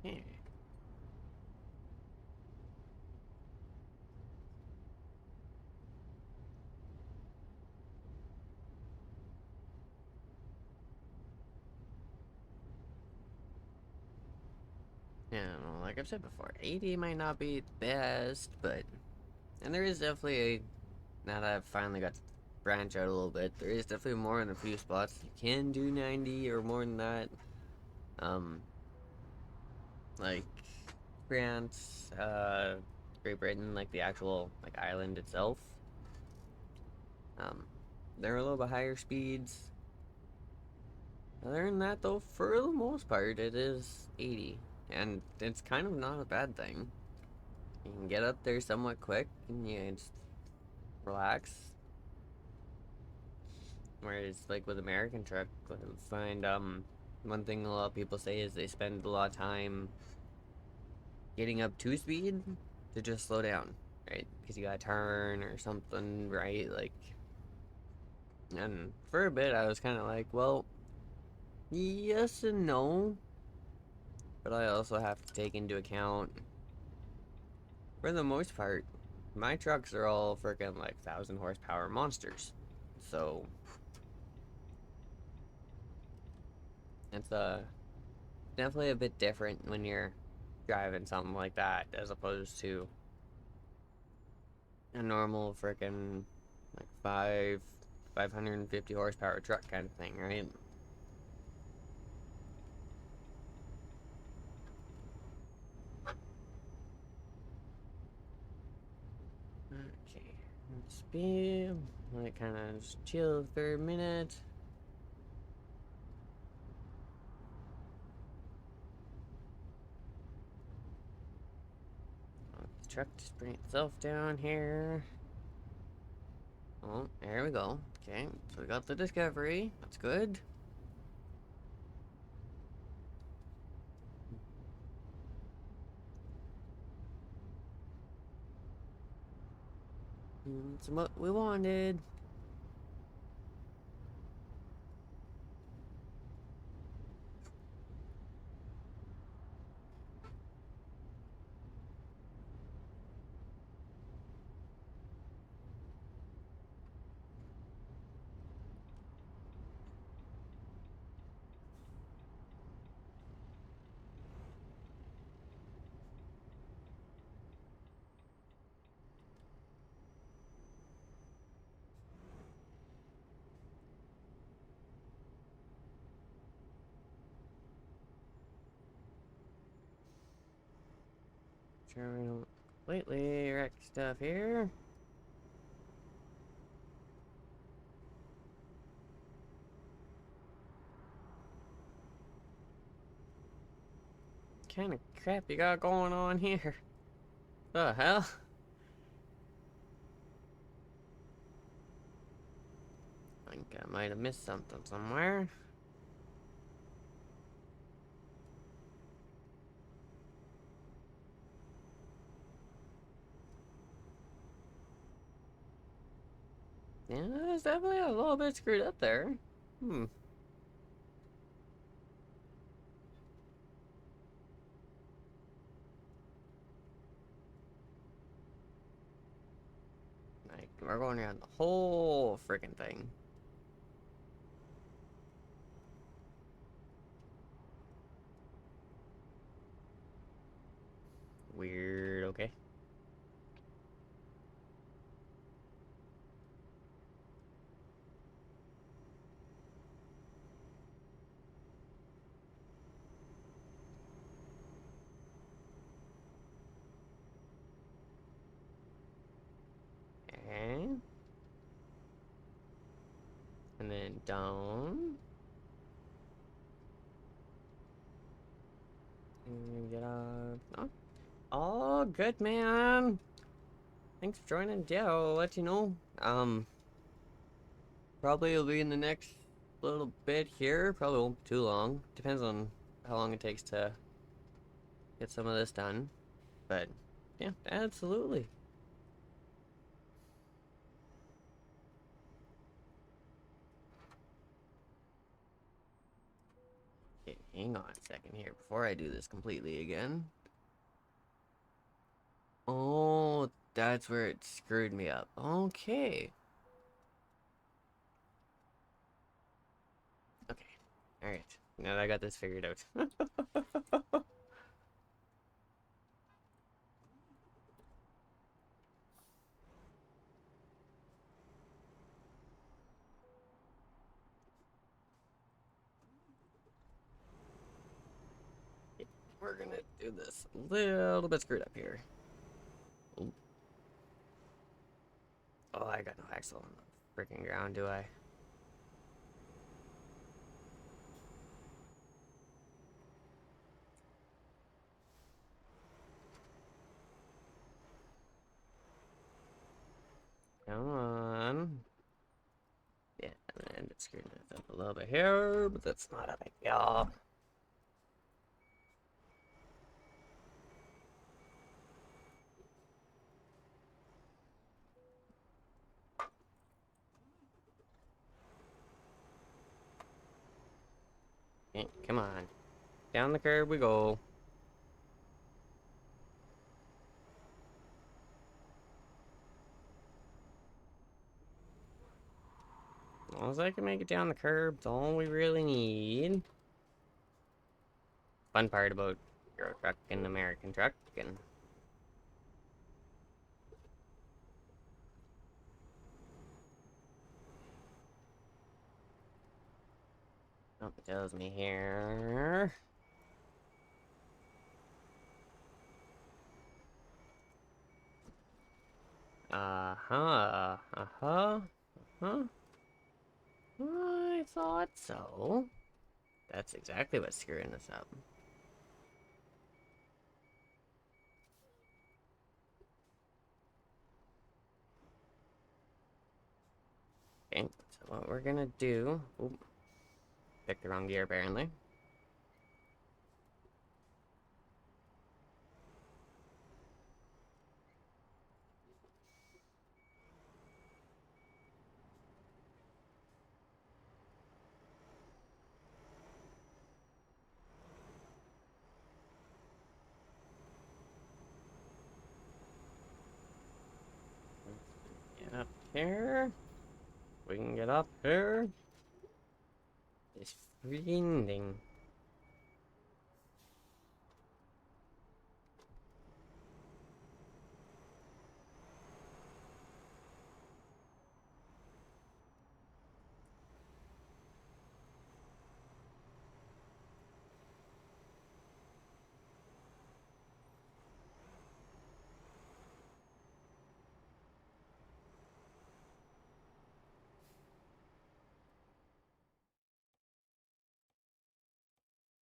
Yeah. Yeah, well, like I've said before, 80 might not be the best, but and there is definitely a now that I've finally got to branch out a little bit, there is definitely more in a few spots. You can do 90 or more than that. Um, like France, Great Britain, like the actual like island itself. Um, they're a little bit higher speeds. Other than that, though, for the most part, it is 80, and it's kind of not a bad thing. You can get up there somewhat quick, and you just relax. Whereas, like with American truck, I find one thing a lot of people say is they spend a lot of time getting up to speed to just slow down, right? Because you gotta turn or something, right? Like, and for a bit, I was kind of like, well, yes and no, but I also have to take into account, for the most part, my trucks are all freaking like 1,000 horsepower monsters, so it's definitely a bit different when you're driving something like that as opposed to a normal freaking like 550 horsepower truck kind of thing, right? Okay, let's be like kind of just chill for a minute. Let the truck just bring itself down here. Oh, there we go. Okay, so we got the Discovery. That's good. That's what we wanted. Sure we don't completely wreck stuff here. What kind of crap you got going on here? The hell? I think I might have missed something somewhere. Yeah, it's definitely a little bit screwed up there. Hmm. Like, we're going around the whole freaking thing. Weird, okay. Okay. And then down. And get up. Oh, all good, man. Thanks for joining. Yeah, I'll let you know. Probably will be in the next little bit here. Probably won't be too long. Depends on how long it takes to get some of this done. But yeah, absolutely. Okay, hang on a second here before I do this completely again. Oh, that's where it screwed me up. Okay. Okay. Alright. Now that I got this figured out. We're gonna do this a little bit screwed up here. Ooh. Oh, I got no axle on the freaking ground, do I? Come on. Yeah, and it's screwing this up a little bit here, but that's not a big deal. Okay, come on. Down the curb we go. As long as I can make it down the curb, it's all we really need. Fun part about Euro Truck and American Truck and oh, it tells me here. Uh-huh. Uh-huh. Huh? I thought so. That's exactly what's screwing us up. Okay, so what we're gonna do... Oop, picked the wrong gear, apparently. Get up here. We can get up here. It's freezing.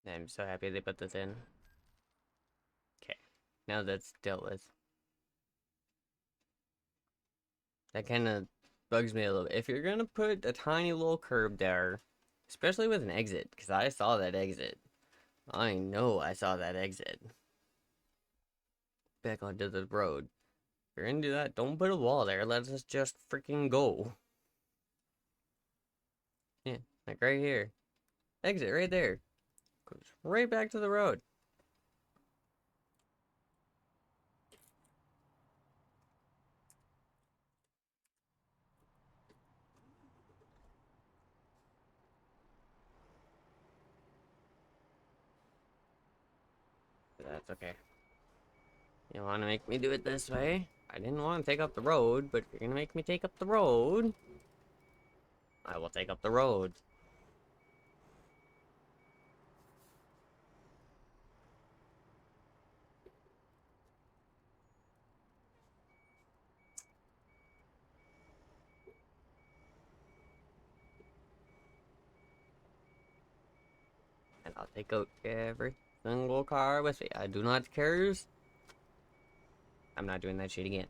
I'm so happy they put this in. Okay, now that's dealt with. That kind of bugs me a little bit. If you're gonna put a tiny little curb there, especially with an exit, because I saw that exit. I know I saw that exit. Back onto the road. If you're gonna do that, don't put a wall there. Let us just freaking go. Like right here. Exit right there. Goes right back to the road. That's okay. You want to make me do it this way? I didn't want to take up the road, but if you're gonna make me take up the road, I will take up the road. And I'll take out every single car with me. I do not care. I'm not doing that shit again.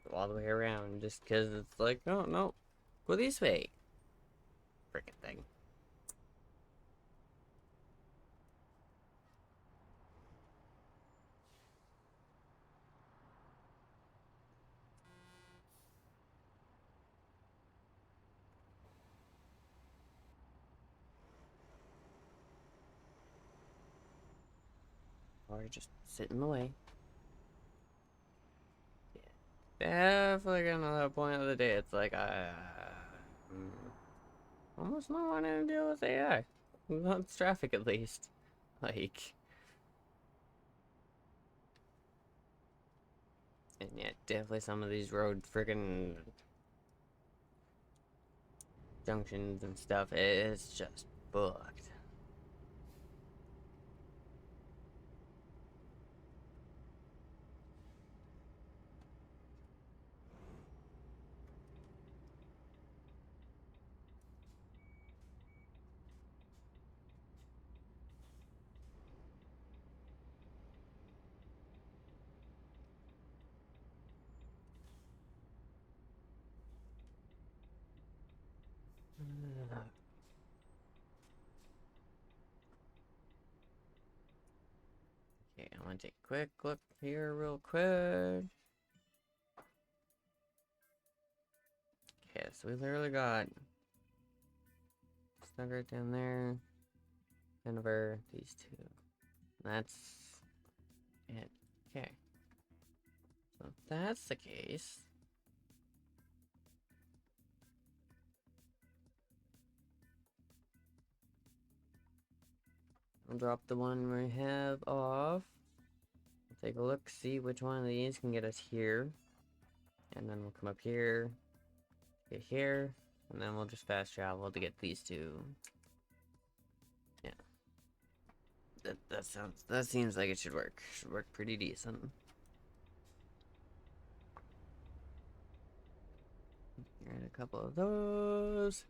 Go all the way around just because it's like, no, no, go this way. Freaking thing. Or just sit in the way. Yeah. Definitely getting to that point of the day. It's like, almost not wanting to deal with AI. Not traffic, at least. Like, and yeah, definitely some of these road friggin' junctions and stuff, it's just booked. Okay, I'm gonna take a quick look here real quick. Okay, so we literally got stuck right down there. Denver, these two. That's it. Okay. So if that's the case, I'll drop the one we have off. We'll take a look, see which one of these can get us here. And then we'll come up here, get here, and then we'll just fast travel to get these two. Yeah. That seems like it should work. Should work pretty decent. Get a couple of those.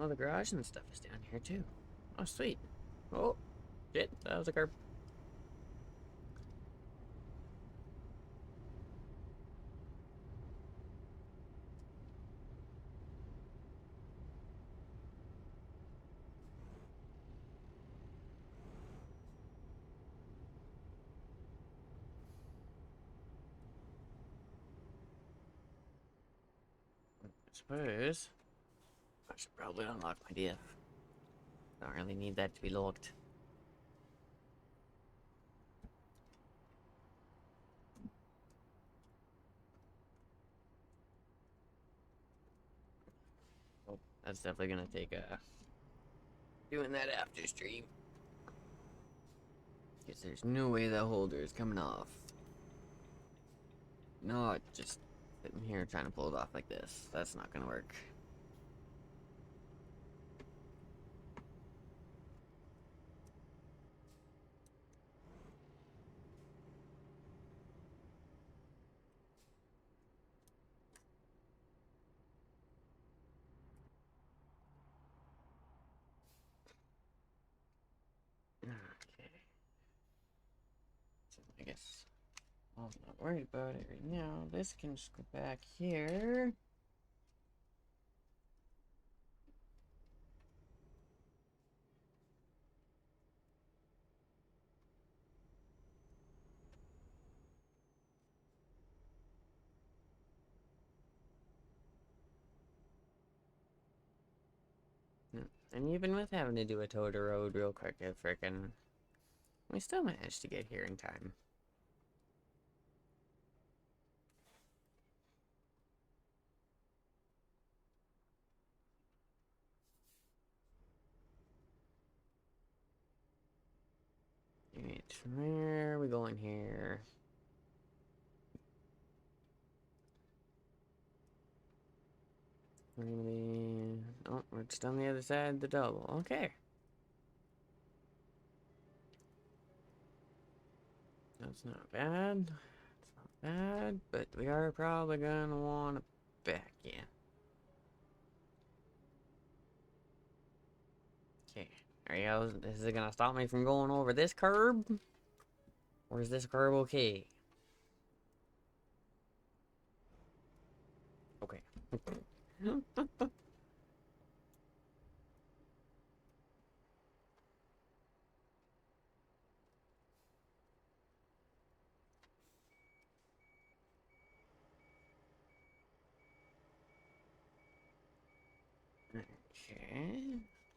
Oh, the garage and stuff is down here too. Oh, sweet. Oh, shit, that was a curb. Suppose I should probably unlock my DF. Don't really need that to be locked. Oh, that's definitely gonna take doing that after stream. Because there's no way the holder is coming off. No, just sitting here trying to pull it off like this. That's not gonna work. Okay. So I guess I'm not worried about it right now. This can just go back here. And even with having to do a tow to road real quick, we still managed to get here in time. Alright, where are we going here? We're gonna be... Oh, we're just on the other side of the double. Okay. That's not bad. It's not bad, but we are probably gonna want to back in. Okay. Is it gonna stop me from going over this curb? Or is this curb okay? Okay. Okay.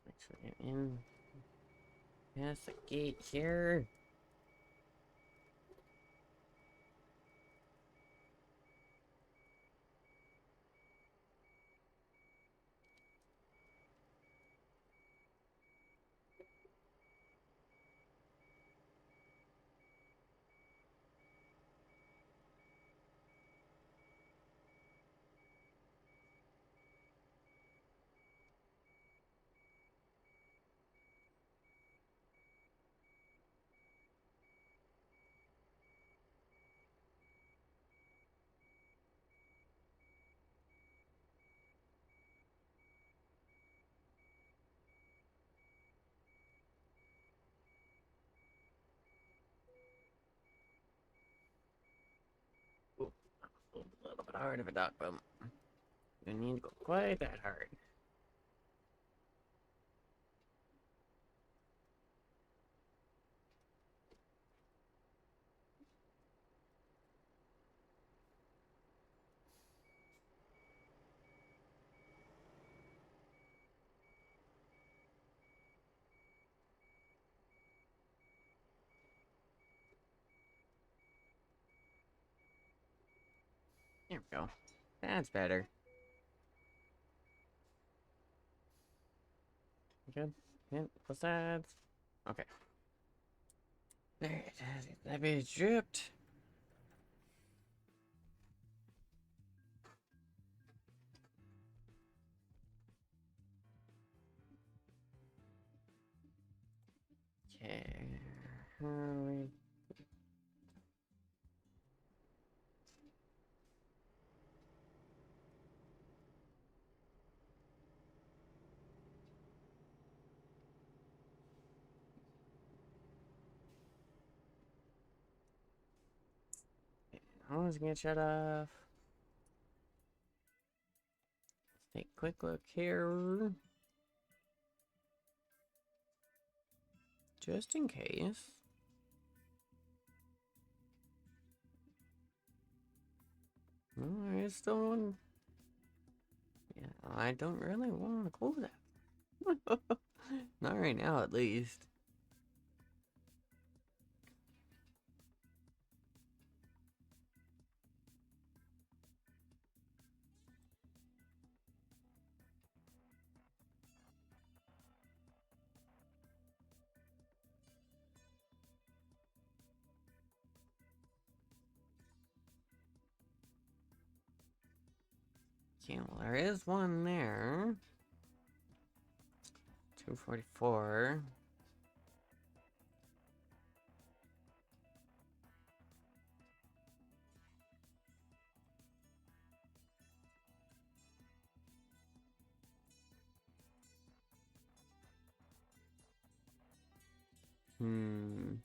Make sure we get in past the gate here. Ooh, a little bit hard of a dog bump. You need to go quite that hard. There we go. That's better. Good. Good. What's that? Okay. There it is. That bitch dripped. Okay. Hurry. I was gonna shut off. Let's take a quick look here. Just in case. Oh, there's still one. I don't really want to go there. Not right now, at least. Okay, well, there is one there. 244. Hmm.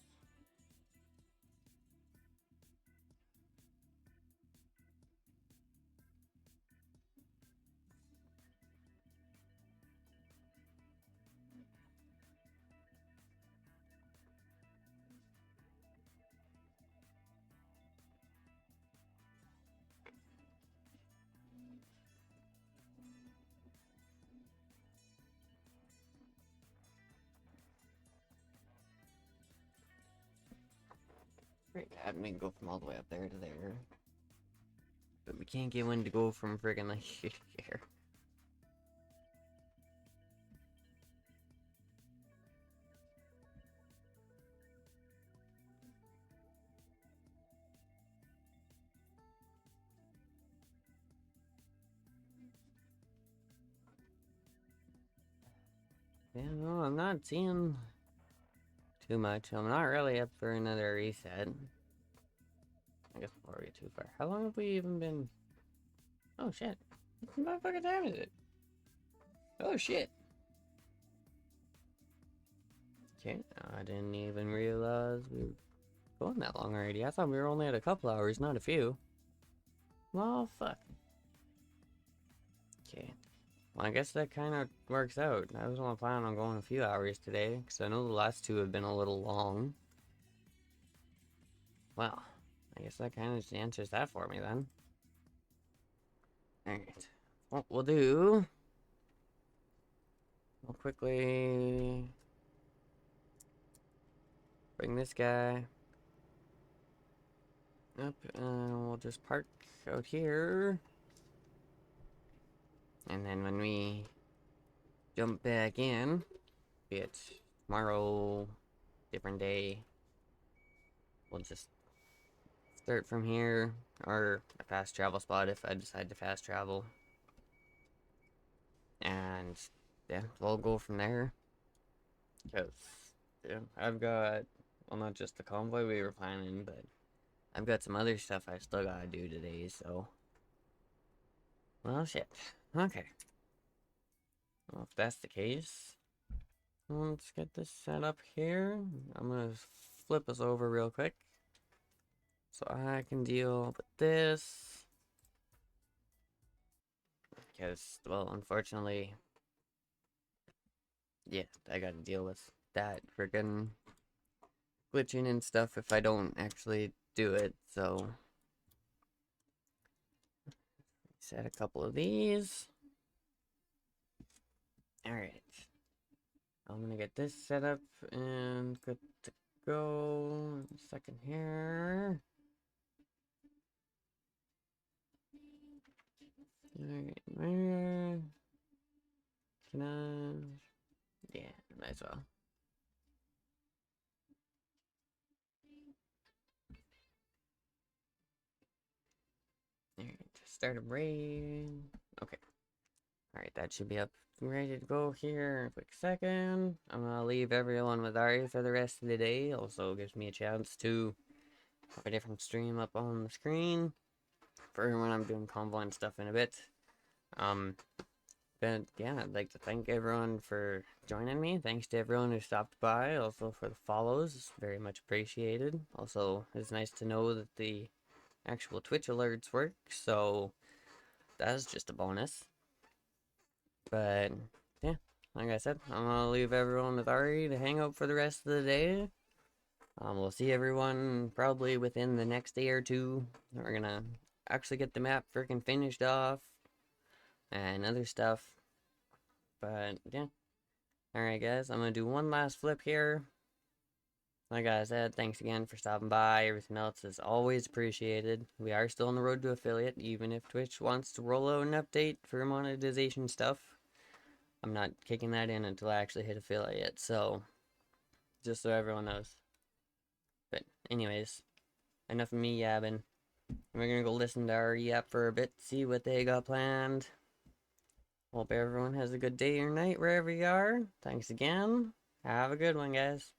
Great, that we can go from all the way up there to there. But we can't get one to go from friggin' like here. Yeah, no, I'm not seeing too much. I'm not really up for another reset. I guess before we get too far. How long have we even been? Oh shit. What fucking time is it? Oh shit. Okay, I didn't even realize we were going that long already. I thought we were only at a couple hours, not a few. Well, fuck. Okay. Well, I guess that kind of works out. I was only planning on going a few hours today, because I know the last two have been a little long. Well, I guess that kind of answers that for me then. Alright. What we'll do... We'll quickly... bring this guy up, and we'll just park out here. And then when we jump back in, be it tomorrow, different day, we'll just start from here, or a fast travel spot if I decide to fast travel. And yeah, we'll go from there. Because yeah, I've got, well, not just the convoy we were planning, but I've got some other stuff I still gotta do today, so. Well, shit. Okay. Well, if that's the case, let's get this set up here. I'm gonna flip us over real quick so I can deal with this. Because, well, unfortunately, yeah, I gotta deal with that freaking glitching and stuff if I don't actually do it, so. Set a couple of these. Alright. I'm gonna get this set up and good to go. Second here. Alright, where can I? Yeah, might as well. Alright, start a raid. Okay. Alright, that should be up ready to go here in a quick second. I'm gonna leave everyone with Ari for the rest of the day. Also gives me a chance to have a different stream up on the screen for when I'm doing convoy and stuff in a bit. But yeah, I'd like to thank everyone for joining me. Thanks to everyone who stopped by, also for the follows. It's very much appreciated. Also, it's nice to know that the actual Twitch alerts work, so that's just a bonus. But yeah, like I said, I'm gonna leave everyone with Ari to hang out for the rest of the day. We'll see everyone probably within the next day or two. We're gonna actually get the map freaking finished off. and other stuff. But yeah. Alright, guys, I'm gonna do one last flip here. Like I said, thanks again for stopping by. Everything else is always appreciated. We are still on the road to affiliate, even if Twitch wants to roll out an update for monetization stuff. I'm not kicking that in until I actually hit affiliate, so just so everyone knows. But anyways, enough of me yabbing. We're gonna go listen to our yap for a bit, see what they got planned. Hope everyone has a good day or night wherever you are. Thanks again. Have a good one, guys.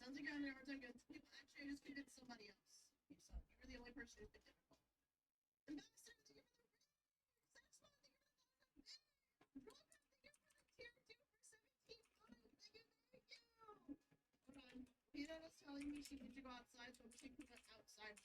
Sounds like you're having a hard time getting to people. Actually, I just convinced somebody else. You saw. You were the only person who's been difficult. Ambassador, thank you for the Saxon, thank you for the Robert, thank you for the tier 2 for 17 months. Thank you. Hold on. Peanut was telling me she needs to go outside, so I'm just gonna put that outside.